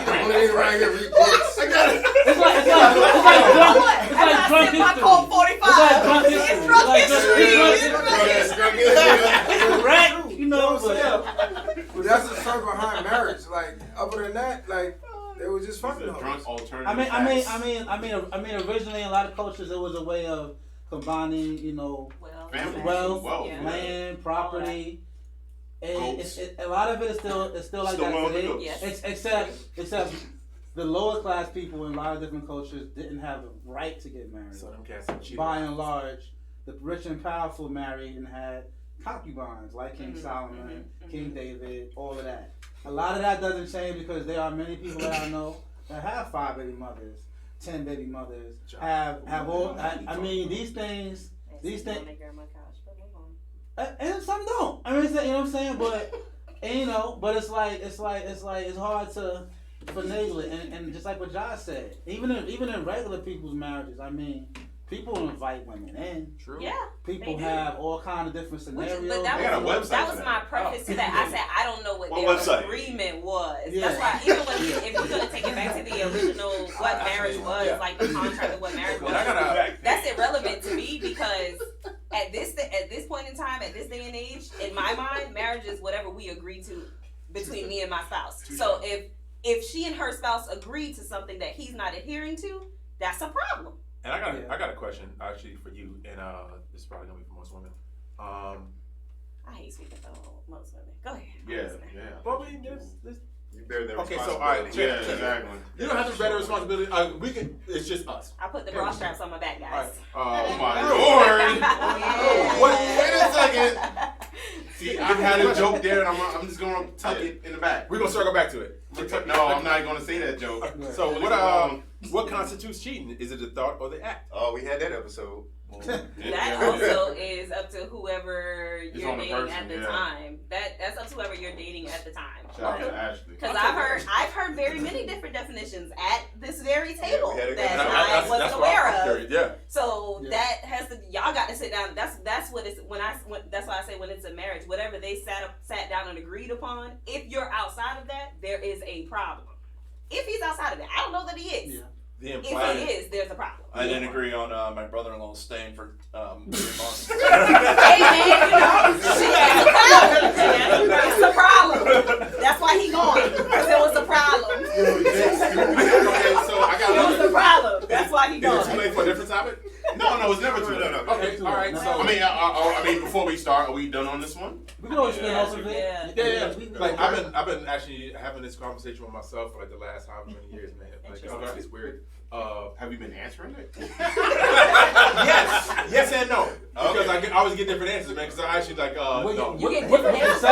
Speaker 5: you don't go around here read books.
Speaker 7: It's like drunk history.
Speaker 2: My Colt 45.
Speaker 7: It's drunk history. It's rat, you know,
Speaker 5: But that's the story behind marriage. Like, other than that, like, they were just fucking
Speaker 1: The
Speaker 5: hoes.
Speaker 1: drunk alternative.
Speaker 7: I mean, originally in a lot of cultures it was a way of combining, you know,
Speaker 1: Family.
Speaker 7: wealth,
Speaker 1: Yeah.
Speaker 7: land, property. And
Speaker 1: Goats.
Speaker 7: a lot of it is still like
Speaker 8: Still
Speaker 7: that
Speaker 8: well with the
Speaker 7: today.
Speaker 2: goats.
Speaker 7: Except the lower class people in a lot of different cultures didn't have the right to get married.
Speaker 6: So them cats cheated.
Speaker 7: By and large, the rich and powerful married and had concubines like King Solomon, King David, all of that. A lot of that doesn't change because there are many people that I know that have 5 baby mothers, 10 baby mothers, have all. I mean, these things. And some don't. I mean, you know what I'm saying? But and, you know, but it's hard to finagle it. And just like what Josh said, even in regular people's marriages, I mean, people invite women in.
Speaker 6: True.
Speaker 2: Yeah.
Speaker 7: People have all kind of different scenarios.
Speaker 2: But
Speaker 8: They got a website
Speaker 2: that
Speaker 8: for
Speaker 2: was
Speaker 8: that.
Speaker 2: my preface to that. I said I don't know what
Speaker 8: What
Speaker 2: their
Speaker 8: website?
Speaker 2: agreement was.
Speaker 7: Yeah.
Speaker 2: That's why even when if we're gonna take it back to the original what marriage was, like the contract of what marriage was, that's irrelevant to me because at this point in time, at this day and age, in my mind, marriage is whatever we agree to between me and my spouse. So if she and her spouse agree to something that he's not adhering to, that's a problem.
Speaker 6: And I got a question actually for you, and this is probably gonna be for most women.
Speaker 2: I hate speaking for most women. Go ahead.
Speaker 1: Yeah.
Speaker 6: Well, I mean, this.
Speaker 8: You bear that
Speaker 6: Okay, so
Speaker 8: responsibility.
Speaker 6: all right,
Speaker 1: Yeah,
Speaker 6: check.
Speaker 1: exactly.
Speaker 6: You don't have to bear the responsibility. We can. It's just us.
Speaker 2: I put the bra straps on my back, guys.
Speaker 1: Oh my
Speaker 6: Lord.
Speaker 1: What? Wait a second. See, I had a joke there, and I'm just gonna tuck it in the back.
Speaker 6: We're gonna circle back to it.
Speaker 1: No, I'm not gonna say that joke.
Speaker 6: So what constitutes cheating? Is it the thought or the act?
Speaker 3: Oh, we had that episode.
Speaker 2: That also is up to whoever
Speaker 1: It's
Speaker 2: you're
Speaker 1: on the
Speaker 2: dating
Speaker 1: person,
Speaker 2: at the
Speaker 1: yeah.
Speaker 2: time. That's up to whoever you're dating at the time.
Speaker 1: Shout out to Ashley.
Speaker 2: Because I've heard very many different definitions at this very table
Speaker 3: we had a
Speaker 2: that
Speaker 3: good-
Speaker 2: I wasn't aware of.
Speaker 6: curious, yeah.
Speaker 2: So that has to y'all got to sit down. That's what it's that's why I say when it's a marriage, whatever they sat down and agreed upon. If you're outside of that, there is a problem. If he's outside of that, I don't know that he is.
Speaker 6: The
Speaker 2: If
Speaker 6: implied.
Speaker 2: he is, there's a problem.
Speaker 8: I didn't agree on my brother-in-law staying for 3 months.
Speaker 2: Hey man, you know, it's a problem. That's why he gone. Because there was a problem.
Speaker 6: Okay, so I got
Speaker 2: There was
Speaker 6: another.
Speaker 2: a problem. That's why he
Speaker 6: Is it too
Speaker 2: gone.
Speaker 6: late for a different topic?
Speaker 1: No, it's never too late.
Speaker 6: Okay, all right. So
Speaker 1: I mean, before we start, are we done on this one?
Speaker 7: We can always spin off of it.
Speaker 2: Yeah.
Speaker 6: like I've been actually having this conversation with myself for like the last however many years, man. Like it's weird.
Speaker 1: Have you been answering it?
Speaker 6: Yes and no. Because I always get different answers, man. Because I actually like no.
Speaker 2: You get different answers.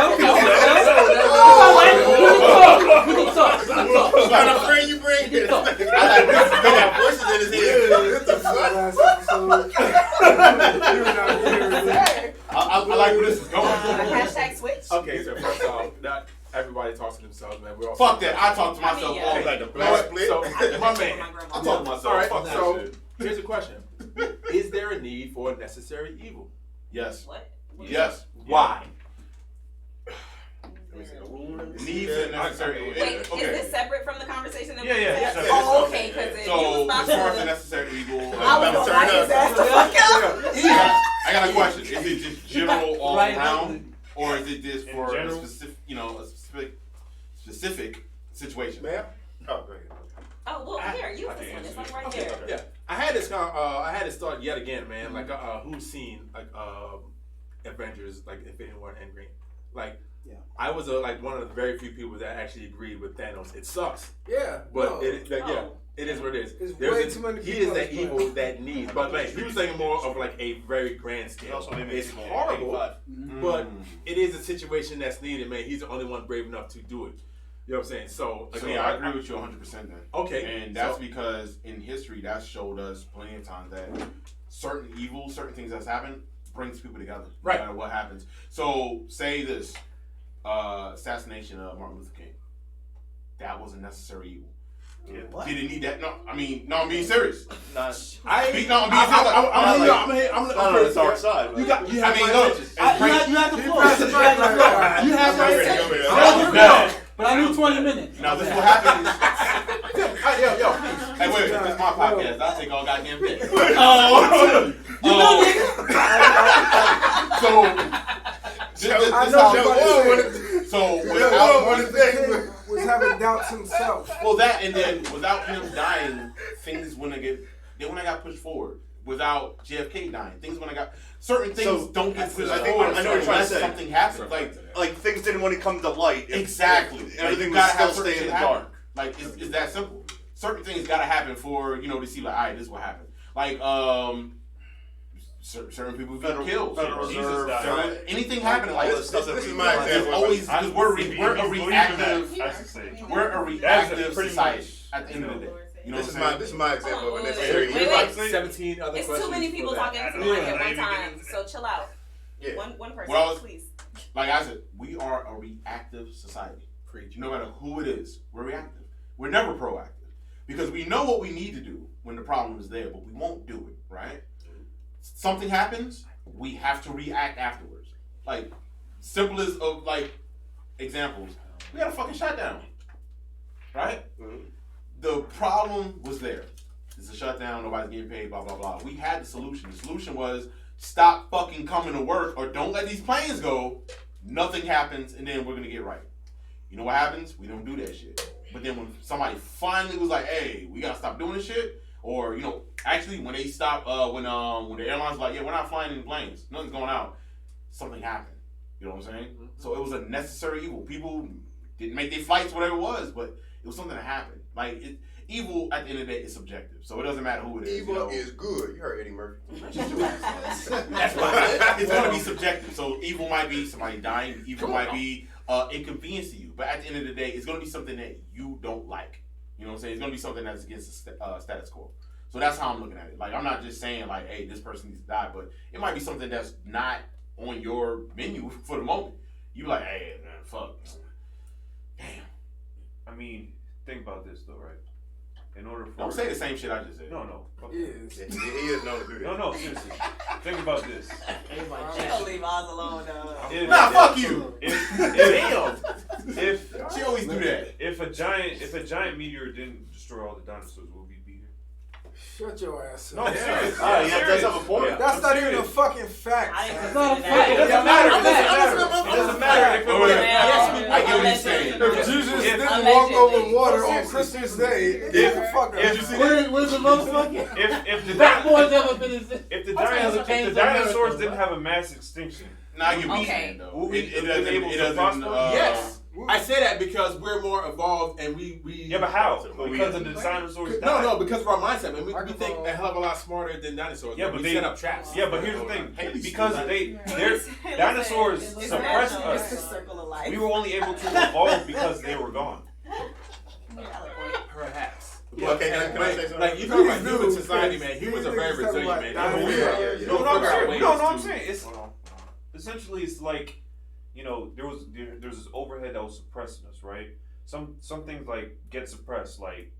Speaker 7: We can talk.
Speaker 3: I'm afraid you bring it. I like got voices in his head. What the fuck?
Speaker 5: Last episode.
Speaker 6: Well,
Speaker 1: told myself,
Speaker 6: all right,
Speaker 1: fuck that
Speaker 6: so
Speaker 1: shit.
Speaker 6: here's a question: is there a need for necessary evil?
Speaker 1: Yes.
Speaker 2: What?
Speaker 1: Yes.
Speaker 6: Why?
Speaker 1: Needs and necessary.
Speaker 2: Wait, is this separate from the conversation that we
Speaker 4: Yeah.
Speaker 2: had? Oh, okay, because if you was
Speaker 1: So,
Speaker 2: about
Speaker 1: as far as the
Speaker 2: to...
Speaker 1: necessary evil,
Speaker 2: I was gonna knock his ass the fuck out.
Speaker 1: I got a question. Is it just general all
Speaker 9: Right.
Speaker 1: around, or is it just
Speaker 4: In
Speaker 1: for a
Speaker 4: general?
Speaker 1: specific, a specific situation?
Speaker 3: Ma'am? Oh, go ahead.
Speaker 2: Oh, well, here, use this one. It's like right there.
Speaker 6: Yeah, I had this. I had to start yet again, man. Like, who's seen like Avengers, like Infinity War and Endgame? Like,
Speaker 7: Yeah.
Speaker 6: I was one of the very few people that actually agreed with Thanos. It sucks,
Speaker 5: Yeah,
Speaker 6: but
Speaker 5: no.
Speaker 6: it is what it is.
Speaker 5: There's
Speaker 6: There's
Speaker 5: way
Speaker 6: a-
Speaker 5: too many
Speaker 6: he
Speaker 5: people
Speaker 6: is that
Speaker 5: on this
Speaker 6: evil
Speaker 5: planet.
Speaker 6: that needs. But like, he was thinking more of like a very grand
Speaker 8: He
Speaker 6: scale.
Speaker 8: also made
Speaker 6: It's
Speaker 8: it
Speaker 6: horrible,
Speaker 8: 85.
Speaker 6: but it is a situation that's needed, man. He's the only one brave enough to do it. You know what I'm saying? So
Speaker 1: Yeah, I agree with you 100% then.
Speaker 6: Okay,
Speaker 1: And that's
Speaker 6: so-
Speaker 1: because in history, that showed us plenty of times that certain evil, certain things that's happened, brings people together.
Speaker 6: Right.
Speaker 1: No matter what happens. So, say this assassination of Martin Luther King. That was a necessary evil.
Speaker 8: Yeah.
Speaker 1: Did it need that? No, I'm being serious.
Speaker 8: Not.
Speaker 1: I'm being serious.
Speaker 8: Not on the dark side.
Speaker 6: You have
Speaker 1: I mean,
Speaker 6: my
Speaker 1: look,
Speaker 6: attention.
Speaker 9: You had the floor. You had the floor. You had my attention.
Speaker 1: Now,
Speaker 9: But I need 20 minutes.
Speaker 1: now this is what happens.
Speaker 6: Yo, please.
Speaker 1: Hey, wait, this is my podcast. I'll take all goddamn day.
Speaker 9: You know, nigga.
Speaker 1: So without
Speaker 5: King was having doubts himself.
Speaker 1: well that and then without him dying, things wouldn't have got pushed forward. Without JFK dying, things wouldn't have got certain things
Speaker 8: So,
Speaker 1: don't get pushed
Speaker 8: I think
Speaker 1: forward.
Speaker 8: I know what you're trying to
Speaker 1: unless
Speaker 8: say.
Speaker 1: something happens.
Speaker 8: Like things didn't want to come to light.
Speaker 1: Exactly.
Speaker 8: If everything
Speaker 1: you
Speaker 8: was
Speaker 1: gotta
Speaker 8: still
Speaker 1: have certain
Speaker 8: staying in
Speaker 1: shit
Speaker 8: the
Speaker 1: happen.
Speaker 8: dark.
Speaker 1: Like it's that simple. Certain things gotta happen for to see like, all right, this is what happened. Like certain people get killed.
Speaker 8: Federal
Speaker 4: Jesus
Speaker 8: Reserve.
Speaker 4: died.
Speaker 1: Anything happening like
Speaker 3: This
Speaker 1: this.
Speaker 3: is my example.
Speaker 1: Always because we're a reactive.
Speaker 4: I should say.
Speaker 1: We're a reactive
Speaker 4: pretty
Speaker 1: society
Speaker 4: much,
Speaker 1: at the end of the day. You know
Speaker 3: This
Speaker 1: what I'm
Speaker 3: is
Speaker 1: saying?
Speaker 3: my example of a
Speaker 2: Wait,
Speaker 3: necessary
Speaker 2: wait,
Speaker 3: evil.
Speaker 2: wait.
Speaker 6: 17 other
Speaker 2: It's
Speaker 6: questions.
Speaker 2: too many people
Speaker 6: for that.
Speaker 2: talking at one time, so chill out.
Speaker 3: Yeah.
Speaker 2: One person,
Speaker 1: Well,
Speaker 2: please.
Speaker 1: Like I said, we are a reactive society. No matter who it is, we're reactive. We're never proactive because we know what we need to do when the problem is there, but we won't do it. Right? Something happens, we have to react afterwards. Like simplest of like examples, we got a fucking shutdown. Right? The problem was there. It's a shutdown, nobody's getting paid, blah, blah, blah. We had the solution. The solution was stop fucking coming to work or don't let these planes go. Nothing happens, and then we're going to get right. You know what happens? We don't do that shit. But then when somebody finally was like, hey, we got to stop doing this shit, or, actually when they stopped, when the airlines were like, yeah, we're not flying any planes, nothing's going out, something happened. You know what I'm saying? Mm-hmm. So it was a necessary evil. People didn't make their flights, whatever it was, but it was something that happened. Like, evil at the end of the day is subjective, so it doesn't matter who it is.
Speaker 3: Evil is good. You heard Eddie Murphy.
Speaker 1: That's why it's going to be subjective. So evil might be somebody dying. Evil might be inconvenience to you. But at the end of the day, it's going to be something that you don't like. You know what I'm saying? It's going to be something that's against the status quo. So that's how I'm looking at it. Like, I'm not just saying like, hey, this person needs to die, but it might be something that's not on your menu for the moment. You be like, hey, man, fuck. Damn.
Speaker 4: I mean, think about this though, right? In order for
Speaker 1: Don't say the same shit I just said.
Speaker 4: No.
Speaker 5: He is.
Speaker 3: He is known to do that.
Speaker 4: No, seriously. Think about this.
Speaker 2: She gonna leave Oz alone, though.
Speaker 1: Nah, fuck you.
Speaker 4: If
Speaker 1: She always do that.
Speaker 4: If a giant meteor didn't destroy all the dinosaurs, would we be here?
Speaker 5: Shut your ass
Speaker 4: No,
Speaker 5: up.
Speaker 4: I'm serious.
Speaker 8: Yeah, does have a point.
Speaker 5: That's
Speaker 4: I'm
Speaker 5: not
Speaker 4: serious.
Speaker 5: even a fucking fact.
Speaker 2: I didn't
Speaker 9: It's not a
Speaker 2: consider
Speaker 9: fact.
Speaker 4: It
Speaker 2: that.
Speaker 4: doesn't matter.
Speaker 2: It
Speaker 4: It doesn't matter if it was.
Speaker 1: I get what you're saying.
Speaker 5: If Jesus didn't
Speaker 2: Allegedly.
Speaker 5: walk over water on Christmas Day, get the fuck out.
Speaker 4: Did you see
Speaker 9: Where's the motherfucker?
Speaker 4: If the
Speaker 9: Fat boys ever been in
Speaker 4: if the
Speaker 9: That's
Speaker 4: dinosaurs didn't have a mass extinction,
Speaker 1: Nah, you beat
Speaker 2: Okay.
Speaker 1: it though.
Speaker 4: Will we
Speaker 1: It
Speaker 4: been able
Speaker 1: doesn't. It
Speaker 4: to
Speaker 1: doesn't.
Speaker 4: prosper?
Speaker 6: Yes. I say that because we're more evolved and we
Speaker 4: yeah, but how? Because of the dinosaurs died.
Speaker 6: No, because of our mindset, man. We think a hell of a lot smarter than dinosaurs.
Speaker 4: Yeah,
Speaker 6: man.
Speaker 4: but
Speaker 6: we
Speaker 4: they
Speaker 6: set up traps.
Speaker 4: Yeah, but here's the thing.
Speaker 1: Hey,
Speaker 4: Because their dinosaurs suppressed
Speaker 2: It's the
Speaker 4: us.
Speaker 2: circle of life.
Speaker 4: We were only able to evolve because they were gone.
Speaker 6: Perhaps.
Speaker 3: Okay, can I say something?
Speaker 6: Like, you talk about human society, man. Humans are very resilient, man.
Speaker 5: Yeah,
Speaker 6: We'll
Speaker 4: No,
Speaker 6: figure out
Speaker 4: I'm
Speaker 6: ways
Speaker 4: saying.
Speaker 6: to-
Speaker 4: It's essentially it's like, there's this overhead that was suppressing us, right? Some things like get suppressed, like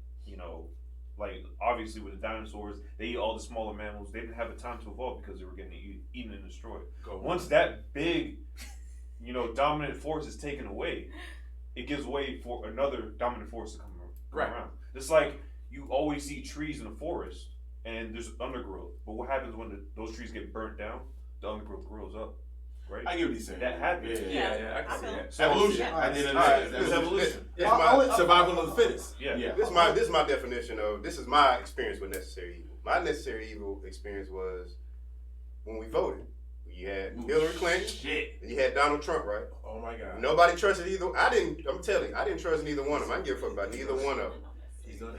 Speaker 4: like obviously with the dinosaurs, they eat all the smaller mammals. They didn't have the time to evolve because they were getting eaten and destroyed. Once that big, dominant force is taken away, it gives way for another dominant force to come around. It's like you always see trees in the forest and there's undergrowth, but what happens when those trees get burnt down? The undergrowth grows up. Right?
Speaker 6: I get what he's saying.
Speaker 4: That happens.
Speaker 6: Yeah, I can see that.
Speaker 8: So,
Speaker 6: Evolution.
Speaker 8: I did
Speaker 6: It's evolution. Survival of the fittest.
Speaker 4: Yeah.
Speaker 3: This is my definition of, this is my experience with necessary evil. My necessary evil experience was when we voted. You had Hillary Clinton. And you had Donald Trump, right?
Speaker 6: Oh my God.
Speaker 3: Nobody trusted either. I'm telling you, I didn't trust neither one of them. I didn't give a fuck about neither one of them.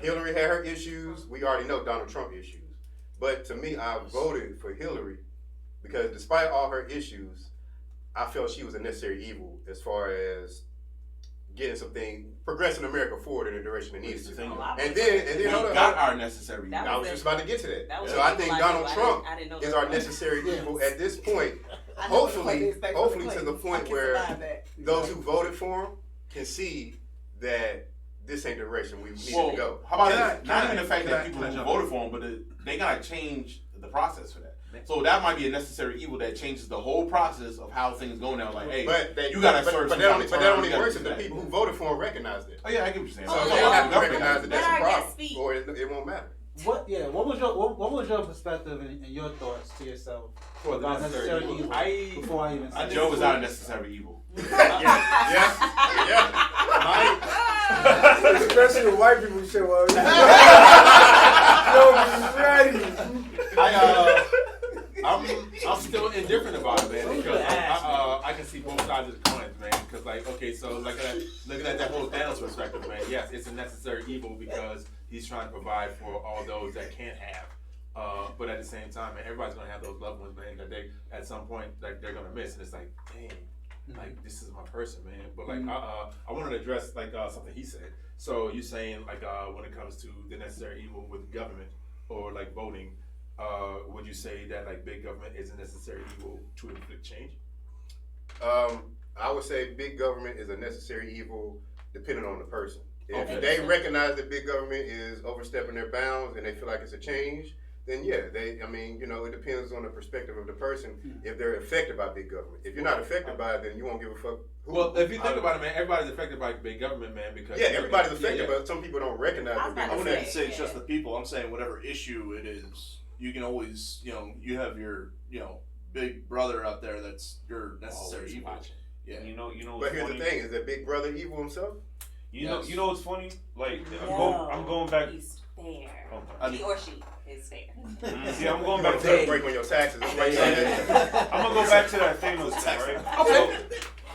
Speaker 3: Hillary had her issues. We already know Donald Trump issues. But to me, I voted for Hillary because despite all her issues, I felt she was a necessary evil as far as getting progressing America forward in the direction it needs to. And then
Speaker 6: we got our necessary evil.
Speaker 3: I was just about to get to that. So I think Donald Trump is our necessary evil at this point. Hopefully to the point where those who voted for him can see that this ain't the direction we need to go.
Speaker 6: How about that? Not even the fact that people who voted for him, but they gotta change the process for that. So that might be a necessary evil that changes the whole process of how things go now. Like, hey, you gotta serve.
Speaker 3: But that only works if the people who voted for him recognize that.
Speaker 6: Oh yeah, I get what you're saying.
Speaker 3: So they don't have to recognize that that's a problem, or it won't matter.
Speaker 7: What was your perspective and your thoughts to yourself about necessary evil? Before I even said
Speaker 6: Joe was not a necessary evil.
Speaker 3: Yeah.
Speaker 5: Especially the white people show up. Yo, be ready.
Speaker 6: I'm still indifferent about it, man, because I can see both sides of the coin, man. Because so looking at that whole Thanos perspective, man. Yes, it's a necessary evil because he's trying to provide for all those that can't have. But at the same time, man, everybody's gonna have those loved ones, man, that they at some point they're gonna miss, and it's like, dang. Like, this is my person, man. But I wanted to address something he said. So you're saying when it comes to the necessary evil with government or voting, would you say that big government is a necessary evil to inflict change?
Speaker 3: I would say big government is a necessary evil depending on the person. If they recognize that big government is overstepping their bounds and they feel like it's a change, then it depends on the perspective of the person if they're affected by big government. If you're not affected by it, then you won't give a fuck.
Speaker 6: Well, if you think about it, man, everybody's affected by big government, man, because...
Speaker 3: Yeah, everybody's affected, but some people don't recognize it.
Speaker 8: I wouldn't say it's just the people. I'm saying whatever issue it is, you can always, you have your, big brother out there that's your necessary evil. Yeah.
Speaker 3: But here's the thing, is that big brother evil himself?
Speaker 4: You know what's funny? I'm going back...
Speaker 2: He's fair. He or she is fair.
Speaker 4: See, I'm going back to
Speaker 3: that break on your taxes.
Speaker 4: I'm gonna go back to that Thanos thing, right? Okay.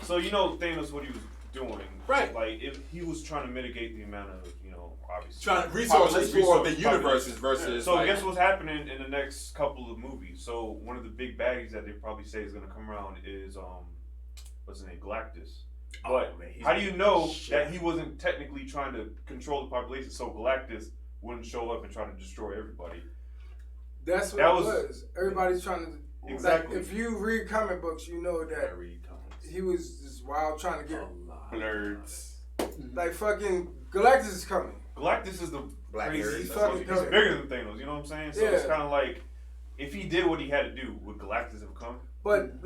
Speaker 4: So Thanos, what he was doing,
Speaker 6: right?
Speaker 4: Like if he was trying to mitigate the amount of obviously
Speaker 6: resources for the universes versus.
Speaker 4: So guess what's happening in the next couple of movies? So one of the big baddies that they probably say is gonna come around is what's his name, Galactus. But how do you know that he wasn't technically trying to control the population so Galactus wouldn't show up and try to destroy everybody?
Speaker 5: That's what it was. Everybody's trying to...
Speaker 4: Exactly.
Speaker 5: If you read comic books, you know that he was just wild trying to get...
Speaker 6: Blurs.
Speaker 5: Like fucking Galactus is coming.
Speaker 4: Galactus is the
Speaker 3: Black
Speaker 4: crazy...
Speaker 5: He's
Speaker 4: He's bigger than Thanos, you know what I'm saying? So it's kind of like, if he did what he had to do, would Galactus have come?
Speaker 5: But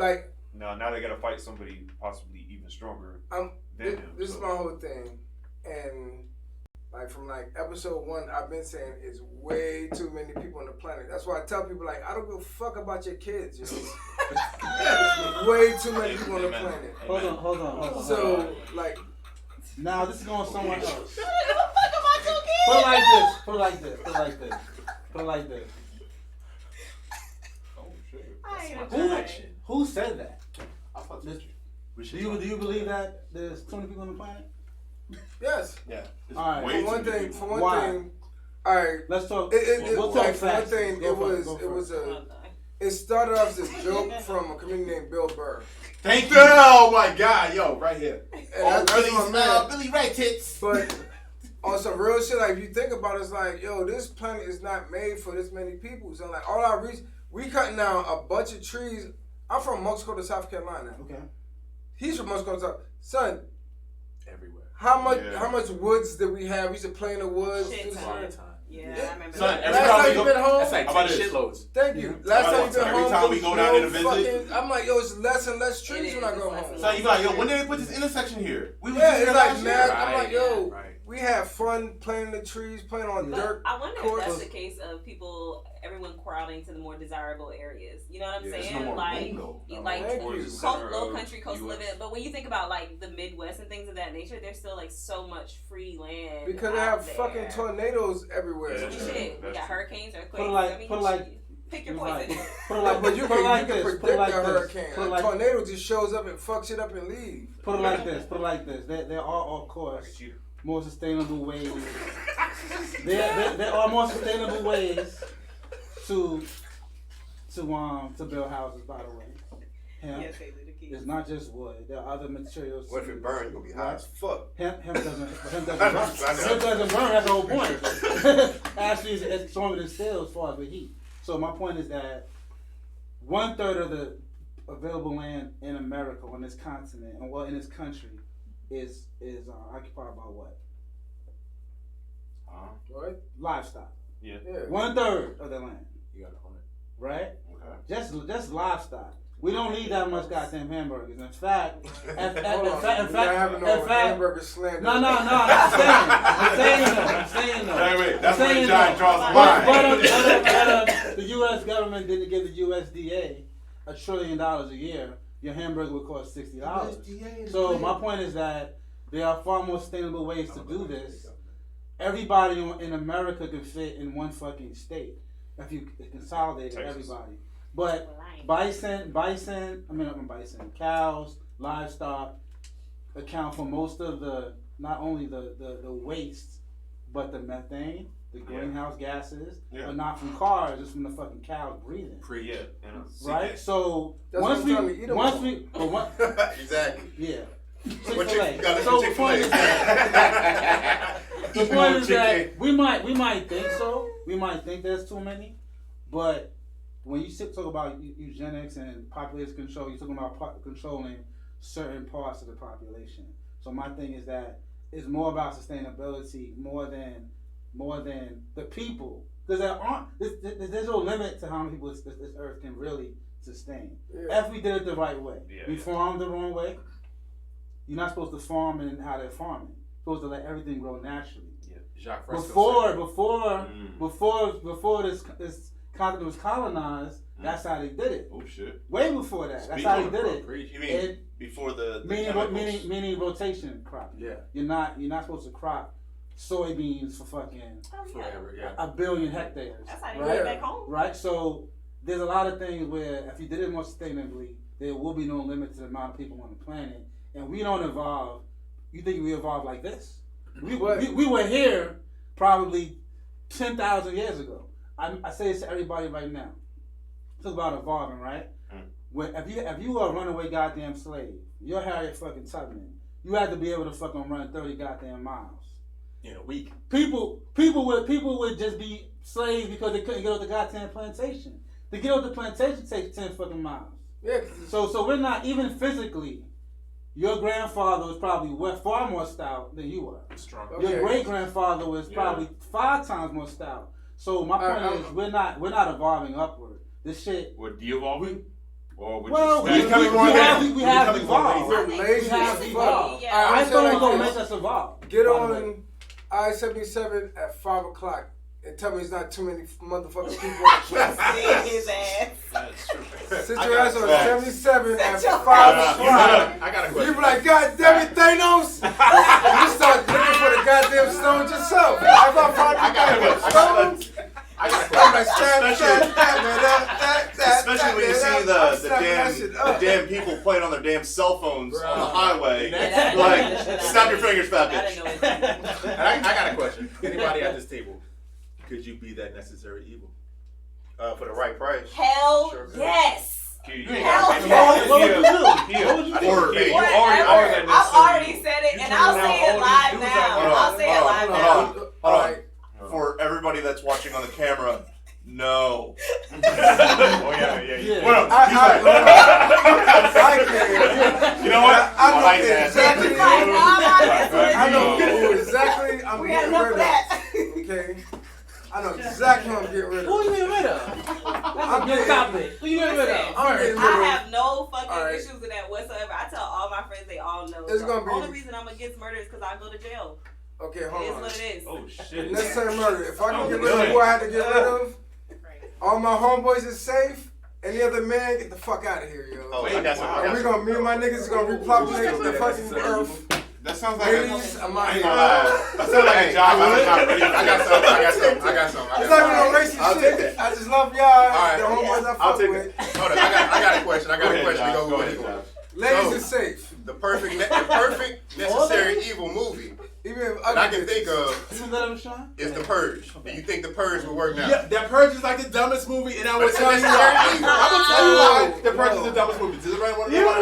Speaker 4: now they gotta fight somebody possibly even stronger than him.
Speaker 5: This is my whole thing, and from episode 1, I've been saying it's way too many people on the planet. That's why I tell people I don't give a fuck about your kids. There's way too many people on the planet.
Speaker 7: Hold on.
Speaker 5: So
Speaker 7: now this is going somewhere else.
Speaker 2: I don't give a fuck about your kids.
Speaker 7: Put it like this.
Speaker 6: Oh
Speaker 7: shit. Who said that? Do you believe that there's too many people on the planet?
Speaker 5: Yes.
Speaker 6: Yeah.
Speaker 5: All right. For one thing. All right.
Speaker 7: Let's talk.
Speaker 5: We'll talk facts. For one thing, it started off as a joke from a comedian named Bill Burr.
Speaker 6: Thank you. Oh my God, yo, right here.
Speaker 5: Billy
Speaker 6: Ray Tits.
Speaker 5: But on some real shit, if you think about it, it's this planet is not made for this many people. So all our we cutting down a bunch of trees. I'm from Moncks Corner, South Carolina. Okay. He's from Moncks Corner, South. Son.
Speaker 6: Everywhere.
Speaker 5: How much woods did we have? We used to play in the woods.
Speaker 2: Yeah, I remember.
Speaker 6: Son,
Speaker 2: that.
Speaker 6: every
Speaker 5: Last
Speaker 6: time
Speaker 5: time
Speaker 6: we
Speaker 5: you
Speaker 6: go,
Speaker 5: been home?
Speaker 6: that's like
Speaker 1: How
Speaker 6: 10
Speaker 1: about this?
Speaker 6: shitloads.
Speaker 5: Thank you. Last time you been
Speaker 1: Every
Speaker 5: home,
Speaker 1: time we go down there to visit-
Speaker 5: I'm like, yo, it's less and less trees when I go home.
Speaker 1: So you be like, yo, when did they put this intersection here? We was
Speaker 5: Yeah,
Speaker 1: just
Speaker 5: it's
Speaker 1: here
Speaker 5: like
Speaker 1: last year.
Speaker 5: mad. I'm like, yo,
Speaker 6: Right.
Speaker 5: we had fun playing in the trees, playing on
Speaker 2: But
Speaker 5: dirt.
Speaker 2: I wonder
Speaker 5: course.
Speaker 2: if that's the case of people, everyone crowding to the more desirable areas. You know what I'm
Speaker 1: Yeah, it's
Speaker 2: saying?
Speaker 1: no more
Speaker 2: Like,
Speaker 1: room, though.
Speaker 2: like
Speaker 5: Thank you.
Speaker 2: low country coast living. But when you think about like the Midwest and things of that nature, there's still like so much free land.
Speaker 5: Because they
Speaker 2: out
Speaker 5: have
Speaker 2: there.
Speaker 5: fucking tornadoes everywhere.
Speaker 1: Yeah,
Speaker 2: Shit, we
Speaker 1: That's
Speaker 2: got
Speaker 1: true.
Speaker 2: hurricanes, earthquakes.
Speaker 7: Put it like-
Speaker 2: I mean,
Speaker 7: put it like-
Speaker 2: pick your
Speaker 7: Put it like-
Speaker 2: poison.
Speaker 7: Put it like,
Speaker 5: But you
Speaker 7: put it like
Speaker 5: can
Speaker 7: this.
Speaker 5: predict
Speaker 7: Put it like
Speaker 5: a
Speaker 7: this.
Speaker 5: hurricane.
Speaker 7: Put it
Speaker 5: A
Speaker 7: like,
Speaker 5: tornado just shows up and fucks shit up and leaves.
Speaker 7: put it like this. Put it like this. There are, of course,
Speaker 4: Look at you.
Speaker 7: more sustainable ways. There are more sustainable ways to build houses. By the way, hemp
Speaker 2: Yes, Haley, the key.
Speaker 7: is not just wood. There are other materials.
Speaker 3: What if it burns? It's gonna be hot as fuck.
Speaker 7: Hemp doesn't burn. Hemp doesn't burn. That's the whole point. Actually, it's stronger than steel as far as the heat. So my point is that 1/3 of the available land in America, on this continent, and well, in this country, is occupied by what?
Speaker 5: Right?
Speaker 7: Livestock.
Speaker 5: Yeah.
Speaker 7: 1/3 of the land,
Speaker 6: You got to own it.
Speaker 7: right?
Speaker 1: Okay.
Speaker 7: Just livestock. We don't need that much goddamn hamburgers. In fact,
Speaker 5: Hold on. We're not having no hamburger slander.
Speaker 7: no, I'm saying though.
Speaker 1: Wait, that's
Speaker 7: I'm
Speaker 1: where the
Speaker 7: saying
Speaker 1: giant
Speaker 7: though.
Speaker 1: draws the line.
Speaker 7: But the U.S. government didn't give the USDA $1 trillion a year. Your hamburger would cost $60. So my point is that there are far more sustainable ways to do this. Everybody in America can fit in one fucking state if you consolidate everybody. But cows, livestock account for most of the, not only the waste, but the methane, the greenhouse gases, but not from cars, it's from the fucking cows breathing. Right? So
Speaker 5: That's
Speaker 7: once
Speaker 5: what
Speaker 7: we,
Speaker 5: I'm trying to eat 'em
Speaker 7: once
Speaker 5: all.
Speaker 7: we, but one,
Speaker 3: Exactly.
Speaker 7: yeah.
Speaker 3: What
Speaker 7: Chick-fil-A.
Speaker 3: you got?
Speaker 7: So the point is that the
Speaker 3: Eat more
Speaker 7: point is that
Speaker 3: chicken.
Speaker 7: we might think so. We might think there's too many, but when you talk about eugenics and population control, you're talking about controlling certain parts of the population. So my thing is that it's more about sustainability more than the people, because there's no limit to how many people this earth can really sustain.
Speaker 5: Yeah.
Speaker 7: If we did it the right way, we farmed the wrong way. You're not supposed to farm in how they're farming. You're supposed to let everything grow naturally.
Speaker 6: Jacques Fresco
Speaker 7: Before this continent was colonized, that's how they did it.
Speaker 1: Oh shit.
Speaker 7: Way before that, that's how they did it.
Speaker 8: You mean before the
Speaker 7: Meaning rotation cropping.
Speaker 6: Yeah.
Speaker 7: You're not supposed to crop soybeans for fucking
Speaker 6: Forever, yeah.
Speaker 7: 1 billion hectares.
Speaker 2: That's how they
Speaker 7: right?
Speaker 2: do it back home.
Speaker 7: Right. So there's a lot of things where if you did it more sustainably, there will be no limit to the amount of people on the planet, and we don't evolve. You think we evolved like this? We were here probably 10,000 years ago. I say this to everybody right now. Talk about evolving, right? When if you are a runaway goddamn slave, you're Harriet fucking Tubman. You have to be able to fucking run 30 goddamn miles
Speaker 6: in a week.
Speaker 7: People would just be slaves because they couldn't get off the goddamn plantation. To get off the plantation takes 10 fucking miles.
Speaker 5: Yeah.
Speaker 7: So we're not even physically. Your grandfather was probably far more stout than you were.
Speaker 6: Strong.
Speaker 5: Okay.
Speaker 7: Your great grandfather was probably 5 times more stout. So my point is, we're not evolving upward. This shit.
Speaker 1: We're de-evolving? Or would
Speaker 7: Well,
Speaker 1: you
Speaker 7: we have evolved.
Speaker 5: We're lazy
Speaker 7: We have
Speaker 5: as
Speaker 7: evolved.
Speaker 2: Yeah.
Speaker 7: iPhones don't make us evolve.
Speaker 5: Get on I-77 at 5 o'clock and tell me it's not too many motherfucking people on the place.
Speaker 2: His ass.
Speaker 8: That's true.
Speaker 5: Sit your ass on 77 at 5
Speaker 2: your
Speaker 5: o'clock.
Speaker 6: I got a
Speaker 5: You
Speaker 6: question.
Speaker 5: be like, God damn it, Thanos! You start looking for the goddamn stones yourself. I got a stones.
Speaker 6: I got a
Speaker 5: I'm like,
Speaker 8: Especially when you see the damn people playing on their damn cell phones on the highway.
Speaker 2: Yeah,
Speaker 8: Like, snap your fingers, fat
Speaker 2: I
Speaker 8: bitch.
Speaker 2: didn't know it.
Speaker 6: And I got a question. Anybody at this table, could you be that necessary evil?
Speaker 3: For the right price.
Speaker 2: Hell
Speaker 3: Sure.
Speaker 2: yes.
Speaker 7: What would you do? What would you do?
Speaker 8: Or, hey, you
Speaker 2: Whatever.
Speaker 8: already are that
Speaker 2: I've already
Speaker 8: necessary
Speaker 2: said it,
Speaker 4: You
Speaker 2: and
Speaker 4: turn
Speaker 2: I'll
Speaker 4: around,
Speaker 2: say it
Speaker 4: all
Speaker 2: live
Speaker 4: these dudes
Speaker 2: now.
Speaker 4: out there.
Speaker 2: I'll say it live now.
Speaker 8: Hold on. For everybody that's watching on the camera, no.
Speaker 1: Oh, yeah.
Speaker 8: Well,
Speaker 5: I can't.
Speaker 8: you know what?
Speaker 5: I
Speaker 8: Like
Speaker 5: know
Speaker 8: that.
Speaker 5: exactly.
Speaker 2: Right,
Speaker 5: I know exactly. I'm
Speaker 2: we had
Speaker 5: getting
Speaker 2: enough
Speaker 5: rid
Speaker 2: of
Speaker 5: of.
Speaker 2: that.
Speaker 5: Okay. I know exactly who I'm getting rid of.
Speaker 9: Who you getting rid of?
Speaker 5: I'm
Speaker 9: Your
Speaker 5: getting,
Speaker 9: topic. Who you getting rid of?
Speaker 5: I'm getting rid of.
Speaker 2: I have no fucking
Speaker 5: Alright.
Speaker 2: issues with that whatsoever. I tell all my friends, they all know.
Speaker 5: It's
Speaker 2: The
Speaker 5: gonna be-
Speaker 2: only reason I'm against murder is because I go to jail.
Speaker 5: Okay,
Speaker 2: It
Speaker 5: hold
Speaker 2: is
Speaker 5: on.
Speaker 2: what it is.
Speaker 4: Oh shit.
Speaker 5: Next time murder. If I can
Speaker 4: Oh,
Speaker 5: get rid of
Speaker 4: good.
Speaker 5: who I had to get rid of, all my homeboys is safe. Any other man, get the fuck out of here, yo.
Speaker 3: Oh, wait, that's
Speaker 5: And we gonna, me and my niggas gonna repopulate the fucking earth.
Speaker 1: That sounds like
Speaker 5: Ladies, I'm out
Speaker 1: I ain't
Speaker 5: here.
Speaker 1: gonna lie. That sounds like a job I'm not ready for.
Speaker 3: I got some.
Speaker 5: It's not even no racist
Speaker 3: I'll
Speaker 5: shit.
Speaker 3: take that.
Speaker 5: I just love y'all.
Speaker 3: right.
Speaker 5: The homeboys I
Speaker 3: I'll
Speaker 5: fuck
Speaker 3: take
Speaker 5: with.
Speaker 3: it. Hold on, I got a question.
Speaker 1: Go ahead, Josh.
Speaker 3: To go
Speaker 1: Go
Speaker 3: with
Speaker 1: ahead,
Speaker 3: it.
Speaker 1: Josh.
Speaker 5: Ladies
Speaker 3: So-
Speaker 5: is safe.
Speaker 3: The perfect necessary evil movie
Speaker 5: Even if
Speaker 3: that I can think of
Speaker 9: You let him shine?
Speaker 3: is The Purge. Do you think The Purge will work now?
Speaker 6: Yeah, that Purge is like the dumbest movie, and I will
Speaker 3: But
Speaker 6: tell you
Speaker 3: it's
Speaker 6: why.
Speaker 3: necessary.
Speaker 6: I will tell you why The Purge
Speaker 5: No.
Speaker 6: is the dumbest movie. Does everybody want to
Speaker 9: You
Speaker 6: know?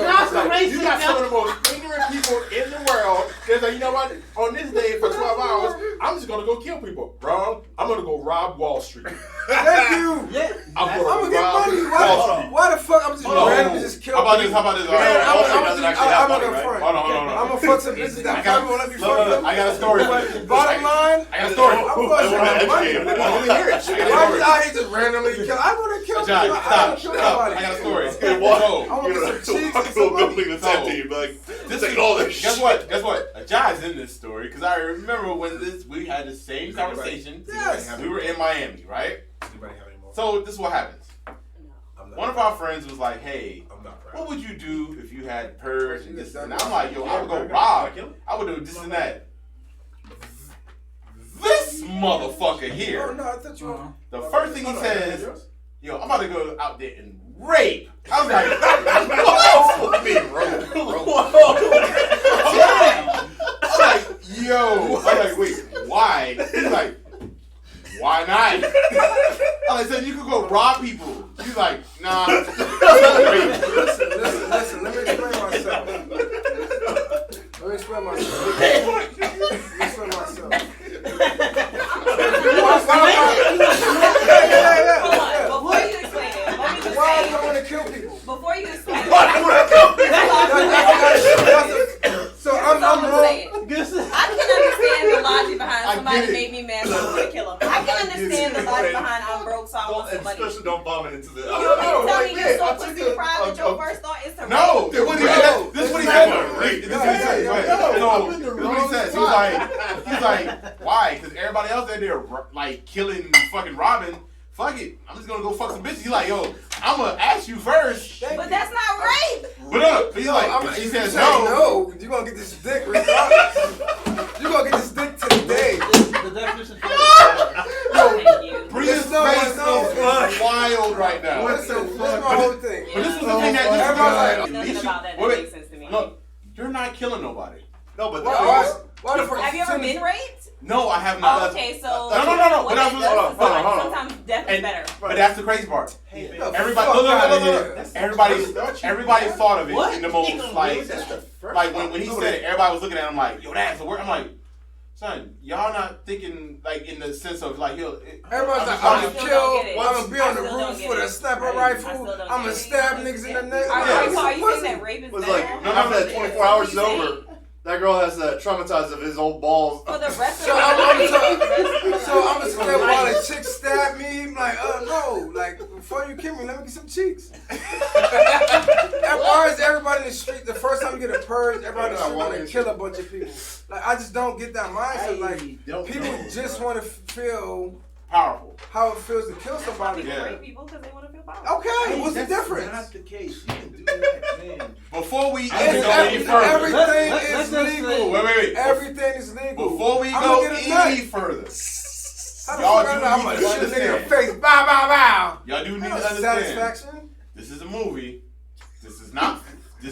Speaker 9: not the racist.
Speaker 6: You got some of the most ignorant people in the world. They're like, you know what? On this day for 12 hours, I'm just gonna go kill people. Wrong. I'm gonna go rob Wall Street.
Speaker 5: Thank you.
Speaker 9: Yeah.
Speaker 6: I'm
Speaker 5: I'm gonna get
Speaker 6: rob
Speaker 5: money.
Speaker 6: Wall Street.
Speaker 5: Why the fuck? I'm just
Speaker 1: Hold on.
Speaker 5: randomly just kill
Speaker 1: How about
Speaker 5: people.
Speaker 1: this? How about this?
Speaker 5: Man,
Speaker 1: Wall Street
Speaker 5: I'm
Speaker 1: doesn't
Speaker 5: gonna
Speaker 1: actually have
Speaker 5: I'm
Speaker 1: money,
Speaker 5: gonna
Speaker 1: right?
Speaker 5: front.
Speaker 1: Hold on.
Speaker 5: I'm gonna fuck some bitches that
Speaker 1: I got-
Speaker 5: fuck me when I be
Speaker 1: look, look,
Speaker 5: fucking.
Speaker 1: I got a story.
Speaker 5: But bottom line,
Speaker 1: I got a story.
Speaker 5: I'm
Speaker 1: I
Speaker 5: fucking
Speaker 1: wanna
Speaker 5: some money.
Speaker 1: educate him.
Speaker 6: Let me hear it.
Speaker 5: Why is out here just randomly kill? I wanna kill
Speaker 1: John,
Speaker 5: people. I
Speaker 1: stop.
Speaker 5: don't kill
Speaker 1: Stop.
Speaker 5: nobody.
Speaker 1: I got a story.
Speaker 8: Good walk.
Speaker 1: So,
Speaker 5: I want
Speaker 8: You're
Speaker 5: some
Speaker 8: gonna
Speaker 5: cheeks
Speaker 8: walk
Speaker 5: and
Speaker 8: to a
Speaker 5: some
Speaker 8: building
Speaker 5: money.
Speaker 8: that's empty and be like,
Speaker 1: This
Speaker 8: take
Speaker 1: is
Speaker 8: all this
Speaker 1: Guess
Speaker 8: shit.
Speaker 1: what? Guess what? Jai's in this story because I remember when we had the same conversation.
Speaker 5: Yes.
Speaker 1: We were in Miami, right?
Speaker 6: Anybody have any more?
Speaker 1: So this is what happens.
Speaker 6: I'm not-
Speaker 1: One of our friends was like, "Hey,
Speaker 6: I'm not proud.
Speaker 1: what would you do if you had Purge and this?" And I'm like, "Yo, I would go rob. I would do this and that." This motherfucker
Speaker 5: Oh
Speaker 1: here.
Speaker 5: no, I thought you were.
Speaker 1: The first thing he says, "Yo, I'm about to go out there and rape." I was like, I'm like, yo. I'm like, wait, why? He's like, why not? I'm like, so you could go rob people. He's like, nah.
Speaker 5: Listen. Let me explain myself.
Speaker 2: Hold on. Before you explain it, let me just
Speaker 5: Why
Speaker 2: say.
Speaker 5: do I want to kill people?
Speaker 2: Before you explain it,
Speaker 5: So I'm
Speaker 2: I'm
Speaker 5: wrong.
Speaker 2: saying. I can understand the logic behind
Speaker 1: I
Speaker 2: somebody
Speaker 1: get it.
Speaker 2: made me mad, so I'm gonna kill him. I can understand the logic behind I'm broke, so I want some money.
Speaker 8: Especially don't bomb it into the.
Speaker 2: You tell
Speaker 5: like
Speaker 2: me you're so
Speaker 5: that.
Speaker 2: pussy deprived that your first thought is to
Speaker 1: No,
Speaker 2: rape.
Speaker 1: this is what he said. This is what he said. So, this is what he says. He's like, why? Because everybody else out there like killing, fucking robbing. Fuck it, I'm just gonna go fuck some bitches. He's like, yo, I'm gonna ask you first.
Speaker 2: But that's not rape.
Speaker 1: But no, he's like, if she says no.
Speaker 5: No, you gonna get this dick regardless. You gonna get this dick today.
Speaker 9: The definition for
Speaker 2: Thank you.
Speaker 1: Bree's
Speaker 5: No,
Speaker 1: face
Speaker 5: no.
Speaker 1: is wild right now.
Speaker 5: Listen, that's my whole thing.
Speaker 1: But this was the thing that
Speaker 5: Everybody's
Speaker 2: Nothing about that
Speaker 1: wait,
Speaker 2: makes sense to me.
Speaker 1: Look, you're not killing nobody.
Speaker 8: No, but
Speaker 5: Why the fuck?
Speaker 2: Have you ever been raped?
Speaker 1: No, I have not.
Speaker 2: Oh, okay, so
Speaker 1: No.
Speaker 2: what
Speaker 1: But
Speaker 2: that
Speaker 1: that's-
Speaker 2: does
Speaker 1: hold on,
Speaker 2: is
Speaker 1: hold on.
Speaker 2: sometimes death is
Speaker 1: And-
Speaker 2: better.
Speaker 1: But that's the crazy part.
Speaker 5: Everybody,
Speaker 1: Everybody, everybody thought of it in the most like when he said it, everybody was looking at him like, yo, that's the word. I'm like, son, y'all not thinking like in the sense of like, yo.
Speaker 5: Everybody's like,
Speaker 2: I
Speaker 5: I'm
Speaker 2: still
Speaker 5: gonna
Speaker 2: don't
Speaker 5: kill,
Speaker 2: get it.
Speaker 5: I'm gonna be on the
Speaker 2: I still don't
Speaker 5: roof
Speaker 2: get
Speaker 5: with a
Speaker 2: it.
Speaker 5: sniper
Speaker 2: I
Speaker 5: rifle,
Speaker 2: still don't
Speaker 5: I'm
Speaker 2: get
Speaker 5: gonna
Speaker 2: it.
Speaker 5: stab niggas in the neck.
Speaker 2: Are
Speaker 1: Yeah.
Speaker 2: you saying that rape is
Speaker 8: was
Speaker 2: better?
Speaker 8: like, after that 24 hours is over, that girl has traumatized of his old balls.
Speaker 2: For the rest of
Speaker 5: So
Speaker 2: the
Speaker 5: I'm
Speaker 2: life.
Speaker 5: gonna scared while a chick stabbed me. I'm like, no, like before you kill me, let me get some cheeks. Why is everybody in the street? The first time you get a purge, everybody in the street want to kill a bunch of people. Like I just don't get that mindset. Like people just want to feel
Speaker 1: Powerful.
Speaker 5: how it feels to kill somebody.
Speaker 2: People
Speaker 1: Yeah.
Speaker 2: rape people because they want to feel powerful.
Speaker 5: Okay, what's the difference?
Speaker 7: That's not the case. You can do that, man.
Speaker 1: Before we even
Speaker 5: It's
Speaker 1: go any further.
Speaker 5: everything
Speaker 9: Let's
Speaker 5: is
Speaker 9: just
Speaker 5: legal.
Speaker 9: say-
Speaker 1: Wait.
Speaker 5: Everything is legal.
Speaker 1: Before we
Speaker 5: I'm
Speaker 1: go
Speaker 5: gonna get a nut.
Speaker 1: any further,
Speaker 5: How the
Speaker 1: y'all
Speaker 5: fuck I
Speaker 1: do
Speaker 5: know I'm
Speaker 1: need
Speaker 5: gonna
Speaker 1: to
Speaker 5: shoot a nigga in the
Speaker 1: understand.
Speaker 5: face? Bow, bow, bow.
Speaker 1: Y'all do need to
Speaker 5: That's
Speaker 1: understand.
Speaker 5: satisfaction.
Speaker 1: This is a movie. This is not
Speaker 5: Yeah,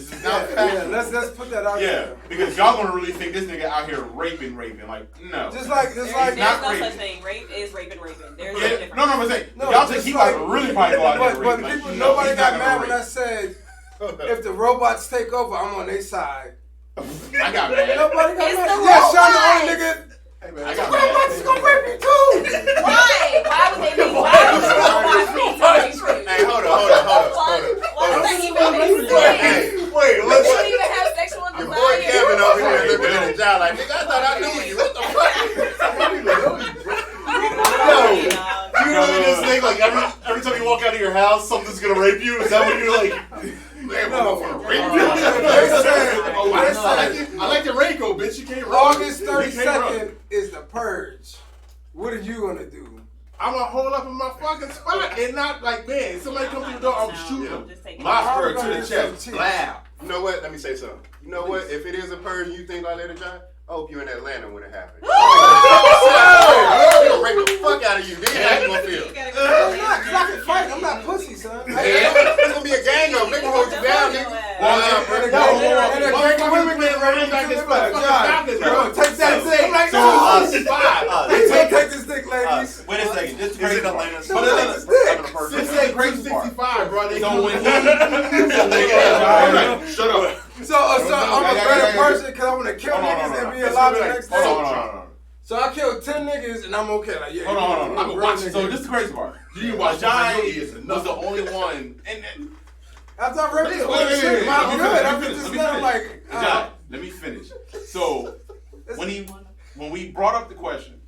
Speaker 1: factual.
Speaker 5: let's put that out
Speaker 1: Yeah,
Speaker 5: there.
Speaker 1: because y'all gonna really think this nigga out here raping. Like, no.
Speaker 5: Just like
Speaker 2: There's
Speaker 1: not
Speaker 2: no
Speaker 1: raping.
Speaker 2: such thing. Rape is raping. There's no
Speaker 1: Yeah,
Speaker 2: difference.
Speaker 1: no, I'm saying,
Speaker 5: No,
Speaker 1: y'all think
Speaker 5: just
Speaker 1: he
Speaker 5: like-
Speaker 1: about to really probably go out there and
Speaker 5: But
Speaker 1: rape. Like,
Speaker 5: people,
Speaker 1: no,
Speaker 5: nobody
Speaker 1: he's
Speaker 5: got
Speaker 1: not
Speaker 5: mad
Speaker 1: gonna
Speaker 5: when I
Speaker 1: rape.
Speaker 5: said if the robots take over, I'm on their side.
Speaker 1: I got mad.
Speaker 5: Nobody got
Speaker 2: It's
Speaker 5: mad.
Speaker 2: the
Speaker 5: Yeah, Sean, the only
Speaker 2: robots.
Speaker 5: nigga.
Speaker 1: I
Speaker 5: The
Speaker 1: got
Speaker 5: robots
Speaker 1: mad.
Speaker 5: is gonna rape me too.
Speaker 2: Why? Why would they be? Why would the robots be telling the truth?
Speaker 3: Hey, hold on.
Speaker 2: Why does that even make sense?
Speaker 3: Hey,
Speaker 8: Wait,
Speaker 2: You
Speaker 8: let's.
Speaker 2: shouldn't even have sexual
Speaker 3: your
Speaker 2: desire.
Speaker 3: boy Kevin over here looking at the job like, nigga, I thought I knew you. What the fuck?
Speaker 8: you walk out of your house, something's gonna rape you? Is that what you're like?
Speaker 6: Man,
Speaker 5: No.
Speaker 6: rape you.
Speaker 5: I
Speaker 6: like the raincoat, bitch. You can't run.
Speaker 5: August
Speaker 6: You can't run.
Speaker 5: 32nd is the purge. What are you gonna do?
Speaker 6: I'm gonna hold up in my fucking spot and not like, man, somebody come through the door, I'm shooting them.
Speaker 2: My
Speaker 6: Mossberg to the chest. Blab.
Speaker 3: You know what? Let me say something. You know what? If it is a purge and you think like Lady John, I hope you're in Atlanta when it happens. They'll rape the fuck out of you. Then how you gonna feel?
Speaker 5: I'm not, 'cause I can fight. I'm not pussy, son.
Speaker 3: There's gonna be a gang of them. They gonna hold you down, nigga.
Speaker 5: And the gang of women get ready to this fucking job. Take that dick. Take this dick, ladies.
Speaker 8: Wait a second. Just
Speaker 3: Is
Speaker 8: crazy
Speaker 3: it Atlanta?
Speaker 5: Take this dick.
Speaker 6: This ain't crazy 65, bro. They gonna win. Shut up.
Speaker 5: So I'm a better person because I want to kill niggas and be alive the next day.
Speaker 6: Hold on.
Speaker 5: So I killed 10 niggas and I'm okay. Like, yeah.
Speaker 10: Hold on.
Speaker 5: I'm a real nigga.
Speaker 10: So this is the crazy part.
Speaker 6: You watch
Speaker 10: Jai
Speaker 6: is
Speaker 10: was the only one. And
Speaker 5: After I read this,
Speaker 10: wait.
Speaker 5: I'm good.
Speaker 10: Let me
Speaker 5: After
Speaker 10: finish.
Speaker 5: just I'm like,
Speaker 10: Jai, let me finish. So when we brought up the question,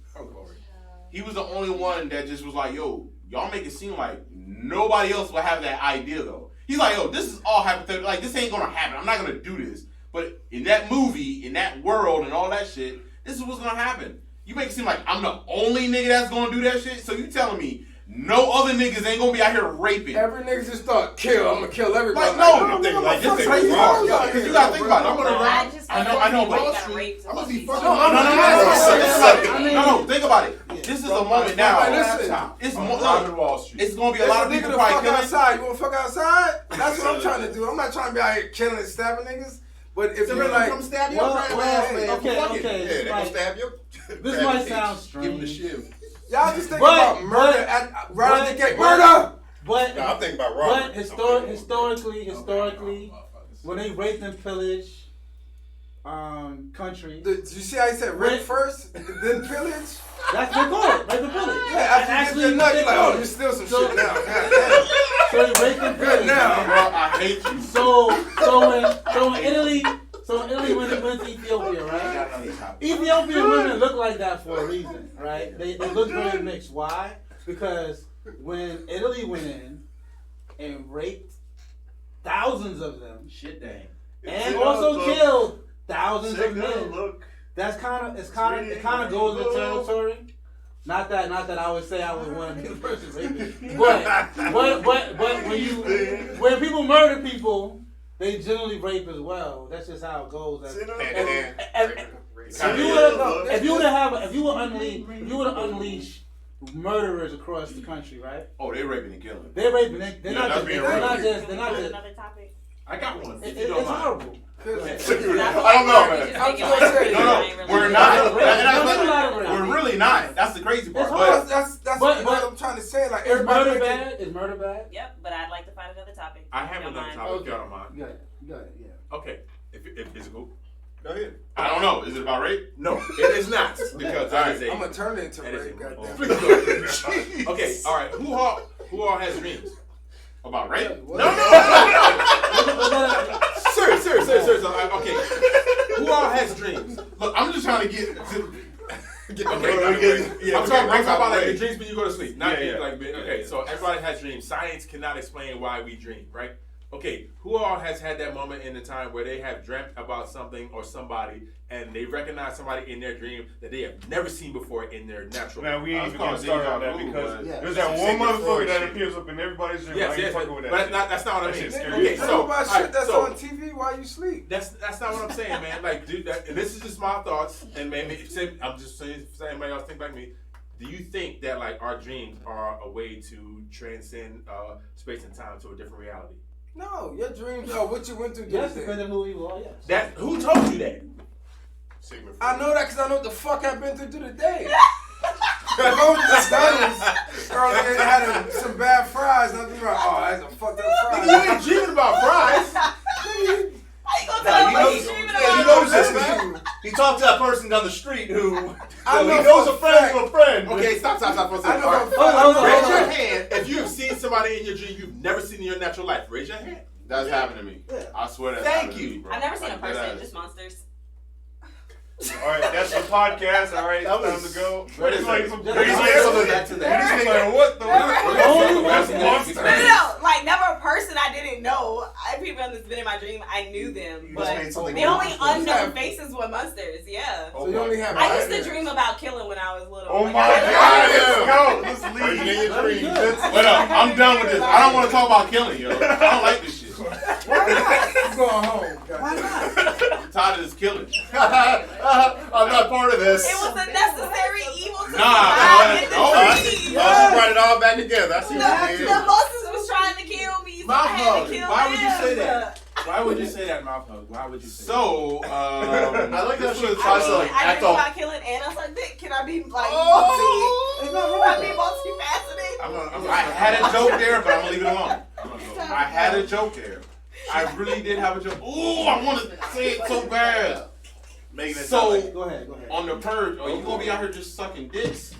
Speaker 10: he was the only one that just was like, yo, y'all make it seem like nobody else will have that idea though. He's like, yo, this is all hypothetical. Like, this ain't gonna happen. I'm not gonna do this. But in that movie, in that world, and all that shit, this is what's gonna happen. You make it seem like I'm the only nigga that's gonna do that shit. So you telling me no other niggas ain't gonna be out here raping?
Speaker 5: every nigga just thought, kill. I'm gonna kill everybody.
Speaker 10: Like, no,
Speaker 5: nigga,
Speaker 10: like, this is
Speaker 5: fucking
Speaker 10: crazy
Speaker 5: kill
Speaker 10: part.
Speaker 5: y'all.
Speaker 10: Because you gotta think about it. I'm gonna
Speaker 2: I just
Speaker 10: I know, but
Speaker 6: I'm gonna be fucking.
Speaker 10: no, think about it. This is a moment now.
Speaker 5: Listen.
Speaker 10: It's more.
Speaker 6: Wall Street.
Speaker 10: It's gonna be a
Speaker 5: It's
Speaker 10: lot
Speaker 5: a
Speaker 10: of
Speaker 5: nigga
Speaker 10: people
Speaker 5: to
Speaker 10: probably
Speaker 5: fuck
Speaker 10: killing.
Speaker 5: outside. You wanna fuck outside? That's what I'm trying to do. I'm not trying to be out here killing and stabbing niggas. But if you're like,
Speaker 6: come stab your
Speaker 7: Well,
Speaker 6: ass, man.
Speaker 7: okay.
Speaker 3: Yeah, they gonna
Speaker 7: Like,
Speaker 3: stab you.
Speaker 7: this might sound
Speaker 6: Give him the
Speaker 7: strange,
Speaker 6: shiv.
Speaker 5: y'all just think
Speaker 7: But-
Speaker 5: about murder right at the gate. Murder!
Speaker 7: but
Speaker 3: No, I'm thinking about robbery.
Speaker 7: historically, when they raped and pillaged countries,
Speaker 5: Did you see how he said rape first, then pillage?
Speaker 7: that's they call it, rape and pillage.
Speaker 5: Yeah, after you get your nut, you're like, oh, you steal some shit now. God damn.
Speaker 7: So they raped and
Speaker 5: Good
Speaker 7: pillaged.
Speaker 5: now.
Speaker 10: Bro, I hate you.
Speaker 7: So in Italy when they went to Ethiopia, right? Ethiopian women look like that for a reason, right? They look very mixed. Why? Because when Italy went in and raped thousands of them,
Speaker 4: Shit dang.
Speaker 7: and also killed thousands of men, that's it kind of goes with territory. Not that I would say I would want to be the person raping, but when people murder people, they generally rape as well. That's just how it goes. If you would unleash murderers across the country, right?
Speaker 10: Oh, they raping and killing.
Speaker 7: They're raping. They're
Speaker 10: Yeah,
Speaker 7: not
Speaker 10: that's
Speaker 7: just.
Speaker 10: being
Speaker 7: They're not
Speaker 10: real.
Speaker 7: just. They're not just.
Speaker 2: Another topic.
Speaker 6: I got one. If you
Speaker 7: It's
Speaker 6: don't mind.
Speaker 7: horrible.
Speaker 3: I don't know.
Speaker 10: No, we're not.
Speaker 7: We're
Speaker 10: We're really not. That's the crazy part.
Speaker 7: It's
Speaker 10: But
Speaker 7: hard.
Speaker 5: That's
Speaker 7: But-
Speaker 5: what I'm trying to say. Like,
Speaker 7: Is
Speaker 5: everybody
Speaker 7: murder
Speaker 5: thinking-
Speaker 7: bad? Is murder bad?
Speaker 2: Yep, but I'd like to find another topic.
Speaker 6: I have another topic. If y'all don't mind.
Speaker 7: You got it. Yeah.
Speaker 6: Okay. If is it cool?
Speaker 3: Go ahead.
Speaker 10: I don't know. Is it about rape?
Speaker 6: No, it is not. Because that is a.
Speaker 5: I'm gonna turn it into
Speaker 6: that is
Speaker 5: rape.
Speaker 6: a-
Speaker 5: Goddamn.
Speaker 6: Please go. Okay. All right. Who all has dreams?
Speaker 10: About rape?
Speaker 6: No. Serious. Okay. Who all has dreams?
Speaker 10: Look, I'm just trying to get.
Speaker 6: Okay. I'm talking about like the dreams when you go to sleep. Not
Speaker 4: Yeah.
Speaker 6: like okay. So everybody has dreams. Science cannot explain why we dream, right? Okay, who all has had that moment in the time where they have dreamt about something or somebody and they recognize somebody in their dream that they have never seen before in their natural
Speaker 4: Man, we
Speaker 10: I
Speaker 4: ain't
Speaker 10: was
Speaker 4: even gonna
Speaker 10: calling
Speaker 4: start
Speaker 10: deja
Speaker 4: on that
Speaker 10: vu,
Speaker 4: because
Speaker 10: but-
Speaker 4: there's that one
Speaker 3: Sigmund
Speaker 4: motherfucker
Speaker 3: Freud
Speaker 4: that
Speaker 3: shit.
Speaker 4: appears up in everybody's dream. I
Speaker 6: Yes,
Speaker 4: ain't fucking with that
Speaker 6: but
Speaker 4: shit.
Speaker 6: that's not what I
Speaker 4: That
Speaker 6: mean.
Speaker 4: shit's scary.
Speaker 6: Okay,
Speaker 5: Talk
Speaker 6: so
Speaker 5: about
Speaker 6: all
Speaker 5: shit that's
Speaker 6: right,
Speaker 5: on TV while you sleep.
Speaker 6: That's not what I'm saying, man. Like, dude, and this is just my thoughts, and maybe I'm just saying if anybody else think like me. Do you think that like our dreams are a way to transcend space and time to a different reality?
Speaker 5: No, your dreams are what you went through.
Speaker 7: Yes,
Speaker 5: today.
Speaker 7: depending on who you are. Yes.
Speaker 6: That who told you that?
Speaker 3: Sigmund
Speaker 5: I
Speaker 3: Freud.
Speaker 5: know that because I know what the fuck I've been through today. If I went to McDonald's earlier and had some bad fries, and I'd be like, oh, that's a fucked up fry.
Speaker 6: Nigga, you ain't dreaming about fries.
Speaker 2: How you gonna
Speaker 8: Nah,
Speaker 2: tell
Speaker 8: you
Speaker 2: me what
Speaker 8: know-
Speaker 2: he's dreaming
Speaker 8: yeah,
Speaker 2: about?
Speaker 8: you notice this, man. He talked to that person down the street who
Speaker 5: I
Speaker 8: he
Speaker 5: know
Speaker 8: knows
Speaker 5: for
Speaker 8: a friend
Speaker 5: fact.
Speaker 8: of a friend.
Speaker 6: Okay, stop for a
Speaker 5: I
Speaker 6: second.
Speaker 5: know
Speaker 6: All right.
Speaker 5: for a fact.
Speaker 6: Raise your hand if you have seen somebody in your dream you've never seen in your natural life. Raise your hand.
Speaker 10: That's happened to me.
Speaker 7: Yeah.
Speaker 10: I swear that's
Speaker 6: Thank
Speaker 10: happened to
Speaker 6: you.
Speaker 10: me, bro.
Speaker 2: I've never seen a
Speaker 10: Like,
Speaker 2: person,
Speaker 10: that
Speaker 2: just monsters.
Speaker 4: All right, that's the podcast. All right,
Speaker 8: That
Speaker 4: it's time
Speaker 8: was-
Speaker 4: to go.
Speaker 10: Wait a
Speaker 4: It's like
Speaker 10: second.
Speaker 4: some
Speaker 7: Just-
Speaker 4: crazy
Speaker 7: just-
Speaker 4: ass-
Speaker 8: Back to that.
Speaker 4: It's like, what the?
Speaker 7: Only
Speaker 4: That's
Speaker 7: one-
Speaker 4: monster
Speaker 2: my dream, I knew them.
Speaker 8: You
Speaker 2: but
Speaker 8: just made something
Speaker 2: the only
Speaker 8: up.
Speaker 2: unknown faces were monsters. Yeah.
Speaker 6: Oh
Speaker 5: So you only have.
Speaker 2: I used to dream about killing when I was little.
Speaker 10: Oh
Speaker 2: Like,
Speaker 10: my
Speaker 2: I-
Speaker 10: God, let's go. Let's
Speaker 3: Virgin in
Speaker 10: leave.
Speaker 3: your dreams.
Speaker 10: Wait up, I'm done with this. I don't want to talk about killing, yo. I don't like this shit.
Speaker 5: Why not? I'm going home.
Speaker 7: Why not?
Speaker 10: I'm tired of this killing.
Speaker 3: I'm not part of this.
Speaker 2: It was a necessary evil to
Speaker 10: Nah,
Speaker 2: survive in the
Speaker 10: no.
Speaker 2: dream.
Speaker 3: Oh, she brought it all back together. I see what you
Speaker 2: The
Speaker 3: did.
Speaker 2: bosses was trying to kill me, so I
Speaker 6: Mouth
Speaker 2: had
Speaker 6: hug.
Speaker 2: to kill
Speaker 6: Why would you
Speaker 2: them.
Speaker 6: say that? Why would you say that, mouth hug? Why would you say that?
Speaker 10: So,
Speaker 8: I like how
Speaker 10: this
Speaker 8: she
Speaker 10: was,
Speaker 8: tries to, like,
Speaker 2: I
Speaker 8: act
Speaker 2: dreamed
Speaker 8: off.
Speaker 2: about killing and I was like, Dick, can I be like
Speaker 7: It's not
Speaker 2: multi?
Speaker 7: wrong.
Speaker 2: Can I be multifaceted?
Speaker 10: I had a joke there, but I'm gonna leave it alone. I had a joke there. I really did have a joke. Ooh, I want to say it so bad.
Speaker 8: Making it
Speaker 10: So,
Speaker 8: sound like
Speaker 7: Go ahead.
Speaker 10: on the purge, are you gonna be out here just sucking dicks?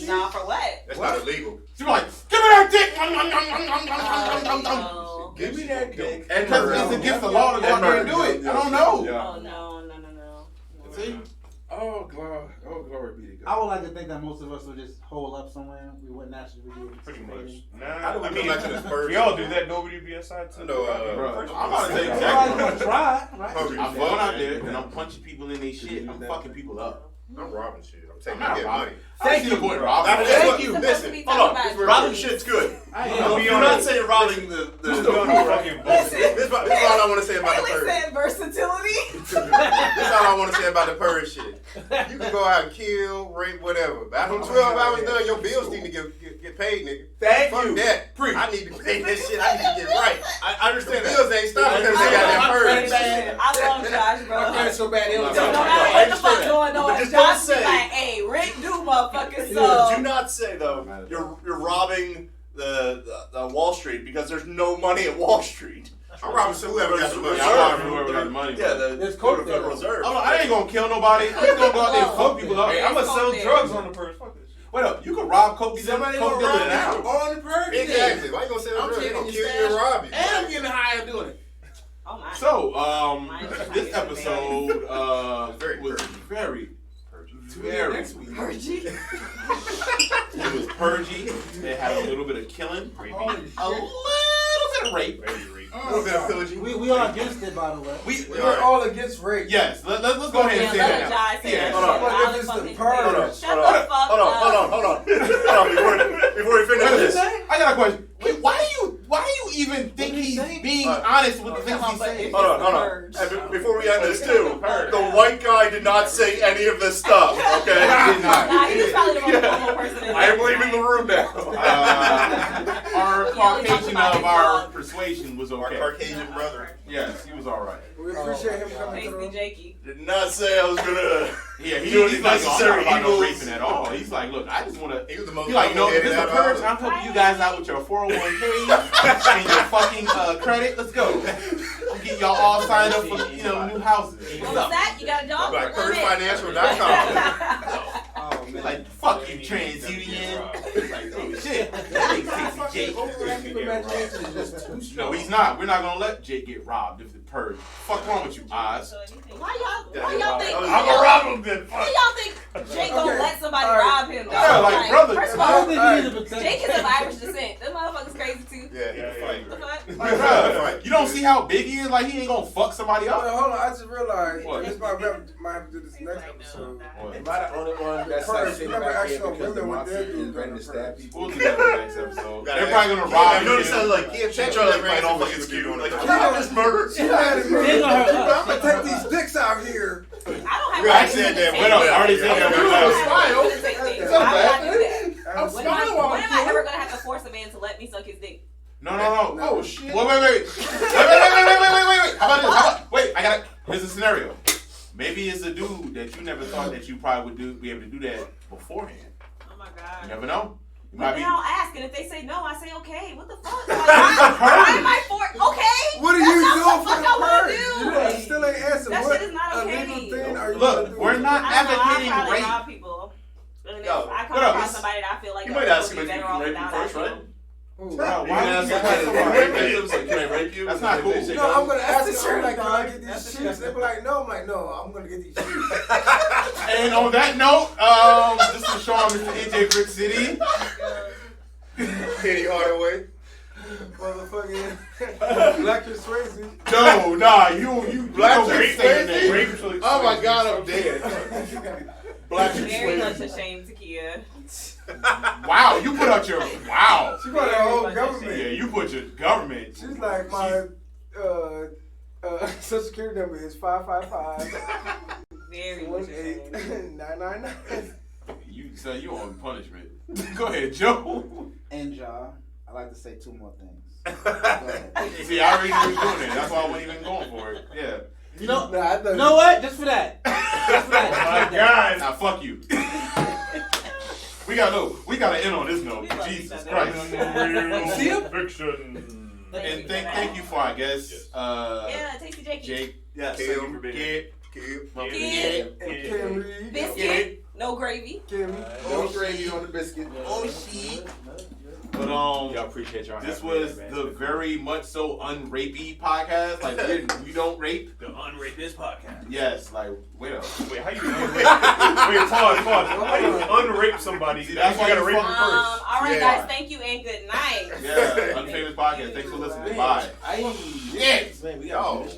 Speaker 2: Nah, for what?
Speaker 3: That's not illegal.
Speaker 10: So you're like, give me that dick! Nom, nom, nom, nom, nom, nom, nom, nom, nom.
Speaker 2: No.
Speaker 6: Give me that dick.
Speaker 10: And because it's against the law to go out there and do it. I don't know.
Speaker 2: Oh no.
Speaker 10: See?
Speaker 6: Oh, glory be to God.
Speaker 7: I would like to think that most of us would just hole up somewhere. We wouldn't actually be
Speaker 4: Pretty much.
Speaker 3: How do
Speaker 4: Nah,
Speaker 3: we come back to this purge?
Speaker 4: we all do that. Nobody be outside too.
Speaker 3: I know,
Speaker 10: Bro, I'm about to take
Speaker 7: Everybody's
Speaker 10: exactly.
Speaker 7: gonna try, right?
Speaker 3: Hungry.
Speaker 10: I'm going out there and I'm punching people in their shit. I'm fucking people up.
Speaker 3: I'm robbing shit. I'm
Speaker 10: I'm
Speaker 3: taking
Speaker 10: not
Speaker 3: their
Speaker 10: robbing.
Speaker 3: money.
Speaker 10: Thank you, boy, Rob.
Speaker 3: Thank
Speaker 2: Thank
Speaker 3: you.
Speaker 2: you.
Speaker 3: Listen,
Speaker 8: Hold on. Robbing shit's good. You're not saying robbing the gun fucking bullshit.
Speaker 3: This is all I want to say about the
Speaker 2: Really
Speaker 3: purge.
Speaker 2: said versatility.
Speaker 3: This is all I want to say about the purge shit. You can go out and kill, rape, whatever. But after 12 hours done, your bills need to get paid, nigga.
Speaker 6: Thank
Speaker 3: Fuck
Speaker 6: you.
Speaker 3: that. I need to pay that shit. I need to get right.
Speaker 8: I understand
Speaker 3: The
Speaker 8: that.
Speaker 3: bills ain't stopping because they got that purge.
Speaker 2: I love Josh, bro.
Speaker 6: My credit's so bad, it was
Speaker 2: No
Speaker 6: done.
Speaker 2: matter what the fuck going
Speaker 8: But
Speaker 2: on,
Speaker 8: just don't
Speaker 2: Josh be
Speaker 8: say-
Speaker 2: like, hey, rent due, motherfucker,
Speaker 8: Do
Speaker 2: so.
Speaker 8: not say though you're robbing the Wall Street because there's no money at Wall Street.
Speaker 3: I'm robbing whoever got the money.
Speaker 10: I'm robbing whoever got the money.
Speaker 8: Yeah,
Speaker 7: There's
Speaker 8: the
Speaker 7: coke
Speaker 8: Federal
Speaker 7: there.
Speaker 8: Reserve.
Speaker 10: I ain't gonna kill nobody. I'm just gonna go out there and fuck people up.
Speaker 6: Hey, I'm gonna sell drugs on the purge. Fuck this shit.
Speaker 10: Wait up, you can rob Coke dealer
Speaker 6: Somebody gonna
Speaker 10: dealer
Speaker 6: rob
Speaker 10: now.
Speaker 6: you on the purge?
Speaker 3: Exactly. Why you gonna say
Speaker 6: I'm
Speaker 3: that? They
Speaker 6: taking
Speaker 3: gonna
Speaker 6: your
Speaker 3: kill you and
Speaker 6: stash,
Speaker 3: rob you.
Speaker 6: and I'm getting high and doing it.
Speaker 2: Oh my.
Speaker 10: So, this episode
Speaker 3: Very
Speaker 10: was
Speaker 3: purgy.
Speaker 10: very
Speaker 6: Next week.
Speaker 2: Virgie.
Speaker 10: It was purgy. It had a little bit of killing, a little bit of rape.
Speaker 3: A little bit of pillaging.
Speaker 7: We are against it, by the way.
Speaker 5: We're all against rape.
Speaker 10: Yes, let's go ahead and say that now.
Speaker 2: Yeah,
Speaker 8: hold on.
Speaker 5: But if it's the purge.
Speaker 2: Shut the fuck
Speaker 8: Hold
Speaker 2: up.
Speaker 8: on. Before we finish this.
Speaker 10: I got a question. Wait, why do you even think he's being honest with the things he's saying?
Speaker 8: Hold on. And before we end this too, the white guy did not say any of this stuff. Okay.
Speaker 2: Nah, he was probably the most normal person in
Speaker 8: I am
Speaker 2: there.
Speaker 8: leaving the room now.
Speaker 10: Our Caucasian of our persuasion was
Speaker 3: Our
Speaker 10: okay.
Speaker 3: Caucasian brother.
Speaker 10: Yes, he was all right.
Speaker 5: We appreciate him coming
Speaker 2: Tasty
Speaker 5: through.
Speaker 2: Jakey.
Speaker 8: Did not say I was gonna.
Speaker 10: Yeah,
Speaker 8: Do
Speaker 10: he's like, oh, I'm not about no
Speaker 8: evils.
Speaker 10: raping at all. He's like, look, I just want to.
Speaker 3: He was the most
Speaker 10: He's like, no, this is a
Speaker 3: complicated
Speaker 10: purge.
Speaker 3: out
Speaker 10: I'm helping you guys out with your 401k and your fucking credit. Let's go. I'll get y'all all signed up for new houses.
Speaker 2: What was that? You got a dog?
Speaker 3: Like
Speaker 2: Love it.
Speaker 3: purgefinancial.com.
Speaker 7: Oh, man.
Speaker 10: Like, fuck you, TransUnion. Like, oh shit. That ain't Tasty Jake.
Speaker 6: Overactive imagination is just too strong.
Speaker 10: No, he's not. We're not gonna let Jake get robbed if the purge. Fuck wrong with you, Oz?
Speaker 2: Why y'all think?
Speaker 8: I'm gonna rob him then.
Speaker 2: Why y'all think Jake gonna let somebody
Speaker 5: All right.
Speaker 2: rob him?
Speaker 10: Yeah, like, brother.
Speaker 2: First of
Speaker 7: I
Speaker 2: all,
Speaker 7: don't think he needs to protect.
Speaker 2: Jake is of Irish descent. Them motherfuckers crazy too.
Speaker 3: Yeah, he can fight.
Speaker 2: The fuck?
Speaker 10: Like, bruh, you don't see how big he is? Like, he ain't gonna fuck somebody
Speaker 5: Hold
Speaker 10: up?
Speaker 5: on, I just realized
Speaker 10: What?
Speaker 5: this might have to do this next episode.
Speaker 10: What?
Speaker 6: Am I the only one that's
Speaker 5: Purge,
Speaker 6: like sitting
Speaker 5: remember
Speaker 6: back here
Speaker 5: actual
Speaker 6: because the
Speaker 5: women with their
Speaker 6: mafia is
Speaker 5: dudes
Speaker 6: ready
Speaker 5: on
Speaker 6: to
Speaker 5: the
Speaker 6: stab
Speaker 5: purge.
Speaker 6: people?
Speaker 10: We'll do that in the next episode.
Speaker 3: Gotta
Speaker 10: They're probably gonna
Speaker 3: ask-
Speaker 10: rob
Speaker 8: I
Speaker 10: you.
Speaker 8: noticed that like Charlie playing all fucking skewed. Like, I just murdered.
Speaker 5: She had it, bro.
Speaker 7: They're gonna hurt us.
Speaker 5: I'm gonna take these dicks out here.
Speaker 2: I don't have.
Speaker 3: We already said that.
Speaker 10: Wait up, I already said that.
Speaker 5: It's
Speaker 2: Why
Speaker 5: not
Speaker 2: would I
Speaker 5: bad.
Speaker 2: do that?
Speaker 5: I'm
Speaker 2: When am I ever gonna have to force a man to let me suck his dick?
Speaker 10: No. Oh shit. Wait. Wait. How about this? Wait, I got it. Here's a scenario. Maybe it's a dude that you never thought that you probably would be able to do that beforehand.
Speaker 2: Oh my
Speaker 10: You
Speaker 2: god.
Speaker 10: never know. You
Speaker 2: But
Speaker 10: might
Speaker 2: then
Speaker 10: be.
Speaker 2: I'll ask, and if they say no, I say okay. What the fuck? Like, why am I for? Okay.
Speaker 5: What are
Speaker 2: That's
Speaker 5: you
Speaker 2: not
Speaker 5: doing
Speaker 2: what
Speaker 5: for
Speaker 2: the fuck I
Speaker 5: the
Speaker 2: wanna
Speaker 5: purge?
Speaker 2: do.
Speaker 5: You know, still ain't answered.
Speaker 2: That
Speaker 5: What
Speaker 2: shit is not okay.
Speaker 5: illegal thing are you
Speaker 10: Look,
Speaker 5: gonna do?
Speaker 10: we're not
Speaker 2: I don't know,
Speaker 10: advocating
Speaker 2: I'll probably
Speaker 10: rape.
Speaker 2: rob people. And if
Speaker 8: Yo,
Speaker 2: I come
Speaker 10: what up?
Speaker 2: across somebody that I feel like
Speaker 8: You might ask him
Speaker 2: would
Speaker 8: if
Speaker 2: be
Speaker 8: you
Speaker 2: better
Speaker 8: can
Speaker 2: off
Speaker 8: rape you
Speaker 2: without,
Speaker 8: first,
Speaker 2: I
Speaker 8: right?
Speaker 2: do.
Speaker 5: Ooh.
Speaker 10: Bro,
Speaker 8: You
Speaker 10: why
Speaker 8: can
Speaker 10: would
Speaker 8: ask
Speaker 10: you
Speaker 8: him
Speaker 10: ask
Speaker 8: if
Speaker 10: somebody
Speaker 8: rape
Speaker 10: rape?
Speaker 8: victims, like, can I rape you?
Speaker 10: That's not
Speaker 8: And they
Speaker 10: cool.
Speaker 8: say
Speaker 5: No, I'm gonna ask
Speaker 2: That's
Speaker 5: them,
Speaker 2: the
Speaker 5: like, can
Speaker 2: truth,
Speaker 5: I get
Speaker 2: That's
Speaker 5: these
Speaker 2: the
Speaker 5: sheets? They be like, no. I'm like, no, I'm gonna get these sheets.
Speaker 10: And on that note, this is Sean, Mr. AJ Brick City.
Speaker 3: Penny Hardaway.
Speaker 5: Motherfucking Black Swayze.
Speaker 10: No, nah, you
Speaker 8: Black
Speaker 10: you know
Speaker 8: Swayze?
Speaker 10: saying that.
Speaker 8: Oh my God, I'm dead. Black
Speaker 2: Very much
Speaker 8: Swayze.
Speaker 2: ashamed, Takia.
Speaker 10: Wow, you put out your wow.
Speaker 5: She brought her whole government.
Speaker 10: Yeah, you put your government.
Speaker 5: She's like, my social security number is 555
Speaker 2: Very much ashamed.
Speaker 5: 999.
Speaker 10: You son, you on punishment. Go ahead, Joe.
Speaker 7: And y'all, I like to say two more things. Go ahead.
Speaker 10: See, I already knew you was doing it. That's why I wasn't even going for it. Yeah.
Speaker 7: You know,
Speaker 5: Nah, I thought
Speaker 7: you know what? Just for that. Just for that.
Speaker 10: Oh my God. Now fuck you. We gotta end on this note.
Speaker 2: We love
Speaker 10: Jesus
Speaker 2: each
Speaker 10: Christ.
Speaker 7: See him?
Speaker 4: Fiction.
Speaker 10: And thank you for our guest,
Speaker 2: Yeah, Tasty Jakey.
Speaker 10: Jake.
Speaker 4: Yes, thank you for being here.
Speaker 10: Kid.
Speaker 2: Kid.
Speaker 5: And Kim Reed.
Speaker 2: Biscuit. No gravy.
Speaker 5: Kim.
Speaker 8: No gravy on the biscuit.
Speaker 10: Oh shit. But
Speaker 4: Y'all appreciate y'all.
Speaker 10: this
Speaker 4: having me
Speaker 10: was
Speaker 4: there, man.
Speaker 10: the very much so unrapey podcast. Like we don't rape.
Speaker 4: The Unrape This podcast.
Speaker 10: Yes, like well.
Speaker 4: Wait, how you unrape? Wait, pause. How you unrape somebody?
Speaker 10: See, that's why
Speaker 4: you gotta
Speaker 10: you
Speaker 4: rape them
Speaker 10: fuck-
Speaker 4: first.
Speaker 2: All right,
Speaker 8: Yeah.
Speaker 2: guys. Thank you and good night.
Speaker 10: Yeah, Unfamous Podcast. Thanks for listening. Bye.
Speaker 7: I
Speaker 10: Yes.
Speaker 7: Man, we
Speaker 8: Oh.
Speaker 7: got